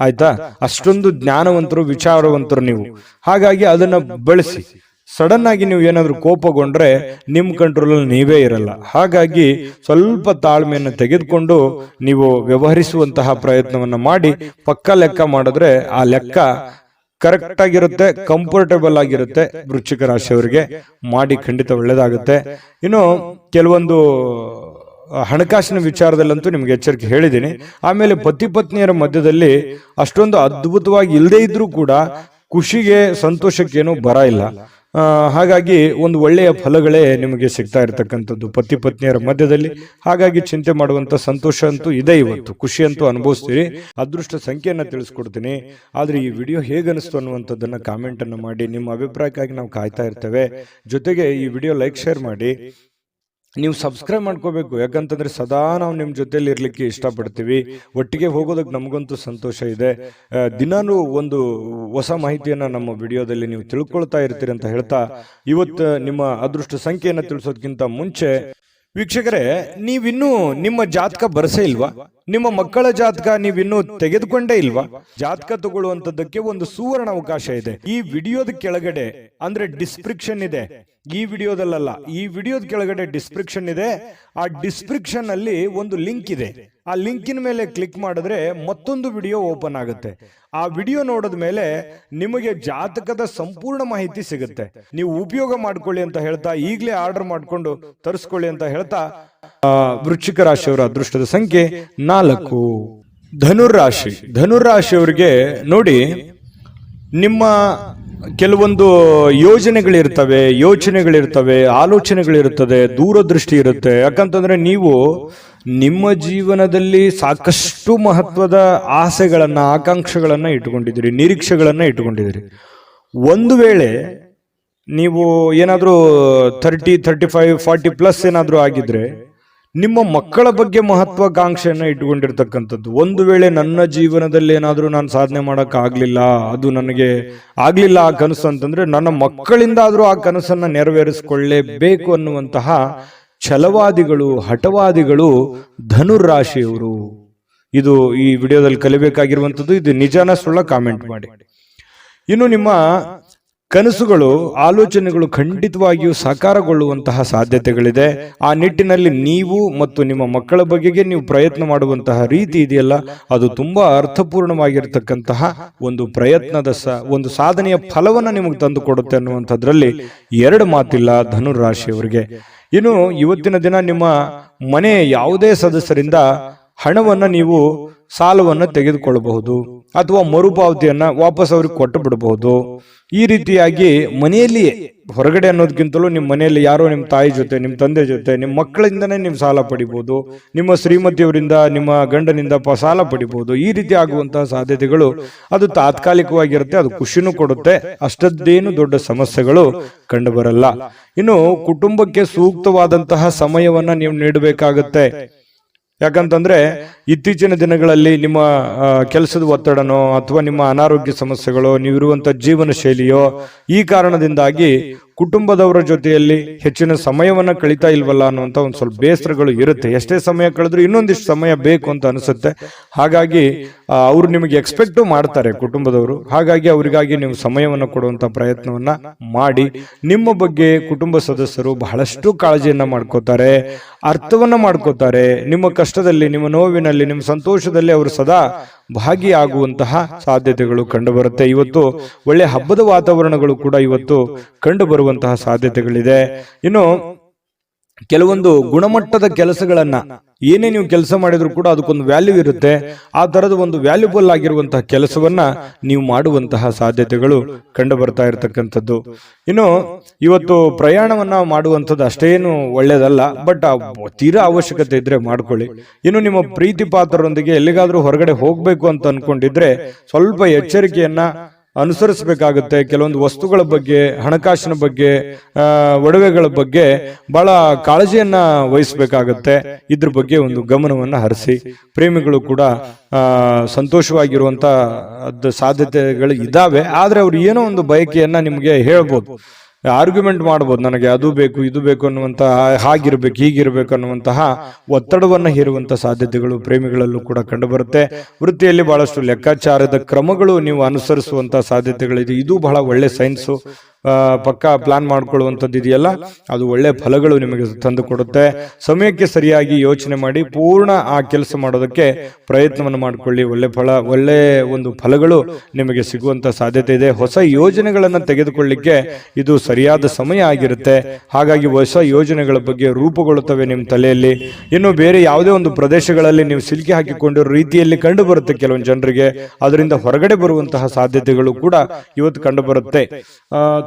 A: ಆಯ್ತಾ? ಅಷ್ಟೊಂದು ಜ್ಞಾನವಂತರು, ವಿಚಾರವಂತರು ನೀವು. ಹಾಗಾಗಿ ಅದನ್ನ ಬಳಸಿ. ಸಡನ್ ಆಗಿ ನೀವು ಏನಾದ್ರೂ ಕೋಪಗೊಂಡ್ರೆ ನಿಮ್ ಕಂಟ್ರೋಲ್ ನೀವೇ ಇರಲ್ಲ. ಹಾಗಾಗಿ ಸ್ವಲ್ಪ ತಾಳ್ಮೆಯನ್ನು ತೆಗೆದುಕೊಂಡು ನೀವು ವ್ಯವಹರಿಸುವಂತಹ ಪ್ರಯತ್ನವನ್ನ ಮಾಡಿ. ಪಕ್ಕ ಲೆಕ್ಕ ಮಾಡಿದ್ರೆ ಆ ಲೆಕ್ಕ ಕರೆಕ್ಟ್ ಆಗಿರುತ್ತೆ, ಕಂಫರ್ಟೇಬಲ್ ಆಗಿರುತ್ತೆ. ವೃಶ್ಚಿಕ ರಾಶಿಯವರಿಗೆ ಮಾಡಿ, ಖಂಡಿತ ಒಳ್ಳೇದಾಗುತ್ತೆ. ಇನ್ನು ಕೆಲವೊಂದು ಹಣಕಾಸಿನ ವಿಚಾರದಲ್ಲಂತೂ ನಿಮ್ಗೆ ಎಚ್ಚರಿಕೆ ಹೇಳಿದ್ದೀನಿ. ಆಮೇಲೆ ಪತಿ ಪತ್ನಿಯರ ಮಧ್ಯದಲ್ಲಿ ಅಷ್ಟೊಂದು ಅದ್ಭುತವಾಗಿ ಇಲ್ಲದೇ ಇದ್ರೂ ಕೂಡ ಖುಷಿಗೆ, ಸಂತೋಷಕ್ಕೇನು ಬರ ಇಲ್ಲ. ಹಾಗಾಗಿ ಒಂದು ಒಳ್ಳೆಯ ಫಲಗಳೇ ನಿಮಗೆ ಸಿಗ್ತಾ ಇರತಕ್ಕಂಥದ್ದು ಪತಿ ಪತ್ನಿಯರ ಮಧ್ಯದಲ್ಲಿ. ಹಾಗಾಗಿ ಚಿಂತೆ ಮಾಡುವಂತ ಸಂತೋಷ ಅಂತೂ ಇದೆ. ಇವತ್ತು ಖುಷಿ ಅಂತೂ ಅನುಭವಿಸ್ತೀರಿ. ಅದೃಷ್ಟ ಸಂಖ್ಯೆಯನ್ನ ತಿಳಿಸ್ಕೊಡ್ತೀನಿ. ಆದ್ರೆ ಈ ವಿಡಿಯೋ ಹೇಗನಿಸ್ತು ಅನ್ನುವಂಥದ್ದನ್ನ ಕಾಮೆಂಟ್ ಅನ್ನು ಮಾಡಿ. ನಿಮ್ಮ ಅಭಿಪ್ರಾಯಕ್ಕಾಗಿ ನಾವು ಕಾಯ್ತಾ ಇರ್ತೇವೆ. ಜೊತೆಗೆ ಈ ವಿಡಿಯೋ ಲೈಕ್, ಶೇರ್ ಮಾಡಿ. ನೀವು ಸಬ್ಸ್ಕ್ರೈಬ್ ಮಾಡ್ಕೋಬೇಕು. ಯಾಕಂತಂದ್ರೆ ಸದಾ ನಾವು ನಿಮ್ಮ ಜೊತೆಲಿ ಇರ್ಲಿಕ್ಕೆ ಇಷ್ಟಪಡ್ತೀವಿ. ಒಟ್ಟಿಗೆ ಹೋಗೋದಕ್ಕೆ ನಮಗಂತೂ ಸಂತೋಷ ಇದೆ. ದಿನಾನು ಒಂದು ಹೊಸ ಮಾಹಿತಿಯನ್ನ ನಮ್ಮ ವಿಡಿಯೋದಲ್ಲಿ ನೀವು ತಿಳ್ಕೊಳ್ತಾ ಇರ್ತೀರಿ ಅಂತ ಹೇಳ್ತಾ, ಇವತ್ತು ನಿಮ್ಮ ಅದೃಷ್ಟ ಸಂಖ್ಯೆಯನ್ನು ತಿಳಿಸೋದಕ್ಕಿಂತ ಮುಂಚೆ ವೀಕ್ಷಕರೇ, ನೀವಿನ್ನೂ ನಿಮ್ಮ ಜಾತಕ ಬರಸೇ ಇಲ್ವಾ? ನಿಮ್ಮ ಮಕ್ಕಳ ಜಾತಕ ನೀವಿನ್ನೂ ತೆಗೆದುಕೊಂಡೇ ಇಲ್ವಾ? ಜಾತಕ ತಗೊಳ್ಳುವಂತದ್ದಕ್ಕೆ ಒಂದು ಸುವರ್ಣ ಅವಕಾಶ ಇದೆ. ಈ ವಿಡಿಯೋದ ಕೆಳಗಡೆ, ಅಂದ್ರೆ ಡಿಸ್ಕ್ರಿಪ್ಷನ್ ಇದೆ, ಈ ವಿಡಿಯೋದಲ್ಲ, ಈ ವಿಡಿಯೋದ ಕೆಳಗಡೆ ಡಿಸ್ಕ್ರಿಪ್ಷನ್ ಇದೆ. ಆ ಡಿಸ್ಕ್ರಿಪ್ಷನ್ ಅಲ್ಲಿ ಒಂದು ಲಿಂಕ್ ಇದೆ. ಆ ಲಿಂಕಿನ ಮೇಲೆ ಕ್ಲಿಕ್ ಮಾಡಿದ್ರೆ ಮತ್ತೊಂದು ವಿಡಿಯೋ ಓಪನ್ ಆಗುತ್ತೆ. ಆ ವಿಡಿಯೋ ನೋಡಿದ ಮೇಲೆ ನಿಮಗೆ ಜಾತಕದ ಸಂಪೂರ್ಣ ಮಾಹಿತಿ ಸಿಗುತ್ತೆ. ನೀವು ಉಪಯೋಗ ಮಾಡ್ಕೊಳ್ಳಿ ಅಂತ ಹೇಳ್ತಾ, ಈಗಲೇ ಆರ್ಡರ್ ಮಾಡ್ಕೊಂಡು ತರಿಸ್ಕೊಳ್ಳಿ ಅಂತ ಹೇಳ್ತಾ, ವೃಶ್ಚಿಕ ರಾಶಿಯವರ ಅದೃಷ್ಟದ ಸಂಖ್ಯೆ 4. ಧನುರಾಶಿ. ಧನುರಾಶಿಯವರಿಗೆ ನೋಡಿ, ನಿಮ್ಮ ಕೆಲವೊಂದು ಯೋಚನೆಗಳಿರ್ತವೆ, ಆಲೋಚನೆಗಳಿರ್ತದೆ, ದೂರದೃಷ್ಟಿ ಇರುತ್ತೆ. ಯಾಕಂತಂದ್ರೆ ನೀವು ನಿಮ್ಮ ಜೀವನದಲ್ಲಿ ಸಾಕಷ್ಟು ಮಹತ್ವದ ಆಸೆಗಳನ್ನ, ಆಕಾಂಕ್ಷೆಗಳನ್ನ ಇಟ್ಟುಕೊಂಡಿದ್ದೀರಿ, ನಿರೀಕ್ಷೆಗಳನ್ನ ಇಟ್ಟುಕೊಂಡಿದ್ದೀರಿ. ಒಂದು ವೇಳೆ ನೀವು ಏನಾದ್ರೂ 30, 35, 40 ಪ್ಲಸ್ ಏನಾದ್ರೂ ಆಗಿದ್ರೆ ನಿಮ್ಮ ಮಕ್ಕಳ ಬಗ್ಗೆ ಮಹತ್ವಾಕಾಂಕ್ಷೆಯನ್ನ ಇಟ್ಟುಕೊಂಡಿರ್ತಕ್ಕಂಥದ್ದು. ಒಂದು ವೇಳೆ ನನ್ನ ಜೀವನದಲ್ಲಿ ಏನಾದ್ರೂ ನಾನು ಸಾಧನೆ ಮಾಡಕ್ ಆಗ್ಲಿಲ್ಲ, ಅದು ನನಗೆ ಆಗ್ಲಿಲ್ಲ ಆ ಕನಸು ಅಂತಂದ್ರೆ, ನನ್ನ ಮಕ್ಕಳಿಂದ ಆದ್ರೂ ಆ ಕನಸನ್ನ ನೆರವೇರಿಸಿಕೊಳ್ಳೇಬೇಕು ಅನ್ನುವಂತಹ ಛಲವಾದಿಗಳು, ಹಠವಾದಿಗಳು ಧನುರಾಶಿಯವರು. ಇದು ಈ ವಿಡಿಯೋದಲ್ಲಿ ಕಲಿಬೇಕಾಗಿರುವಂಥದ್ದು. ಇದು ನಿಜಾನ ಸುಳ್ಳ ಕಾಮೆಂಟ್ ಮಾಡಿ. ಇನ್ನು ನಿಮ್ಮ ಕನಸುಗಳು, ಆಲೋಚನೆಗಳು ಖಂಡಿತವಾಗಿಯೂ ಸಾಕಾರಗೊಳ್ಳುವಂತಹ ಸಾಧ್ಯತೆಗಳಿದೆ. ಆ ನಿಟ್ಟಿನಲ್ಲಿ ನೀವು ಮತ್ತು ನಿಮ್ಮ ಮಕ್ಕಳ ಬಗೆಗೆ ನೀವು ಪ್ರಯತ್ನ ಮಾಡುವಂತಹ ರೀತಿ ಇದೆಯಲ್ಲ, ಅದು ತುಂಬಾ ಅರ್ಥಪೂರ್ಣವಾಗಿರ್ತಕ್ಕಂತಹ ಒಂದು ಪ್ರಯತ್ನದ ಒಂದು ಸಾಧನೆಯ ಫಲವನ್ನ ನಿಮಗೆ ತಂದು ಕೊಡುತ್ತೆ ಅನ್ನುವಂಥದ್ರಲ್ಲಿ ಎರಡು ಮಾತಿಲ್ಲ ಧನುರಾಶಿಯವರಿಗೆ. ಇನ್ನು ಇವತ್ತಿನ ದಿನ ನಿಮ್ಮ ಮನೆಯ ಯಾವುದೇ ಸದಸ್ಯರಿಂದ ಹಣವನ್ನ ನೀವು ಸಾಲವನ್ನು ತೆಗೆದುಕೊಳ್ಳಬಹುದು ಅಥವಾ ಮರುಪಾವತಿಯನ್ನ ವಾಪಸ್ ಅವ್ರಿಗೆ ಕೊಟ್ಟು ಬಿಡಬಹುದು. ಈ ರೀತಿಯಾಗಿ ಮನೆಯಲ್ಲಿಯೇ, ಹೊರಗಡೆ ಅನ್ನೋದಕ್ಕಿಂತಲೂ ನಿಮ್ಮ ಮನೆಯಲ್ಲಿ ಯಾರೋ ನಿಮ್ಮ ತಾಯಿ ಜೊತೆ, ನಿಮ್ಮ ತಂದೆ ಜೊತೆ, ನಿಮ್ಮ ಮಕ್ಕಳಿಂದನೇ ನೀವು ಸಾಲ ಪಡಿಬಹುದು, ನಿಮ್ಮ ಶ್ರೀಮತಿಯವರಿಂದ, ನಿಮ್ಮ ಗಂಡನಿಂದ ಸಾಲ ಪಡಿಬಹುದು. ಈ ರೀತಿ ಆಗುವಂತಹ ಸಾಧ್ಯತೆಗಳು ಅದು ತಾತ್ಕಾಲಿಕವಾಗಿರುತ್ತೆ, ಅದು ಖುಷಿನೂ ಕೊಡುತ್ತೆ, ಅಷ್ಟದ್ದೇನು ದೊಡ್ಡ ಸಮಸ್ಯೆಗಳು ಕಂಡು ಬರಲ್ಲ. ಇನ್ನು ಕುಟುಂಬಕ್ಕೆ ಸೂಕ್ತವಾದಂತಹ ಸಮಯವನ್ನ ನೀವು ನೀಡಬೇಕಾಗತ್ತೆ. ಯಾಕಂತಂದ್ರೆ ಇತ್ತೀಚಿನ ದಿನಗಳಲ್ಲಿ ನಿಮ್ಮ ಕೆಲಸದ ಒತ್ತಡನೋ ಅಥವಾ ನಿಮ್ಮ ಅನಾರೋಗ್ಯ ಸಮಸ್ಯೆಗಳೋ, ನೀವಿರುವಂತ ಜೀವನ ಶೈಲಿಯೋ, ಈ ಕಾರಣದಿಂದಾಗಿ ಕುಟುಂಬದವರ ಜೊತೆಯಲ್ಲಿ ಹೆಚ್ಚಿನ ಸಮಯವನ್ನ ಕಳೀತಾ ಇಲ್ವಲ್ಲ ಅನ್ನುವಂತ ಒಂದು ಸ್ವಲ್ಪ ಬೇಸರಗಳು ಇರುತ್ತೆ. ಎಷ್ಟೇ ಸಮಯ ಕಳೆದ್ರೂ ಇನ್ನೊಂದಿಷ್ಟು ಸಮಯ ಬೇಕು ಅಂತ ಅನಿಸುತ್ತೆ. ಹಾಗಾಗಿ ಅವರು ನಿಮಗೆ ಎಕ್ಸ್ಪೆಕ್ಟ್ ಮಾಡ್ತಾರೆ ಕುಟುಂಬದವರು. ಹಾಗಾಗಿ ಅವರಿಗಾಗಿ ನೀವು ಸಮಯವನ್ನು ಕೊಡುವಂತ ಪ್ರಯತ್ನವನ್ನ ಮಾಡಿ. ನಿಮ್ಮ ಬಗ್ಗೆ ಕುಟುಂಬ ಸದಸ್ಯರು ಬಹಳಷ್ಟು ಕಾಳಜಿಯನ್ನ ಮಾಡ್ಕೋತಾರೆ, ಅರ್ಥವನ್ನ ಮಾಡ್ಕೋತಾರೆ. ನಿಮ್ಮ ಕಷ್ಟದಲ್ಲಿ, ನಿಮ್ಮ ನೋವಿನಲ್ಲಿ, ನಿಮ್ಮ ಸಂತೋಷದಲ್ಲಿ ಅವರು ಸದಾ ಭಾಗಿಯಾಗುವಂತಹ ಸಾಧ್ಯತೆಗಳು ಕಂಡು ಬರುತ್ತೆ. ಇವತ್ತು ಒಳ್ಳೆ ಹಬ್ಬದ ವಾತಾವರಣಗಳು ಕೂಡ ಇವತ್ತು ಕಂಡು ಬರುವಂತಹ ಸಾಧ್ಯತೆಗಳಿದೆ. ಇನ್ನು ಕೆಲವೊಂದು ಗುಣಮಟ್ಟದ ಕೆಲಸಗಳನ್ನ, ಏನೇ ನೀವು ಕೆಲಸ ಮಾಡಿದ್ರು ಕೂಡ ಅದಕ್ಕೊಂದು ವ್ಯಾಲ್ಯೂ ಇರುತ್ತೆ. ಆ ತರದ ಒಂದು ವ್ಯಾಲ್ಯೂಬಲ್ ಆಗಿರುವಂತಹ ಕೆಲಸವನ್ನ ನೀವು ಮಾಡುವಂತಹ ಸಾಧ್ಯತೆಗಳು ಕಂಡು ಬರ್ತಾ ಇರತಕ್ಕಂಥದ್ದು. ಇನ್ನು ಇವತ್ತು ಪ್ರಯಾಣವನ್ನ ಮಾಡುವಂಥದ್ದು ಅಷ್ಟೇನು ಒಳ್ಳೇದಲ್ಲ, ಬಟ್ ತೀರಾ ಅವಶ್ಯಕತೆ ಇದ್ರೆ ಮಾಡ್ಕೊಳ್ಳಿ. ಇನ್ನು ನಿಮ್ಮ ಪ್ರೀತಿ ಪಾತ್ರರೊಂದಿಗೆ ಎಲ್ಲಿಗಾದ್ರೂ ಹೊರಗಡೆ ಹೋಗ್ಬೇಕು ಅಂತ ಅನ್ಕೊಂಡಿದ್ರೆ ಸ್ವಲ್ಪ ಎಚ್ಚರಿಕೆಯನ್ನ ಅನುಸರಿಸಬೇಕಾಗುತ್ತೆ. ಕೆಲವೊಂದು ವಸ್ತುಗಳ ಬಗ್ಗೆ, ಹಣಕಾಸಿನ ಬಗ್ಗೆ, ಒಡವೆಗಳ ಬಗ್ಗೆ ಬಹಳ ಕಾಳಜಿಯನ್ನ ವಹಿಸಬೇಕಾಗತ್ತೆ. ಇದ್ರ ಬಗ್ಗೆ ಒಂದು ಗಮನವನ್ನ ಹರಿಸಿ. ಪ್ರೇಮಿಗಳು ಕೂಡ ಸಂತೋಷವಾಗಿರುವಂತ ಸಾಧ್ಯತೆಗಳು ಇದಾವೆ. ಆದ್ರೆ ಅವ್ರು ಏನೋ ಒಂದು ಬಯಕೆಯನ್ನ ನಿಮ್ಗೆ ಹೇಳ್ಬೋದು, ಆರ್ಗ್ಯುಮೆಂಟ್ ಮಾಡಬಹುದು, ನನಗೆ ಅದು ಬೇಕು ಇದು ಬೇಕು ಅನ್ನುವಂತಹ, ಹಾಗಿರ್ಬೇಕು ಹೀಗಿರ್ಬೇಕು ಅನ್ನುವಂತಹ ಒತ್ತಡವನ್ನ ಹೇರುವಂತಹ ಸಾಧ್ಯತೆಗಳು ಪ್ರೇಮಿಗಳಲ್ಲೂ ಕೂಡ ಕಂಡುಬರುತ್ತೆ. ವೃತ್ತಿಯಲ್ಲಿ ಬಹಳಷ್ಟು ಲೆಕ್ಕಾಚಾರದ ಕ್ರಮಗಳು ನೀವು ಅನುಸರಿಸುವಂತಹ ಸಾಧ್ಯತೆಗಳಿದೆ. ಇದು ಬಹಳ ಒಳ್ಳೆ ಸೈನ್ಸು. ಪಕ್ಕಾ ಪ್ಲಾನ್ ಮಾಡ್ಕೊಳ್ಳುವಂಥದ್ದು ಇದೆಯಲ್ಲ, ಅದು ಒಳ್ಳೆ ಫಲಗಳು ನಿಮಗೆ ತಂದು ಕೊಡುತ್ತೆ. ಸಮಯಕ್ಕೆ ಸರಿಯಾಗಿ ಯೋಚನೆ ಮಾಡಿ ಪೂರ್ಣ ಆ ಕೆಲಸ ಮಾಡೋದಕ್ಕೆ ಪ್ರಯತ್ನವನ್ನು ಮಾಡಿಕೊಳ್ಳಿ. ಒಳ್ಳೆ ಒಂದು ಫಲಗಳು ನಿಮಗೆ ಸಿಗುವಂತ ಸಾಧ್ಯತೆ ಇದೆ. ಹೊಸ ಯೋಜನೆಗಳನ್ನ ತೆಗೆದುಕೊಳ್ಳಿಕ್ಕೆ ಇದು ಸರಿಯಾದ ಸಮಯ ಆಗಿರುತ್ತೆ. ಹಾಗಾಗಿ ಹೊಸ ಯೋಜನೆಗಳ ಬಗ್ಗೆ ರೂಪುಗೊಳ್ಳುತ್ತವೆ ನಿಮ್ಮ ತಲೆಯಲ್ಲಿ. ಇನ್ನು ಬೇರೆ ಯಾವುದೇ ಒಂದು ಪ್ರದೇಶಗಳಲ್ಲಿ ನೀವು ಸಿಲುಕಿ ಹಾಕಿಕೊಂಡಿರೋ ರೀತಿಯಲ್ಲಿ ಕಂಡು ಬರುತ್ತೆ ಕೆಲವೊಂದು ಜನರಿಗೆ. ಅದರಿಂದ ಹೊರಗಡೆ ಬರುವಂತಹ ಸಾಧ್ಯತೆಗಳು ಕೂಡ ಇವತ್ತು ಕಂಡು ಬರುತ್ತೆ.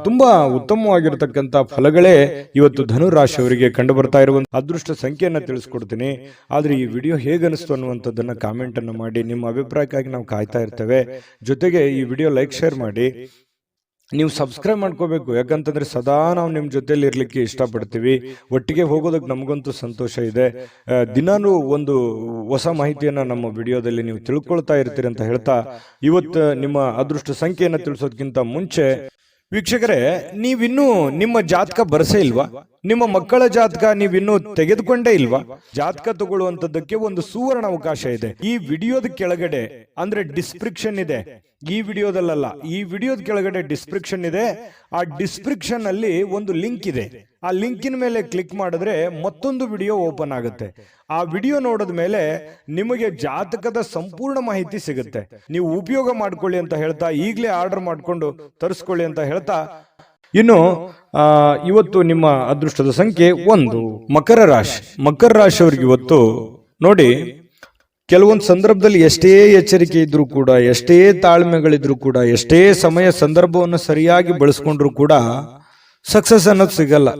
A: ತುಂಬಾ ಉತ್ತಮವಾಗಿರತಕ್ಕಂತ ಫಲಗಳೇ ಇವತ್ತು ಧನು ರಾಶಿಯವರಿಗೆ ಕಂಡು ಬರ್ತಾ ಇರುವಂತ ಅದೃಷ್ಟ ಸಂಖ್ಯೆಯನ್ನ ತಿಳಿಸ್ಕೊಡ್ತೀನಿ. ಆದ್ರೆ ಈ ವಿಡಿಯೋ ಹೇಗನಿಸ್ತು ಅನ್ನುವಂಥದ್ದನ್ನ ಕಾಮೆಂಟ್ ಅನ್ನು ಮಾಡಿ. ನಿಮ್ಮ ಅಭಿಪ್ರಾಯಕ್ಕಾಗಿ ನಾವು ಕಾಯ್ತಾ ಇರ್ತೇವೆ. ಜೊತೆಗೆ ಈ ವಿಡಿಯೋ ಲೈಕ್, ಶೇರ್ ಮಾಡಿ. ನೀವು ಸಬ್ಸ್ಕ್ರೈಬ್ ಮಾಡ್ಕೋಬೇಕು. ಯಾಕಂತಂದ್ರೆ ಸದಾ ನಾವು ನಿಮ್ಮ ಜೊತೆಲಿ ಇರ್ಲಿಕ್ಕೆ ಇಷ್ಟಪಡ್ತೀವಿ. ಒಟ್ಟಿಗೆ ಹೋಗೋದಕ್ಕೆ ನಮಗಂತೂ ಸಂತೋಷ ಇದೆ. ದಿನಾನು ಒಂದು ಹೊಸ ಮಾಹಿತಿಯನ್ನ ನಮ್ಮ ವಿಡಿಯೋದಲ್ಲಿ ನೀವು ತಿಳ್ಕೊಳ್ತಾ ಇರ್ತೀರಿ ಅಂತ ಹೇಳ್ತಾ, ಇವತ್ತು ನಿಮ್ಮ ಅದೃಷ್ಟ ಸಂಖ್ಯೆಯನ್ನ ತಿಳಿಸೋದಕ್ಕಿಂತ ಮುಂಚೆ ವೀಕ್ಷಕರೇ, ನೀವಿನ್ನೂ ನಿಮ್ಮ ಜಾತಕ ಬರಸೇ ಇಲ್ವಾ? ನಿಮ್ಮ ಮಕ್ಕಳ ಜಾತಕ ನೀವಿನ್ನೂ ತೆಗೆದುಕೊಂಡೇ ಇಲ್ವಾ? ಜಾತಕ ತಗೊಳ್ಳುವಂತದ್ದಕ್ಕೆ ಒಂದು ಸುವರ್ಣ ಅವಕಾಶ ಇದೆ. ಈ ವಿಡಿಯೋದ ಕೆಳಗಡೆ, ಅಂದ್ರೆ ಡಿಸ್ಕ್ರಿಪ್ಷನ್ ಇದೆ, ಈ ವಿಡಿಯೋದಲ್ಲ, ಈ ವಿಡಿಯೋದ ಕೆಳಗಡೆ ಡಿಸ್ಕ್ರಿಪ್ಷನ್ ಇದೆ. ಆ ಡಿಸ್ಕ್ರಿಪ್ಷನ್ ಅಲ್ಲಿ ಒಂದು ಲಿಂಕ್ ಇದೆ. ಆ ಲಿಂಕಿನ ಮೇಲೆ ಕ್ಲಿಕ್ ಮಾಡಿದ್ರೆ ಮತ್ತೊಂದು ವಿಡಿಯೋ ಓಪನ್ ಆಗುತ್ತೆ. ಆ ವಿಡಿಯೋ ನೋಡಿದ ಮೇಲೆ ನಿಮಗೆ ಜಾತಕದ ಸಂಪೂರ್ಣ ಮಾಹಿತಿ ಸಿಗುತ್ತೆ. ನೀವು ಉಪಯೋಗ ಮಾಡ್ಕೊಳ್ಳಿ ಅಂತ ಹೇಳ್ತಾ, ಈಗಲೇ ಆರ್ಡರ್ ಮಾಡ್ಕೊಂಡು ತರಿಸ್ಕೊಳ್ಳಿ ಅಂತ ಹೇಳ್ತಾ, ಇನ್ನು ಇವತ್ತು ನಿಮ್ಮ ಅದೃಷ್ಟದ ಸಂಖ್ಯೆ 1 ಮಕರ ರಾಶಿ. ಮಕರ ರಾಶಿಯವರಿಗೆ ಇವತ್ತು ನೋಡಿ, ಕೆಲವೊಂದು ಸಂದರ್ಭದಲ್ಲಿ ಎಷ್ಟೇ ಎಚ್ಚರಿಕೆ ಇದ್ರೂ ಕೂಡ, ಎಷ್ಟೇ ತಾಳ್ಮೆಗಳಿದ್ರು ಕೂಡ, ಎಷ್ಟೇ ಸಮಯ ಸಂದರ್ಭವನ್ನು ಸರಿಯಾಗಿ ಬಳಸ್ಕೊಂಡ್ರು ಕೂಡ ಸಕ್ಸಸ್ ಅನ್ನೋದು ಸಿಗಲ್ಲ.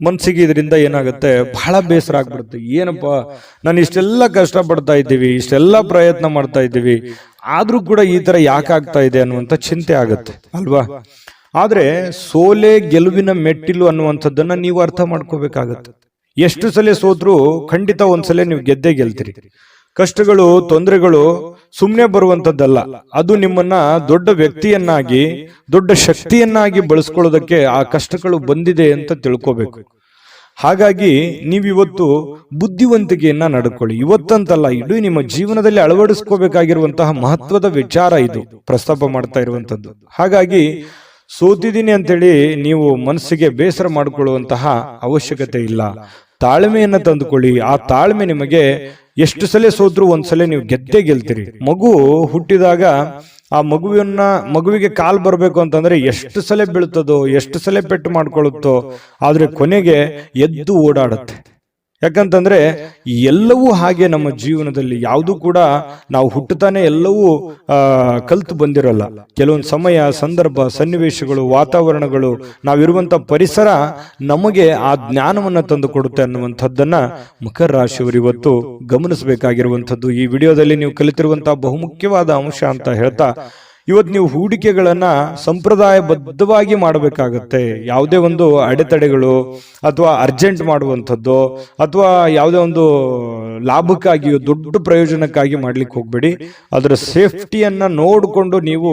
A: ಮನ್ಸಿಗೆ ಇದರಿಂದ ಏನಾಗುತ್ತೆ, ಬಹಳ ಬೇಸರ ಆಗ್ಬಿಡುತ್ತೆ. ಏನಪ್ಪಾ, ನಾನು ಇಷ್ಟೆಲ್ಲ ಕಷ್ಟ ಪಡ್ತಾ ಇದ್ದೀವಿ, ಇಷ್ಟೆಲ್ಲ ಪ್ರಯತ್ನ ಮಾಡ್ತಾ ಇದ್ದೀವಿ, ಆದ್ರೂ ಕೂಡ ಈ ತರ ಯಾಕೆ ಆಗ್ತಾ ಇದೆ ಅನ್ನುವಂತ ಚಿಂತೆ ಆಗುತ್ತೆ ಅಲ್ವಾ? ಆದ್ರೆ ಸೋಲೆ ಗೆಲುವಿನ ಮೆಟ್ಟಿಲು ಅನ್ನುವಂಥದ್ದನ್ನ ನೀವು ಅರ್ಥ ಮಾಡ್ಕೋಬೇಕಾಗತ್ತೆ. ಎಷ್ಟು ಸಲ ಸೋತ್ರು ಖಂಡಿತ ಒಂದ್ಸಲ ನೀವು ಗೆದ್ದೇ ಗೆಲ್ತೀರಿ. ಕಷ್ಟಗಳು, ತೊಂದರೆಗಳು ಸುಮ್ಮನೆ ಬರುವಂತದ್ದಲ್ಲ. ಅದು ನಿಮ್ಮನ್ನ ದೊಡ್ಡ ವ್ಯಕ್ತಿಯನ್ನಾಗಿ, ದೊಡ್ಡ ಶಕ್ತಿಯನ್ನಾಗಿ ಬಳಸ್ಕೊಳ್ಳೋದಕ್ಕೆ ಆ ಕಷ್ಟಗಳು ಬಂದಿದೆ ಅಂತ ತಿಳ್ಕೋಬೇಕು. ಹಾಗಾಗಿ ನೀವಿವತ್ತು ಬುದ್ಧಿವಂತಿಕೆಯನ್ನ ನಡ್ಕೊಳ್ಳಿ. ಇವತ್ತಂತಲ್ಲ, ಇಡೀ ನಿಮ್ಮ ಜೀವನದಲ್ಲಿ ಅಳವಡಿಸ್ಕೋಬೇಕಾಗಿರುವಂತಹ ಮಹತ್ವದ ವಿಚಾರ ಇದು ಪ್ರಸ್ತಾಪ ಮಾಡ್ತಾ ಇರುವಂತದ್ದು. ಹಾಗಾಗಿ ಸೋತಿದ್ದೀನಿ ಅಂತೇಳಿ ನೀವು ಮನಸ್ಸಿಗೆ ಬೇಸರ ಮಾಡಿಕೊಳ್ಳುವಂತಹ ಅವಶ್ಯಕತೆ ಇಲ್ಲ. ತಾಳ್ಮೆಯನ್ನ ತಂದುಕೊಳ್ಳಿ. ಆ ತಾಳ್ಮೆ ನಿಮಗೆ ಎಷ್ಟು ಸಲ ಸೋತ್ರು ಒಂದ್ಸಲ ನೀವು ಗೆದ್ದೇ ಗೆಲ್ತೀರಿ. ಮಗು ಹುಟ್ಟಿದಾಗ ಆ ಮಗುವಿಗೆ ಕಾಲ್ ಬರ್ಬೇಕು ಅಂತಂದ್ರೆ ಎಷ್ಟು ಸಲ ಬೀಳ್ತದೋ, ಎಷ್ಟು ಸಲ ಪೆಟ್ಟು ಮಾಡ್ಕೊಳ್ಳುತ್ತೋ, ಆದ್ರೆ ಕೊನೆಗೆ ಎದ್ದು ಓಡಾಡುತ್ತೆ. ಯಾಕಂತಂದ್ರೆ ಎಲ್ಲವೂ ಹಾಗೆ ನಮ್ಮ ಜೀವನದಲ್ಲಿ ಯಾವುದು ಕೂಡ ನಾವು ಹುಟ್ಟುತ್ತಾನೆ ಎಲ್ಲವೂ ಕಲ್ತು ಬಂದಿರಲ್ಲ. ಕೆಲವೊಂದು ಸಮಯ, ಸಂದರ್ಭ, ಸನ್ನಿವೇಶಗಳು, ವಾತಾವರಣಗಳು, ನಾವಿರುವಂತ ಪರಿಸರ ನಮಗೆ ಆ ಜ್ಞಾನವನ್ನ ತಂದು ಕೊಡುತ್ತೆ ಅನ್ನುವಂಥದ್ದನ್ನ ಮಕರ ರಾಶಿಯವರು ಇವತ್ತು ಗಮನಿಸಬೇಕಾಗಿರುವಂಥದ್ದು. ಈ ವಿಡಿಯೋದಲ್ಲಿ ನೀವು ಕಲಿತಿರುವಂತಹ ಬಹುಮುಖ್ಯವಾದ ಅಂಶ ಅಂತ ಹೇಳ್ತಾ, ಇವತ್ತು ನೀವು ಹೂಡಿಕೆಗಳನ್ನ ಸಂಪ್ರದಾಯಬದ್ಧವಾಗಿ ಮಾಡಬೇಕಾಗತ್ತೆ. ಯಾವುದೇ ಒಂದು ಅಡೆತಡೆಗಳು ಅಥವಾ ಅರ್ಜೆಂಟ್ ಮಾಡುವಂಥದ್ದು ಅಥವಾ ಯಾವುದೇ ಒಂದು ಲಾಭಕ್ಕಾಗಿಯೋ ದೊಡ್ಡ ಪ್ರಯೋಜನಕ್ಕಾಗಿ ಮಾಡ್ಲಿಕ್ಕೆ ಹೋಗ್ಬೇಡಿ. ಅದರ ಸೇಫ್ಟಿಯನ್ನ ನೋಡಿಕೊಂಡು ನೀವು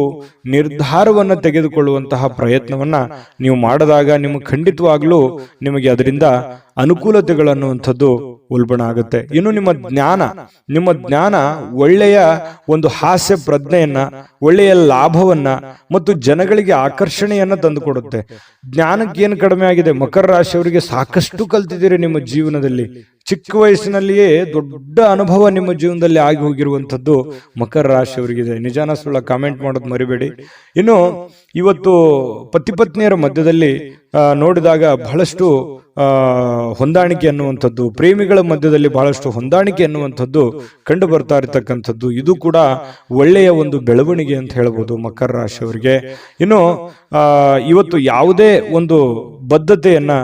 A: ನಿರ್ಧಾರವನ್ನು ತೆಗೆದುಕೊಳ್ಳುವಂತಹ ಪ್ರಯತ್ನವನ್ನ ನೀವು ಮಾಡಿದಾಗ ನಿಮಗೆ ಖಂಡಿತವಾಗ್ಲೂ ನಿಮಗೆ ಅದರಿಂದ ಅನುಕೂಲತೆಗಳನ್ನುವಂಥದ್ದು ಉಲ್ಬಣ ಆಗುತ್ತೆ. ಇನ್ನು ನಿಮ್ಮ ಜ್ಞಾನ ಒಳ್ಳೆಯ ಒಂದು ಹಾಸ್ಯ ಪ್ರಜ್ಞೆಯನ್ನ, ಒಳ್ಳೆಯ ಲಾಭವನ್ನ ಮತ್ತು ಜನಗಳಿಗೆ ಆಕರ್ಷಣೆಯನ್ನ ತಂದುಕೊಡುತ್ತೆ. ಜ್ಞಾನಕ್ಕೆ ಏನು ಕಡಿಮೆ ಆಗಿದೆ? ಮಕರ ರಾಶಿಯವರಿಗೆ ಸಾಕಷ್ಟು ಕಲ್ತಿದ್ದೀರಿ ನಿಮ್ಮ ಜೀವನದಲ್ಲಿ. ಚಿಕ್ಕ ವಯಸ್ಸಿನಲ್ಲಿಯೇ ದೊಡ್ಡ ಅನುಭವ ನಿಮ್ಮ ಜೀವನದಲ್ಲಿ ಆಗಿ ಹೋಗಿರುವಂಥದ್ದು ಮಕರ ರಾಶಿಯವರಿಗಿದೆ. ನಿಜಾನ ಸುಳ್ಳ ಕಾಮೆಂಟ್ ಮಾಡೋದು ಮರಿಬೇಡಿ. ಇನ್ನು ಇವತ್ತು ಪತಿ ಪತ್ನಿಯರ ಮಧ್ಯದಲ್ಲಿ ನೋಡಿದಾಗ ಬಹಳಷ್ಟು ಹೊಂದಾಣಿಕೆ ಅನ್ನುವಂಥದ್ದು, ಪ್ರೇಮಿಗಳ ಮಧ್ಯದಲ್ಲಿ ಬಹಳಷ್ಟು ಹೊಂದಾಣಿಕೆ ಅನ್ನುವಂಥದ್ದು ಕಂಡು ಬರ್ತಾ ಇರತಕ್ಕಂಥದ್ದು, ಇದು ಕೂಡ ಒಳ್ಳೆಯ ಒಂದು ಬೆಳವಣಿಗೆ ಅಂತ ಹೇಳ್ಬೋದು ಮಕರ ರಾಶಿಯವರಿಗೆ. ಇನ್ನು ಇವತ್ತು ಯಾವುದೇ ಒಂದು ಬದ್ಧತೆಯನ್ನ,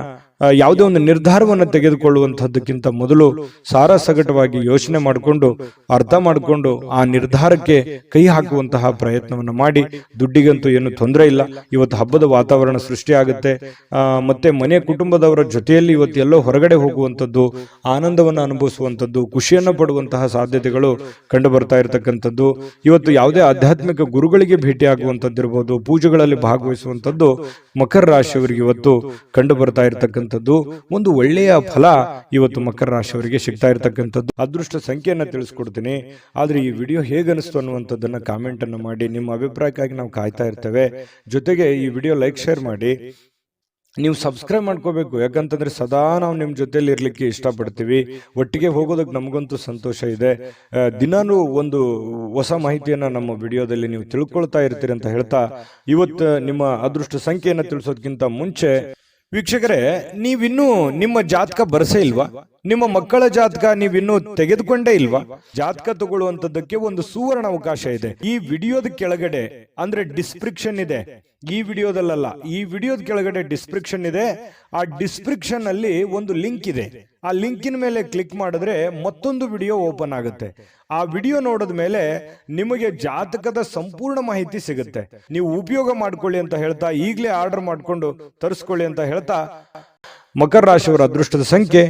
A: ಯಾವುದೇ ಒಂದು ನಿರ್ಧಾರವನ್ನು ತೆಗೆದುಕೊಳ್ಳುವಂಥದ್ದಕ್ಕಿಂತ ಮೊದಲು ಸಾರಾಸಗಟವಾಗಿ ಯೋಚನೆ ಮಾಡಿಕೊಂಡು, ಅರ್ಥ ಮಾಡಿಕೊಂಡು ಆ ನಿರ್ಧಾರಕ್ಕೆ ಕೈ ಹಾಕುವಂತಹ ಪ್ರಯತ್ನವನ್ನು ಮಾಡಿ. ದುಡ್ಡಿಗಂತೂ ಏನು ತೊಂದರೆ ಇಲ್ಲ. ಇವತ್ತು ಹಬ್ಬದ ವಾತಾವರಣ ಸೃಷ್ಟಿಯಾಗುತ್ತೆ. ಮತ್ತೆ ಮನೆ ಕುಟುಂಬದವರ ಜೊತೆಯಲ್ಲಿ ಇವತ್ತು ಎಲ್ಲೋ ಹೊರಗಡೆ ಹೋಗುವಂಥದ್ದು, ಆನಂದವನ್ನು ಅನುಭವಿಸುವಂಥದ್ದು, ಖುಷಿಯನ್ನು ಪಡುವಂತಹ ಸಾಧ್ಯತೆಗಳು ಕಂಡು ಬರ್ತಾ ಇರತಕ್ಕಂಥದ್ದು. ಇವತ್ತು ಯಾವುದೇ ಆಧ್ಯಾತ್ಮಿಕ ಗುರುಗಳಿಗೆ ಭೇಟಿಯಾಗುವಂಥದ್ದಿರ್ಬೋದು, ಪೂಜೆಗಳಲ್ಲಿ ಭಾಗವಹಿಸುವಂಥದ್ದು ಮಕರ ರಾಶಿಯವರಿಗೆ ಇವತ್ತು ಕಂಡು ಬರ್ತಾ ಇರತಕ್ಕಂಥ ಒಂದು ಒಳ್ಳೆಯ ಫಲ ಇವತ್ತು ಮಕರ ರಾಶಿಯವರಿಗೆ ಸಿಗ್ತಾ ಇರತಕ್ಕಂಥದ್ದು. ಅದೃಷ್ಟ ಸಂಖ್ಯೆಯನ್ನ ತಿಳಿಸ್ಕೊಡ್ತೀನಿ. ಆದ್ರೆ ಈ ವಿಡಿಯೋ ಹೇಗನಿಸ್ತು ಅನ್ನುವಂಥದ್ದನ್ನ ಕಾಮೆಂಟ್ ಅನ್ನು ಮಾಡಿ. ನಿಮ್ಮ ಅಭಿಪ್ರಾಯಕ್ಕಾಗಿ ನಾವು ಕಾಯ್ತಾ ಇರ್ತೇವೆ. ಜೊತೆಗೆ ಈ ವಿಡಿಯೋ ಲೈಕ್, ಶೇರ್ ಮಾಡಿ. ನೀವು ಸಬ್ಸ್ಕ್ರೈಬ್ ಮಾಡ್ಕೋಬೇಕು. ಯಾಕಂತಂದ್ರೆ ಸದಾ ನಾವು ನಿಮ್ಮ ಜೊತೆಲಿ ಇರ್ಲಿಕ್ಕೆ ಇಷ್ಟಪಡ್ತೀವಿ. ಒಟ್ಟಿಗೆ ಹೋಗೋದಕ್ಕೆ ನಮಗಂತೂ ಸಂತೋಷ ಇದೆ. ದಿನಾನು ಒಂದು ಹೊಸ ಮಾಹಿತಿಯನ್ನ ನಮ್ಮ ವಿಡಿಯೋದಲ್ಲಿ ನೀವು ತಿಳ್ಕೊಳ್ತಾ ಇರ್ತೀರಿ ಅಂತ ಹೇಳ್ತಾ, ಇವತ್ತು ನಿಮ್ಮ ಅದೃಷ್ಟ ಸಂಖ್ಯೆಯನ್ನು ತಿಳಿಸೋದಕ್ಕಿಂತ ಮುಂಚೆ ವೀಕ್ಷಕರೇ, ನೀವಿನ್ನೂ ನಿಮ್ಮ ಜಾತಕ ಬರಸೇ ಇಲ್ವಾ? ನಿಮ್ಮ ಮಕ್ಕಳ ಜಾತಕ ನೀವಿನ್ನೂ ತೆಗೆದುಕೊಂಡೇ ಇಲ್ವಾ? ಜಾತಕ ತಗೊಳ್ಳುವಂತದ್ದಕ್ಕೆ ಒಂದು ಸುವರ್ಣ ಅವಕಾಶ ಇದೆ. ಈ ವಿಡಿಯೋದ ಕೆಳಗಡೆ ಅಂದ್ರೆ ಡಿಸ್ಕ್ರಿಪ್ಷನ್ ಇದೆ. ಈ ವಿಡಿಯೋದಲ್ಲ, ಈ ವಿಡಿಯೋದ ಕೆಳಗಡೆ ಡಿಸ್ಕ್ರಿಪ್ಷನ್ ಇದೆ. ಆ ಡಿಸ್ಕ್ರಿಪ್ಷನ್ ಅಲ್ಲಿ ಒಂದು ಲಿಂಕ್ ಇದೆ. ಆ ಲಿಂಕಿನ ಮೇಲೆ ಕ್ಲಿಕ್ ಮಾಡಿದ್ರೆ ಮತ್ತೊಂದು ವಿಡಿಯೋ ಓಪನ್ ಆಗುತ್ತೆ. ಆ ವಿಡಿಯೋ ನೋಡಿದ ಮೇಲೆ ನಿಮಗೆ ಜಾತಕದ ಸಂಪೂರ್ಣ ಮಾಹಿತಿ ಸಿಗುತ್ತೆ. ನೀವು ಉಪಯೋಗ ಮಾಡ್ಕೊಳ್ಳಿ ಅಂತ ಹೇಳ್ತಾ, ಈಗಲೇ ಆರ್ಡರ್ ಮಾಡ್ಕೊಂಡು ತರಿಸ್ಕೊಳ್ಳಿ ಅಂತ ಹೇಳ್ತಾ, ಮಕರ ರಾಶಿಯವರ ಅದೃಷ್ಟದ ಸಂಖ್ಯೆ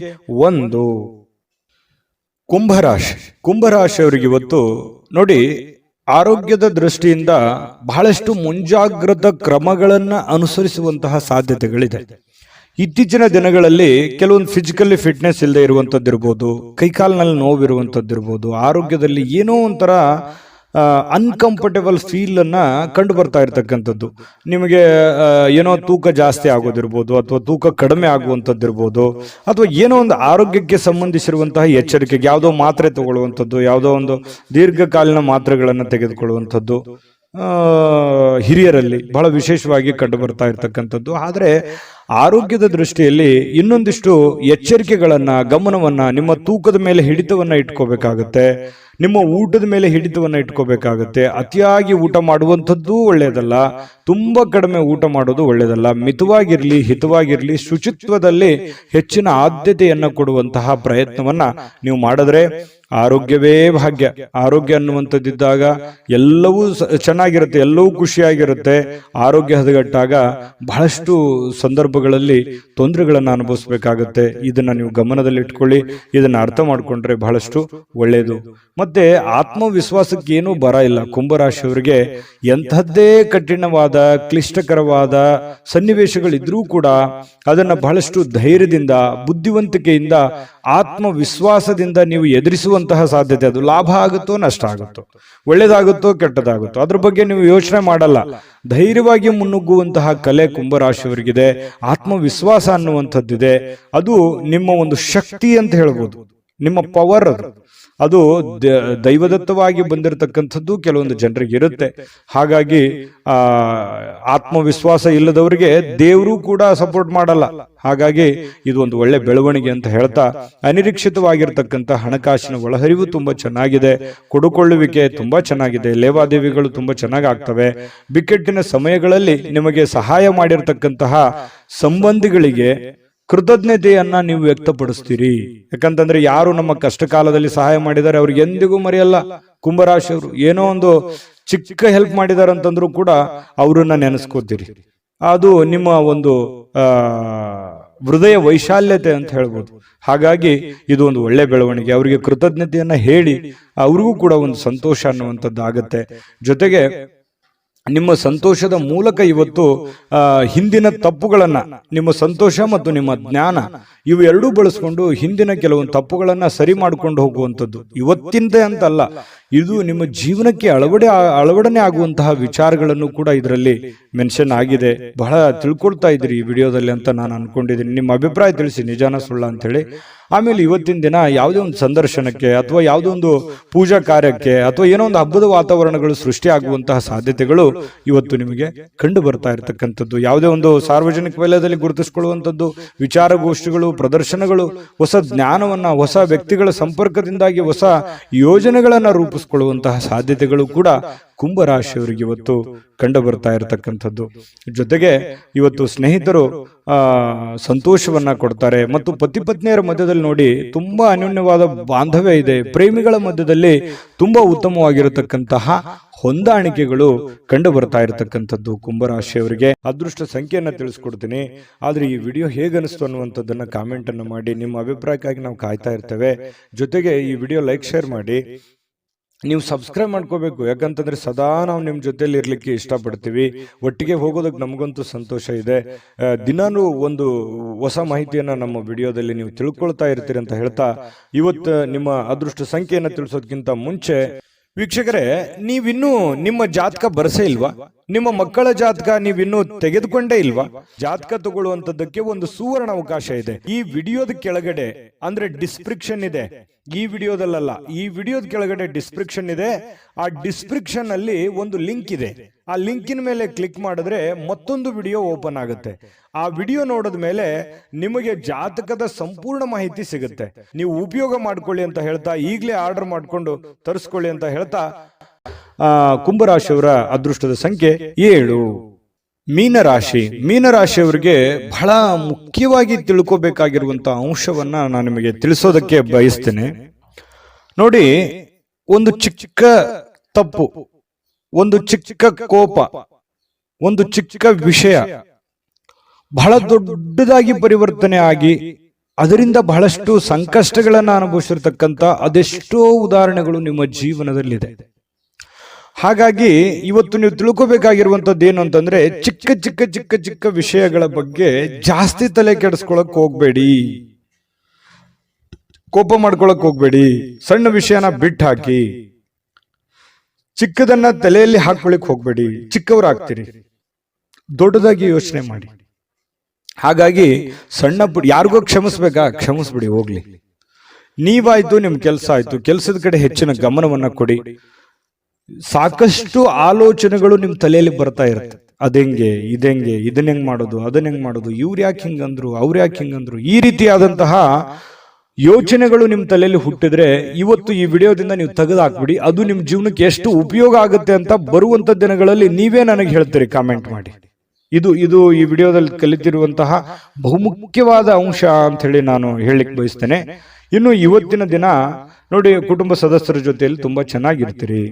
A: 1. ಕುಂಭರಾಶಿಯವರಿಗೆ ಇವತ್ತು ನೋಡಿ, ಆರೋಗ್ಯದ ದೃಷ್ಟಿಯಿಂದ ಬಹಳಷ್ಟು ಮುಂಜಾಗ್ರತಾ ಕ್ರಮಗಳನ್ನ ಅನುಸರಿಸುವಂತಹ ಸಾಧ್ಯತೆಗಳಿದೆ. ಇತ್ತೀಚಿನ ದಿನಗಳಲ್ಲಿ ಕೆಲವೊಂದು ಫಿಸಿಕಲಿ ಫಿಟ್ನೆಸ್ ಇಲ್ಲದೆ ಇರುವಂತದ್ದಿರ್ಬೋದು, ಕೈಕಾಲಿನಲ್ಲಿ ನೋವಿರುವಂತದ್ದಿರ್ಬೋದು, ಆರೋಗ್ಯದಲ್ಲಿ ಏನೋ ಒಂಥರ ಅನ್ಕಂಫರ್ಟೇಬಲ್ ಫೀಲ್ ಅನ್ನ ಕಂಡು ಬರ್ತಾ ಇರ್ತಕ್ಕಂಥದ್ದು. ನಿಮಗೆ ಏನೋ ತೂಕ ಜಾಸ್ತಿ ಆಗೋದಿರ್ಬೋದು, ಅಥವಾ ತೂಕ ಕಡಿಮೆ ಆಗುವಂಥದ್ದಿರ್ಬೋದು, ಅಥವಾ ಏನೋ ಒಂದು ಆರೋಗ್ಯಕ್ಕೆ ಸಂಬಂಧಿಸಿರುವಂತಹ ಎಚ್ಚರಿಕೆಗೆ ಯಾವುದೋ ಮಾತ್ರೆ ತಗೊಳ್ಳುವಂಥದ್ದು, ಯಾವುದೋ ಒಂದು ದೀರ್ಘಕಾಲೀನ ಮಾತ್ರೆಗಳನ್ನು ತೆಗೆದುಕೊಳ್ಳುವಂಥದ್ದು ಹಿರಿಯರಲ್ಲಿ ಬಹಳ ವಿಶೇಷವಾಗಿ ಕಂಡು ಬರ್ತಾ ಇರ್ತಕ್ಕಂಥದ್ದು. ಆದರೆ ಆರೋಗ್ಯದ ದೃಷ್ಟಿಯಲ್ಲಿ ಇನ್ನೊಂದಿಷ್ಟು ಎಚ್ಚರಿಕೆಗಳನ್ನ, ಗಮನವನ್ನ, ನಿಮ್ಮ ತೂಕದ ಮೇಲೆ ಹಿಡಿತವನ್ನ ಇಟ್ಕೋಬೇಕಾಗತ್ತೆ. ನಿಮ್ಮ ಊಟದ ಮೇಲೆ ಹಿಡಿತವನ್ನ ಇಟ್ಕೋಬೇಕಾಗತ್ತೆ. ಅತಿಯಾಗಿ ಊಟ ಮಾಡುವಂಥದ್ದು ಒಳ್ಳೆಯದಲ್ಲ, ತುಂಬಾ ಕಡಿಮೆ ಊಟ ಮಾಡೋದು ಒಳ್ಳೆಯದಲ್ಲ. ಮಿತವಾಗಿರ್ಲಿ, ಹಿತವಾಗಿರ್ಲಿ, ಶುಚಿತ್ವದಲ್ಲಿ ಹೆಚ್ಚಿನ ಆದ್ಯತೆಯನ್ನ ಕೊಡುವಂತಹ ಪ್ರಯತ್ನವನ್ನ ನೀವು ಮಾಡಿದ್ರೆ ಆರೋಗ್ಯವೇ ಭಾಗ್ಯ. ಆರೋಗ್ಯ ಅನ್ನುವಂಥದ್ದಿದ್ದಾಗ ಎಲ್ಲವೂ ಚೆನ್ನಾಗಿರುತ್ತೆ, ಎಲ್ಲವೂ ಖುಷಿಯಾಗಿರುತ್ತೆ. ಆರೋಗ್ಯ ಹದಗೆಟ್ಟಾಗ ಬಹಳಷ್ಟು ಸಂದರ್ಭಗಳಲ್ಲಿ ತೊಂದರೆಗಳನ್ನು ಅನುಭವಿಸಬೇಕಾಗತ್ತೆ. ಇದನ್ನ ನೀವು ಗಮನದಲ್ಲಿ ಇಟ್ಕೊಳ್ಳಿ. ಇದನ್ನ ಅರ್ಥ ಮಾಡ್ಕೊಂಡ್ರೆ ಬಹಳಷ್ಟು ಒಳ್ಳೆಯದು. ಮತ್ತೆ ಆತ್ಮವಿಶ್ವಾಸಕ್ಕೆ ಏನೂ ಬರ ಇಲ್ಲ. ಕುಂಭರಾಶಿಯವರಿಗೆ ಎಂಥದ್ದೇ ಕಠಿಣವಾದ, ಕ್ಲಿಷ್ಟಕರವಾದ ಸನ್ನಿವೇಶಗಳಿದ್ರೂ ಕೂಡ ಅದನ್ನ ಬಹಳಷ್ಟು ಧೈರ್ಯದಿಂದ, ಬುದ್ಧಿವಂತಿಕೆಯಿಂದ, ಆತ್ಮವಿಶ್ವಾಸದಿಂದ ನೀವು ಎದುರಿಸುವಂತಹ ಸಾಧ್ಯತೆ. ಅದು ಲಾಭ ಆಗುತ್ತೋ ನಷ್ಟ ಆಗುತ್ತೋ, ಒಳ್ಳೇದಾಗುತ್ತೋ ಕೆಟ್ಟದಾಗುತ್ತೋ, ಅದ್ರ ಬಗ್ಗೆ ನೀವು ಯೋಚನೆ ಮಾಡಲ್ಲ. ಧೈರ್ಯವಾಗಿ ಮುನ್ನುಗ್ಗುವಂತಹ ಕಲೆ ಕುಂಭರಾಶಿಯವರಿಗಿದೆ. ಆತ್ಮವಿಶ್ವಾಸ ಅನ್ನುವಂಥದ್ದಿದೆ. ಅದು ನಿಮ್ಮ ಒಂದು ಶಕ್ತಿ ಅಂತ ಹೇಳ್ಬೋದು, ನಿಮ್ಮ ಪವರ್ ಅದು. ಅದು ದೈವದತ್ತವಾಗಿ ಬಂದಿರತಕ್ಕಂಥದ್ದು ಕೆಲವೊಂದು ಜನರಿಗೆ ಇರುತ್ತೆ. ಹಾಗಾಗಿ ಆತ್ಮವಿಶ್ವಾಸ ಇಲ್ಲದವರಿಗೆ ದೇವರು ಕೂಡ ಸಪೋರ್ಟ್ ಮಾಡಲ್ಲ. ಹಾಗಾಗಿ ಇದು ಒಂದು ಒಳ್ಳೆ ಬೆಳವಣಿಗೆ ಅಂತ ಹೇಳ್ತಾ, ಅನಿರೀಕ್ಷಿತವಾಗಿರ್ತಕ್ಕಂಥ ಹಣಕಾಸಿನ ಒಳಹರಿವು ತುಂಬಾ ಚೆನ್ನಾಗಿದೆ, ಕೊಡುಕೊಳ್ಳುವಿಕೆ ತುಂಬಾ ಚೆನ್ನಾಗಿದೆ, ಲೇವಾದೇವಿಗಳು ತುಂಬಾ ಚೆನ್ನಾಗಿ ಆಗ್ತವೆ. ಬಿಕ್ಕಟ್ಟಿನ ಸಮಯಗಳಲ್ಲಿ ನಿಮಗೆ ಸಹಾಯ ಮಾಡಿರ್ತಕ್ಕಂತಹ ಸಂಬಂಧಿಗಳಿಗೆ ಕೃತಜ್ಞತೆಯನ್ನ ನೀವು ವ್ಯಕ್ತಪಡಿಸ್ತೀರಿ. ಯಾಕಂತಂದ್ರೆ ಯಾರು ನಮ್ಮ ಕಷ್ಟ ಕಾಲದಲ್ಲಿ ಸಹಾಯ ಮಾಡಿದ್ದಾರೆ ಅವ್ರಿಗೆ ಎಂದಿಗೂ ಮರೆಯಲ್ಲ. ಕುಂಭರಾಶಿಯವರು ಏನೋ ಒಂದು ಚಿಕ್ಕ ಹೆಲ್ಪ್ ಮಾಡಿದಾರೆ ಅಂತಂದ್ರೂ ಕೂಡ ಅವರನ್ನ ನೆನೆಸ್ಕೋತೀರಿ. ಅದು ನಿಮ್ಮ ಒಂದು ಹೃದಯ ವೈಶಾಲ್ಯತೆ ಅಂತ ಹೇಳ್ಬೋದು. ಹಾಗಾಗಿ ಇದು ಒಂದು ಒಳ್ಳೆ ಬೆಳವಣಿಗೆ. ಅವರಿಗೆ ಕೃತಜ್ಞತೆಯನ್ನ ಹೇಳಿ ಅವ್ರಿಗೂ ಕೂಡ ಒಂದು ಸಂತೋಷ ಅನ್ನುವಂಥದ್ದು ಆಗತ್ತೆ. ಜೊತೆಗೆ ನಿಮ್ಮ ಸಂತೋಷದ ಮೂಲಕ ಇವತ್ತು ಹಿಂದಿನ ತಪ್ಪುಗಳನ್ನ, ನಿಮ್ಮ ಸಂತೋಷ ಮತ್ತು ನಿಮ್ಮ ಜ್ಞಾನ ಇವು ಎರಡೂ ಬಳಸ್ಕೊಂಡು ಹಿಂದಿನ ಕೆಲವೊಂದು ತಪ್ಪುಗಳನ್ನ ಸರಿ ಮಾಡ್ಕೊಂಡು ಹೋಗುವಂಥದ್ದು. ಇವತ್ತಿಂದ ಅಂತಲ್ಲ, ಇದು ನಿಮ್ಮ ಜೀವನಕ್ಕೆ ಅಳವಡನೆ ಆಗುವಂತಹ ವಿಚಾರಗಳನ್ನು ಕೂಡ ಇದರಲ್ಲಿ ಮೆನ್ಷನ್ ಆಗಿದೆ. ಬಹಳ ತಿಳ್ಕೊಳ್ತಾ ಇದ್ರಿ ಈ ವಿಡಿಯೋದಲ್ಲಿ ಅಂತ ನಾನು ಅನ್ಕೊಂಡಿದ್ದೀನಿ. ನಿಮ್ಮ ಅಭಿಪ್ರಾಯ ತಿಳಿಸಿ, ನಿಜಾನ ಸುಳ್ಳ ಅಂತ ಹೇಳಿ. ಆಮೇಲೆ ಇವತ್ತಿನ ದಿನ ಯಾವುದೇ ಒಂದು ಸಂದರ್ಶನಕ್ಕೆ ಅಥವಾ ಯಾವುದೋ ಒಂದು ಪೂಜಾ ಕಾರ್ಯಕ್ಕೆ ಅಥವಾ ಏನೋ ಒಂದು ಹಬ್ಬದ ವಾತಾವರಣಗಳು ಸೃಷ್ಟಿ ಆಗುವಂತಹ ಸಾಧ್ಯತೆಗಳು ಇವತ್ತು ನಿಮಗೆ ಕಂಡು ಬರ್ತಾ ಇರತಕ್ಕಂಥದ್ದು. ಯಾವುದೇ ಒಂದು ಸಾರ್ವಜನಿಕ ವಲಯದಲ್ಲಿ ಗುರುತಿಸಿಕೊಳ್ಳುವಂಥದ್ದು, ವಿಚಾರಗೋಷ್ಠಿಗಳು, ಪ್ರದರ್ಶನಗಳು, ಹೊಸ ಜ್ಞಾನವನ್ನ, ಹೊಸ ವ್ಯಕ್ತಿಗಳ ಸಂಪರ್ಕದಿಂದಾಗಿ ಹೊಸ ಯೋಜನೆಗಳನ್ನ ರೂಪಿಸಿಕೊಳ್ಳುವಂತಹ ಸಾಧ್ಯತೆಗಳು ಕೂಡ ಕುಂಭರಾಶಿಯವರಿಗೆ ಇವತ್ತು ಕಂಡು ಬರ್ತಾ ಇರತಕ್ಕಂಥದ್ದು. ಜೊತೆಗೆ ಇವತ್ತು ಸ್ನೇಹಿತರು ಸಂತೋಷವನ್ನ ಕೊಡ್ತಾರೆ ಮತ್ತು ಪತಿ ಪತ್ನಿಯರ ಮಧ್ಯದಲ್ಲಿ ನೋಡಿ ತುಂಬಾ ಅನ್ಯೋನ್ಯವಾದ ಬಾಂಧವ್ಯ ಇದೆ. ಪ್ರೇಮಿಗಳ ಮಧ್ಯದಲ್ಲಿ ತುಂಬಾ ಉತ್ತಮವಾಗಿರತಕ್ಕಂತಹ ಹೊಂದಾಣಿಕೆಗಳು ಕಂಡು ಬರ್ತಾ ಇರತಕ್ಕಂಥದ್ದು ಕುಂಭರಾಶಿಯವರಿಗೆ. ಅದೃಷ್ಟ ಸಂಖ್ಯೆಯನ್ನ ತಿಳಿಸ್ಕೊಡ್ತೀನಿ. ಆದ್ರೆ ಈ ವಿಡಿಯೋ ಹೇಗನಿಸ್ತು ಅನ್ನುವಂಥದ್ದನ್ನ ಕಾಮೆಂಟ್ ಅನ್ನು ಮಾಡಿ. ನಿಮ್ಮ ಅಭಿಪ್ರಾಯಕ್ಕಾಗಿ ನಾವು ಕಾಯ್ತಾ ಇರ್ತೇವೆ. ಜೊತೆಗೆ ಈ ವಿಡಿಯೋ ಲೈಕ್, ಶೇರ್ ಮಾಡಿ. ನೀವು ಸಬ್ಸ್ಕ್ರೈಬ್ ಮಾಡ್ಕೋಬೇಕು. ಯಾಕಂತಂದ್ರೆ ಸದಾ ನಾವು ನಿಮ್ಮ ಜೊತೆಲಿ ಇರ್ಲಿಕ್ಕೆ ಇಷ್ಟಪಡ್ತೀವಿ. ಒಟ್ಟಿಗೆ ಹೋಗೋದಕ್ಕೆ ನಮಗಂತೂ ಸಂತೋಷ ಇದೆ. ದಿನಾನು ಒಂದು ಹೊಸ ಮಾಹಿತಿಯನ್ನ ನಮ್ಮ ವಿಡಿಯೋದಲ್ಲಿ ನೀವು ತಿಳ್ಕೊಳ್ತಾ ಇರ್ತೀರಿ ಅಂತ ಹೇಳ್ತಾ, ಇವತ್ತು ನಿಮ್ಮ ಅದೃಷ್ಟ ಸಂಖ್ಯೆಯನ್ನ ತಿಳಿಸೋದಕ್ಕಿಂತ ಮುಂಚೆ ವೀಕ್ಷಕರೇ, ನೀವಿನ್ನೂ ನಿಮ್ಮ ಜಾತಕ ಬರಸೇ ಇಲ್ವಾ? ನಿಮ್ಮ ಮಕ್ಕಳ ಜಾತಕ ನೀವಿನ್ನೂ ತೆಗೆದುಕೊಂಡೇ ಇಲ್ವಾ? ಜಾತಕ ತಗೊಳ್ಳುವಂತದ್ದಕ್ಕೆ ಒಂದು ಸುವರ್ಣ ಅವಕಾಶ ಇದೆ. ಈ ವಿಡಿಯೋದ ಕೆಳಗಡೆ ಅಂದ್ರೆ ಡಿಸ್ಕ್ರಿಪ್ಷನ್ ಇದೆ. ಈ ವಿಡಿಯೋದಲ್ಲ, ಈ ವಿಡಿಯೋದ ಕೆಳಗಡೆ ಡಿಸ್ಕ್ರಿಪ್ಷನ್ ಇದೆ. ಆ ಡಿಸ್ಕ್ರಿಪ್ಷನ್ ಅಲ್ಲಿ ಒಂದು ಲಿಂಕ್ ಇದೆ. ಆ ಲಿಂಕಿನ ಮೇಲೆ ಕ್ಲಿಕ್ ಮಾಡಿದ್ರೆ ಮತ್ತೊಂದು ವಿಡಿಯೋ ಓಪನ್ ಆಗುತ್ತೆ. ಆ ವಿಡಿಯೋ ನೋಡಿದ ಮೇಲೆ ನಿಮಗೆ ಜಾತಕದ ಸಂಪೂರ್ಣ ಮಾಹಿತಿ ಸಿಗುತ್ತೆ. ನೀವು ಉಪಯೋಗ ಮಾಡ್ಕೊಳ್ಳಿ ಅಂತ ಹೇಳ್ತಾ, ಈಗಲೇ ಆರ್ಡರ್ ಮಾಡ್ಕೊಂಡು ತರಿಸ್ಕೊಳ್ಳಿ ಅಂತ ಹೇಳ್ತಾ, ಕುಂಭರಾಶಿಯವರ ಅದೃಷ್ಟದ ಸಂಖ್ಯೆ 7. ಮೀನರಾಶಿ. ಮೀನರಾಶಿಯವರಿಗೆ ಬಹಳ ಮುಖ್ಯವಾಗಿ ತಿಳ್ಕೋಬೇಕಾಗಿರುವಂತಹ ಅಂಶವನ್ನ ನಾನು ನಿಮಗೆ ತಿಳಿಸೋದಕ್ಕೆ ಬಯಸ್ತೇನೆ. ನೋಡಿ, ಒಂದು ಚಿಕ್ಕ ತಪ್ಪು, ಒಂದು ಚಿಕ್ಕ ಕೋಪ, ಒಂದು ಚಿಕ್ಕ ವಿಷಯ ಬಹಳ ದೊಡ್ಡದಾಗಿ ಪರಿವರ್ತನೆ ಆಗಿ ಅದರಿಂದ ಬಹಳಷ್ಟು ಸಂಕಷ್ಟಗಳನ್ನು ಅನುಭವಿಸಿರ್ತಕ್ಕಂಥ ಅದೆಷ್ಟೋ ಉದಾಹರಣೆಗಳು ನಿಮ್ಮ ಜೀವನದಲ್ಲಿದೆ. ಹಾಗಾಗಿ ಇವತ್ತು ನೀವು ತಿಳ್ಕೋಬೇಕಾಗಿರುವಂತದ್ದು ಏನು ಅಂತಂದ್ರೆ, ಚಿಕ್ಕ ಚಿಕ್ಕ ಚಿಕ್ಕ ಚಿಕ್ಕ ವಿಷಯಗಳ ಬಗ್ಗೆ ಜಾಸ್ತಿ ತಲೆ ಕೆಡಿಸ್ಕೊಳಕ್ ಹೋಗ್ಬೇಡಿ, ಕೋಪ ಮಾಡ್ಕೊಳಕ್ ಹೋಗ್ಬೇಡಿ. ಸಣ್ಣ ವಿಷಯನ ಬಿಟ್ಟು ಹಾಕಿ, ಚಿಕ್ಕದನ್ನ ತಲೆಯಲ್ಲಿ ಹಾಕೊಳ್ಳಿಕ್ ಹೋಗ್ಬೇಡಿ. ಚಿಕ್ಕವರಾಗ್ತೀರಿ, ದೊಡ್ಡದಾಗಿ ಯೋಚನೆ ಮಾಡಿ. ಹಾಗಾಗಿ ಸಣ್ಣ ಪುಟ್ಟ ಯಾರಿಗೋ ಕ್ಷಮಿಸ್ಬೇಕಾ, ಕ್ಷಮಿಸ್ಬಿಡಿ, ಹೋಗ್ಲಿ. ನೀವಾಯ್ತು, ನಿಮ್ ಕೆಲಸ ಆಯ್ತು, ಕೆಲಸದ ಕಡೆ ಹೆಚ್ಚಿನ ಗಮನವನ್ನ ಕೊಡಿ. ಸಾಕಷ್ಟು ಆಲೋಚನೆಗಳು ನಿಮ್ ತಲೆಯಲ್ಲಿ ಬರ್ತಾ ಇರುತ್ತೆ. ಅದೆಂಗೆ, ಇದೆಂಗೆ, ಇದನ್ನ ಹೆಂಗ್ ಮಾಡೋದು, ಅದನ್ನ ಹೆಂಗ್ ಮಾಡೋದು, ಇವ್ರು ಯಾಕೆ ಹಿಂಗಂದ್ರು, ಅವ್ರು ಯಾಕೆ ಹಿಂಗಂದ್ರು, ಈ ರೀತಿಯಾದಂತಹ ಯೋಚನೆಗಳು ನಿಮ್ ತಲೆಯಲ್ಲಿ ಹುಟ್ಟಿದ್ರೆ ಇವತ್ತು ಈ ವಿಡಿಯೋದಿಂದ ನೀವು ತೆಗೆದು ಹಾಕ್ಬಿಡಿ. ಅದು ನಿಮ್ ಜೀವನಕ್ಕೆ ಎಷ್ಟು ಉಪಯೋಗ ಆಗುತ್ತೆ ಅಂತ ಬರುವಂತ ದಿನಗಳಲ್ಲಿ ನೀವೇ ನನಗೆ ಹೇಳ್ತೀರಿ, ಕಾಮೆಂಟ್ ಮಾಡಿ. ಇದು ಈ ವಿಡಿಯೋದಲ್ಲಿ ಕಲಿತಿರುವಂತಹ ಬಹುಮುಖ್ಯವಾದ ಅಂಶ ಅಂತ ಹೇಳಿ ನಾನು ಹೇಳಲಿಕ್ಕೆ ಬಯಸ್ತೇನೆ. ಇನ್ನು ಇವತ್ತಿನ ದಿನ ನೋಡಿ, ಕುಟುಂಬ ಸದಸ್ಯರ ಜೊತೆಯಲ್ಲಿ ತುಂಬಾ ಚೆನ್ನಾಗಿರ್ತೀರಿ.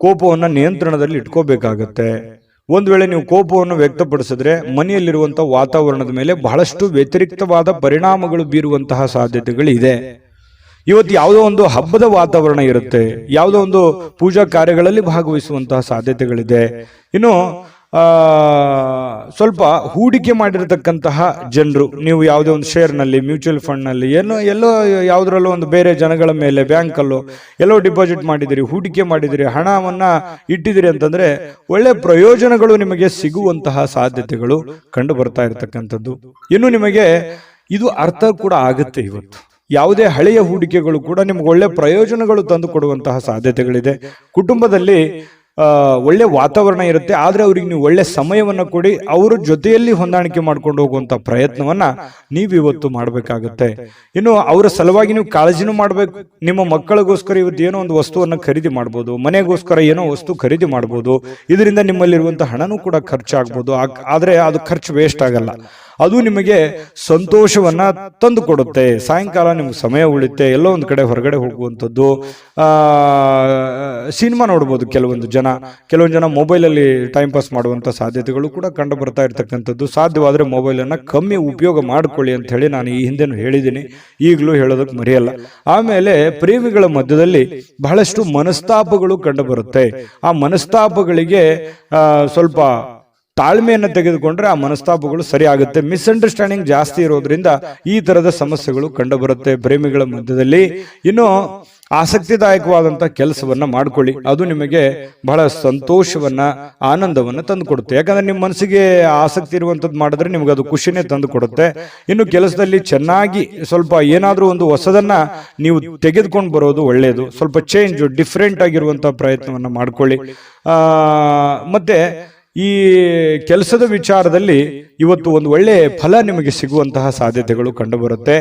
A: ಕೋಪವನ್ನ ನಿಯಂತ್ರಣದಲ್ಲಿ ಇಟ್ಕೋಬೇಕಾಗತ್ತೆ. ಒಂದ್ ವೇಳೆ ನೀವು ಕೋಪವನ್ನು ವ್ಯಕ್ತಪಡಿಸಿದ್ರೆ ಮನೆಯಲ್ಲಿರುವಂತಹ ವಾತಾವರಣದ ಮೇಲೆ ಬಹಳಷ್ಟು ವ್ಯತಿರಿಕ್ತವಾದ ಪರಿಣಾಮಗಳು ಬೀರುವಂತಹ ಸಾಧ್ಯತೆಗಳಿದೆ. ಇವತ್ತು ಯಾವುದೋ ಒಂದು ಹಬ್ಬದ ವಾತಾವರಣ ಇರುತ್ತೆ, ಯಾವುದೋ ಒಂದು ಪೂಜಾ ಕಾರ್ಯಗಳಲ್ಲಿ ಭಾಗವಹಿಸುವಂತಹ ಸಾಧ್ಯತೆಗಳಿದೆ. ಇನ್ನು ಸ್ವಲ್ಪ ಹೂಡಿಕೆ ಮಾಡಿರತಕ್ಕಂತಹ ಜನರು, ನೀವು ಯಾವುದೇ ಒಂದು ಶೇರ್ ನಲ್ಲಿ, ಮ್ಯೂಚುವಲ್ ಫಂಡ್ ನಲ್ಲಿ, ಎಲ್ಲೋ ಯಾವುದ್ರಲ್ಲೋ ಒಂದು ಬೇರೆ ಜನಗಳ ಮೇಲೆ, ಬ್ಯಾಂಕ್ ಅಲ್ಲೋ ಎಲ್ಲೋ ಡಿಪಾಸಿಟ್ ಮಾಡಿದಿರಿ, ಹೂಡಿಕೆ ಮಾಡಿದಿರಿ, ಹಣವನ್ನ ಇಟ್ಟಿದಿರಿ ಅಂತಂದ್ರೆ ಒಳ್ಳೆ ಪ್ರಯೋಜನಗಳು ನಿಮಗೆ ಸಿಗುವಂತಹ ಸಾಧ್ಯತೆಗಳು ಕಂಡು ಬರ್ತಾ ಇರತಕ್ಕಂಥದ್ದು. ಇನ್ನು ನಿಮಗೆ ಇದು ಅರ್ಥ ಕೂಡ ಆಗುತ್ತೆ. ಇವತ್ತು ಯಾವುದೇ ಹಳೆಯ ಹೂಡಿಕೆಗಳು ಕೂಡ ನಿಮ್ಗೆ ಒಳ್ಳೆ ಪ್ರಯೋಜನಗಳು ತಂದು ಕೊಡುವಂತಹ ಸಾಧ್ಯತೆಗಳಿದೆ. ಕುಟುಂಬದಲ್ಲಿ ಒಳ್ಳೆ ವಾತಾವರಣ ಇರುತ್ತೆ, ಆದ್ರೆ ಅವ್ರಿಗೆ ನೀವು ಒಳ್ಳೆ ಸಮಯವನ್ನ ಕೊಡಿ, ಅವರ ಜೊತೆಯಲ್ಲಿ ಹೊಂದಾಣಿಕೆ ಮಾಡ್ಕೊಂಡು ಹೋಗುವಂತ ಪ್ರಯತ್ನವನ್ನ ನೀವು ಇವತ್ತು ಮಾಡಬೇಕಾಗುತ್ತೆ. ಇನ್ನು ಅವರ ಸಲುವಾಗಿ ನೀವು ಕಾಳಜಿನೂ ಮಾಡ್ಬೇಕು. ನಿಮ್ಮ ಮಕ್ಕಳಿಗೋಸ್ಕರ ಇವತ್ತು ಏನೋ ಒಂದು ವಸ್ತುವನ್ನ ಖರೀದಿ ಮಾಡ್ಬೋದು, ಮನೆಗೋಸ್ಕರ ಏನೋ ವಸ್ತು ಖರೀದಿ ಮಾಡ್ಬೋದು. ಇದರಿಂದ ನಿಮ್ಮಲ್ಲಿರುವಂತಹ ಹಣನೂ ಕೂಡ ಖರ್ಚಾಗ್ಬೋದು. ಆದ್ರೆ ಅದು ಖರ್ಚು ವೇಸ್ಟ್ ಆಗಲ್ಲ, ಅದು ನಿಮಗೆ ಸಂತೋಷವನ್ನ ತಂದು ಕೊಡುತ್ತೆ. ಸಾಯಂಕಾಲ ನಿಮ್ಗೆ ಸಮಯ ಉಳಿತೆ, ಎಲ್ಲೋ ಒಂದು ಕಡೆ ಹೊರಗಡೆ ಹೋಗುವಂಥದ್ದು, ಸಿನಿಮಾ ನೋಡ್ಬೋದು. ಕೆಲವೊಂದು ಜನ ಮೊಬೈಲಲ್ಲಿ ಟೈಮ್ ಪಾಸ್ ಮಾಡುವಂಥ ಸಾಧ್ಯತೆಗಳು ಕೂಡ ಕಂಡು ಬರ್ತಾ ಇರ್ತಕ್ಕಂಥದ್ದು. ಸಾಧ್ಯವಾದರೆ ಮೊಬೈಲನ್ನು ಕಮ್ಮಿ ಉಪಯೋಗ ಮಾಡಿಕೊಳ್ಳಿ ಅಂತ ಹೇಳಿ ನಾನು ಈ ಹಿಂದೆನೂ ಹೇಳಿದ್ದೀನಿ, ಈಗಲೂ ಹೇಳೋದಕ್ಕೆ ಮರೆಯಲ್ಲ. ಆಮೇಲೆ ಪ್ರೇಮಿಗಳ ಮಧ್ಯದಲ್ಲಿ ಬಹಳಷ್ಟು ಮನಸ್ತಾಪಗಳು ಕಂಡು ಬರುತ್ತೆ. ಆ ಮನಸ್ತಾಪಗಳಿಗೆ ಸ್ವಲ್ಪ ತಾಳ್ಮೆಯನ್ನು ತೆಗೆದುಕೊಂಡ್ರೆ ಆ ಮನಸ್ತಾಪಗಳು ಸರಿ ಆಗುತ್ತೆ. ಮಿಸ್ಅಂಡರ್ಸ್ಟ್ಯಾಂಡಿಂಗ್ ಜಾಸ್ತಿ ಇರೋದ್ರಿಂದ ಈ ತರದ ಸಮಸ್ಯೆಗಳು ಕಂಡು ಬರುತ್ತೆ ಪ್ರೇಮಿಗಳ ಮಧ್ಯದಲ್ಲಿ. ಇನ್ನು ಆಸಕ್ತಿದಾಯಕವಾದಂತ ಕೆಲಸವನ್ನ ಮಾಡ್ಕೊಳ್ಳಿ, ಅದು ನಿಮಗೆ ಬಹಳ ಸಂತೋಷವನ್ನ ಆನಂದವನ್ನ ತಂದು ಕೊಡುತ್ತೆ. ಯಾಕಂದ್ರೆ ನಿಮ್ಮ ಮನಸ್ಸಿಗೆ ಆಸಕ್ತಿ ಇರುವಂತದ್ದು ಮಾಡಿದ್ರೆ ನಿಮ್ಗೆ ಅದು ಖುಷಿನೇ ತಂದು ಕೊಡುತ್ತೆ. ಇನ್ನು ಕೆಲಸದಲ್ಲಿ ಚೆನ್ನಾಗಿ ಸ್ವಲ್ಪ ಏನಾದ್ರೂ ಒಂದು ಹೊಸದನ್ನ ನೀವು ತೆಗೆದುಕೊಂಡು ಬರೋದು ಒಳ್ಳೆಯದು. ಸ್ವಲ್ಪ ಚೇಂಜ್, ಡಿಫ್ರೆಂಟ್ ಆಗಿರುವಂತಹ ಪ್ರಯತ್ನವನ್ನ ಮಾಡ್ಕೊಳ್ಳಿ. ಮತ್ತೆ ಈ ಕೆಲಸದ ವಿಚಾರದಲ್ಲಿ ಇವತ್ತು ಒಂದು ಒಳ್ಳೆ ಫಲ ನಿಮಗೆ ಸಿಗುವಂತಹ ಸಾಧ್ಯತೆಗಳು ಕಂಡುಬರುತ್ತೆ.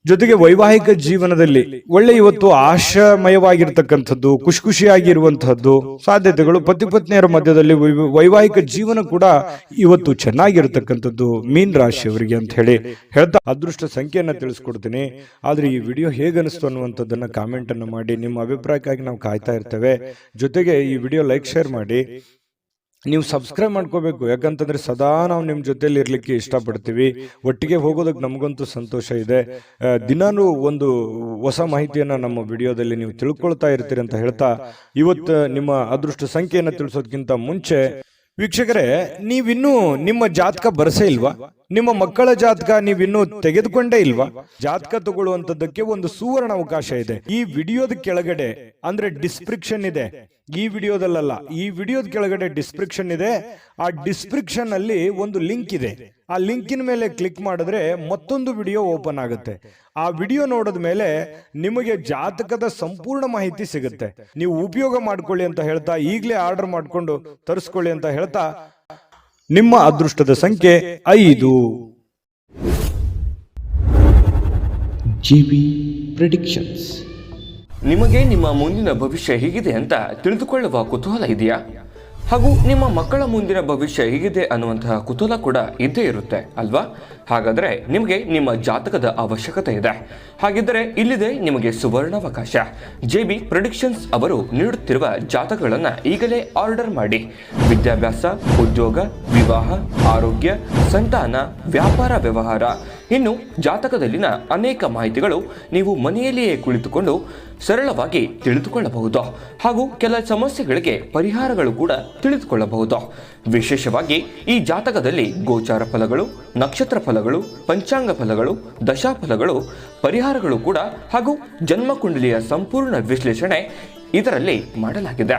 A: ಜೊತೆಗೆ ವೈವಾಹಿಕ ಜೀವನದಲ್ಲಿ ಒಳ್ಳೆ ಇವತ್ತು ಆಶಾಮಯವಾಗಿರ್ತಕ್ಕಂಥದ್ದು, ಖುಷಿಯಾಗಿರುವಂತಹದ್ದು ಸಾಧ್ಯತೆಗಳು. ಪತಿ ಪತ್ನಿಯರ ಮಧ್ಯದಲ್ಲಿ ವೈವಾಹಿಕ ಜೀವನ ಕೂಡ ಇವತ್ತು ಚೆನ್ನಾಗಿರ್ತಕ್ಕಂಥದ್ದು ಮೀನ್ ರಾಶಿಯವರಿಗೆ ಅಂತ ಹೇಳ್ತಾ ಅದೃಷ್ಟ ಸಂಖ್ಯೆಯನ್ನ ತಿಳಿಸ್ಕೊಡ್ತೀನಿ. ಆದ್ರೆ ಈ ವಿಡಿಯೋ ಹೇಗನಿಸ್ತು ಅನ್ನುವಂಥದ್ದನ್ನ ಕಾಮೆಂಟ್ ಅನ್ನು ಮಾಡಿ. ನಿಮ್ಮ ಅಭಿಪ್ರಾಯಕ್ಕಾಗಿ ನಾವು ಕಾಯ್ತಾ ಇರ್ತೇವೆ. ಜೊತೆಗೆ ಈ ವಿಡಿಯೋ ಲೈಕ್, ಶೇರ್ ಮಾಡಿ. ನೀವು ಸಬ್ಸ್ಕ್ರೈಬ್ ಮಾಡ್ಕೋಬೇಕು, ಯಾಕಂತಂದ್ರೆ ಸದಾ ನಾವು ನಿಮ್ಮ ಜೊತೆಲಿ ಇರ್ಲಿಕ್ಕೆ ಇಷ್ಟಪಡ್ತೀವಿ. ಒಟ್ಟಿಗೆ ಹೋಗೋದಕ್ಕೆ ನಮಗಂತೂ ಸಂತೋಷ ಇದೆ. ದಿನಾನು ಒಂದು ಹೊಸ ಮಾಹಿತಿಯನ್ನ ನಮ್ಮ ವಿಡಿಯೋದಲ್ಲಿ ನೀವು ತಿಳ್ಕೊಳ್ತಾ ಇರ್ತೀರಿ ಅಂತ ಹೇಳ್ತಾ, ಇವತ್ತು ನಿಮ್ಮ ಅದೃಷ್ಟ ಸಂಖ್ಯೆಯನ್ನು ತಿಳಿಸೋದಕ್ಕಿಂತ ಮುಂಚೆ ವೀಕ್ಷಕರೇ, ನೀವಿನ್ನೂ ನಿಮ್ಮ ಜಾತಕ ಬರಸೇ ಇಲ್ವಾ? ನಿಮ್ಮ ಮಕ್ಕಳ ಜಾತಕ ನೀವಿನ್ನೂ ತೆಗೆದುಕೊಂಡೇ ಇಲ್ವಾ? ಜಾತಕ ತಗೊಳ್ಳುವಂತದ್ದಕ್ಕೆ ಒಂದು ಸುವರ್ಣ ಅವಕಾಶ ಇದೆ. ಈ ವಿಡಿಯೋದ ಕೆಳಗಡೆ ಅಂದ್ರೆ ಡಿಸ್ಕ್ರಿಪ್ಷನ್ ಇದೆ, ಈ ವಿಡಿಯೋದಲ್ಲ, ಈ ವಿಡಿಯೋದ ಕೆಳಗಡೆ ಡಿಸ್ಕ್ರಿಪ್ಷನ್ ಇದೆ. ಆ ಡಿಸ್ಕ್ರಿಪ್ಷನ್ ಅಲ್ಲಿ ಒಂದು ಲಿಂಕ್ ಇದೆ. ಆ ಲಿಂಕಿನ ಮೇಲೆ ಕ್ಲಿಕ್ ಮಾಡಿದ್ರೆ ಮತ್ತೊಂದು ವಿಡಿಯೋ ಓಪನ್ ಆಗುತ್ತೆ. ಆ ವಿಡಿಯೋ ನೋಡಿದ ಮೇಲೆ ನಿಮಗೆ ಜಾತಕದ ಸಂಪೂರ್ಣ ಮಾಹಿತಿ ಸಿಗುತ್ತೆ. ನೀವು ಉಪಯೋಗ ಮಾಡ್ಕೊಳ್ಳಿ ಅಂತ ಹೇಳ್ತಾ, ಈಗಲೇ ಆರ್ಡರ್ ಮಾಡ್ಕೊಂಡು ತರಿಸ್ಕೊಳ್ಳಿ ಅಂತ ಹೇಳ್ತಾ, ನಿಮ್ಮ ಅದೃಷ್ಟದ ಸಂಖ್ಯೆ 5.
B: GB predictions.
C: ನಿಮಗೆ ನಿಮ್ಮ ಮುಂದಿನ ಭವಿಷ್ಯ ಹೇಗಿದೆ ಅಂತ ತಿಳಿದುಕೊಳ್ಳುವ ಕುತೂಹಲ ಇದೆಯಾ? ಹಾಗೂ ನಿಮ್ಮ ಮಕ್ಕಳ ಮುಂದಿನ ಭವಿಷ್ಯ ಹೇಗಿದೆ ಅನ್ನುವಂತಹ ಕುತೂಹಲ ಕೂಡ ಇದ್ದೇ ಇರುತ್ತೆ ಅಲ್ವಾ? ಹಾಗಾದರೆ ನಿಮಗೆ ನಿಮ್ಮ ಜಾತಕದ ಅವಶ್ಯಕತೆ ಇದೆ. ಹಾಗಿದ್ದರೆ ಇಲ್ಲಿದೆ ನಿಮಗೆ ಸುವರ್ಣಾವಕಾಶ. JB ಪ್ರೆಡಿಕ್ಷನ್ಸ್ ಅವರು ನೀಡುತ್ತಿರುವ ಜಾತಕಗಳನ್ನು ಈಗಲೇ ಆರ್ಡರ್ ಮಾಡಿ. ವಿದ್ಯಾಭ್ಯಾಸ, ಉದ್ಯೋಗ, ವಿವಾಹ, ಆರೋಗ್ಯ, ಸಂತಾನ, ವ್ಯಾಪಾರ ವ್ಯವಹಾರ, ಇನ್ನು ಜಾತಕದಲ್ಲಿನ ಅನೇಕ ಮಾಹಿತಿಗಳು ನೀವು ಮನೆಯಲ್ಲಿಯೇ ಕುಳಿತುಕೊಂಡು ಸರಳವಾಗಿ ತಿಳಿದುಕೊಳ್ಳಬಹುದು. ಹಾಗೂ ಕೆಲ ಸಮಸ್ಯೆಗಳಿಗೆ ಪರಿಹಾರಗಳು ಕೂಡ ತಿಳಿದುಕೊಳ್ಳಬಹುದು. ವಿಶೇಷವಾಗಿ ಈ ಜಾತಕದಲ್ಲಿ ಗೋಚಾರ ಫಲಗಳು, ನಕ್ಷತ್ರ ಫಲಗಳು, ಪಂಚಾಂಗ ಫಲಗಳು, ದಶಾಫಲಗಳು, ಪರಿಹಾರಗಳು ಕೂಡ ಹಾಗೂ ಜನ್ಮಕುಂಡಲಿಯ ಸಂಪೂರ್ಣ ವಿಶ್ಲೇಷಣೆ ಇದರಲ್ಲಿ ಮಾಡಲಾಗಿದೆ.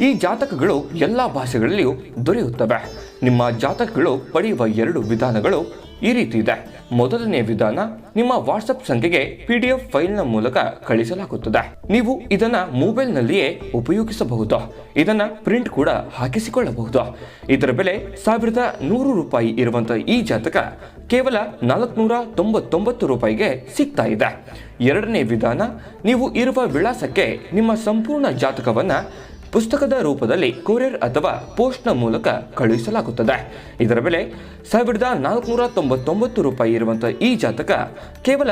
C: ಈ ಜಾತಕಗಳು ಎಲ್ಲ ಭಾಷೆಗಳಲ್ಲಿಯೂ ದೊರೆಯುತ್ತವೆ. ನಿಮ್ಮ ಜಾತಕಗಳು ಪಡೆಯುವ 2 ವಿಧಾನಗಳು ಈ ರೀತಿ ಇದೆ. ಮೊದಲನೇ ವಿಧಾನ, ನಿಮ್ಮ ವಾಟ್ಸಪ್ ಸಂಖ್ಯೆಗೆ PDF ಫೈಲ್ನ ಮೂಲಕ ಕಳಿಸಲಾಗುತ್ತದೆ. ನೀವು ಇದನ್ನ ಮೊಬೈಲ್ನಲ್ಲಿಯೇ ಉಪಯೋಗಿಸಬಹುದು. ಇದನ್ನ ಪ್ರಿಂಟ್ ಕೂಡ ಹಾಕಿಸಿಕೊಳ್ಳಬಹುದು. ಇದರ ಬೆಲೆ 1100 ರೂಪಾಯಿ ಇರುವಂತಹ ಈ ಜಾತಕ ಕೇವಲ 499 ರೂಪಾಯಿಗೆ ಸಿಗ್ತಾ ಇದೆ. ಎರಡನೇ ವಿಧಾನ, ನೀವು ಇರುವ ವಿಳಾಸಕ್ಕೆ ನಿಮ್ಮ ಸಂಪೂರ್ಣ ಜಾತಕವನ್ನ ಪುಸ್ತಕದ ರೂಪದಲ್ಲಿ ಕೊರಿಯರ್ ಅಥವಾ ಪೋಸ್ಟ್ನ ಮೂಲಕ ಕಳುಹಿಸಲಾಗುತ್ತದೆ. ಇದರ ಬೆಲೆ 1499 ರೂಪಾಯಿ ಇರುವಂತಹ ಈ ಜಾತಕ ಕೇವಲ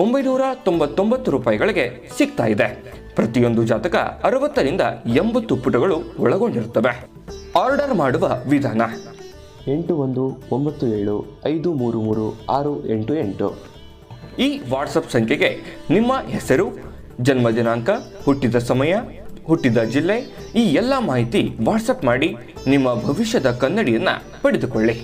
C: 999 ರೂಪಾಯಿಗಳಿಗೆ ಸಿಗ್ತಾ ಇದೆ. ಪ್ರತಿಯೊಂದು ಜಾತಕ 60 ರಿಂದ 80 ಪುಟಗಳು ಒಳಗೊಂಡಿರುತ್ತವೆ. ಆರ್ಡರ್ ಮಾಡುವ ವಿಧಾನ:
B: 8197533688.
C: ಈ ವಾಟ್ಸಪ್ ಸಂಖ್ಯೆಗೆ ನಿಮ್ಮ ಹೆಸರು, ಜನ್ಮ ದಿನಾಂಕ, ಹುಟ್ಟಿದ ಸಮಯ, ಹುಟ್ಟಿದ ಜಿಲ್ಲೆ, ಈ ಎಲ್ಲ ಮಾಹಿತಿ ವಾಟ್ಸಪ್ ಮಾಡಿ ನಿಮ್ಮ ಭವಿಷ್ಯದ ಕನ್ನಡಿಯನ್ನ ಪಡೆದುಕೊಳ್ಳಿ.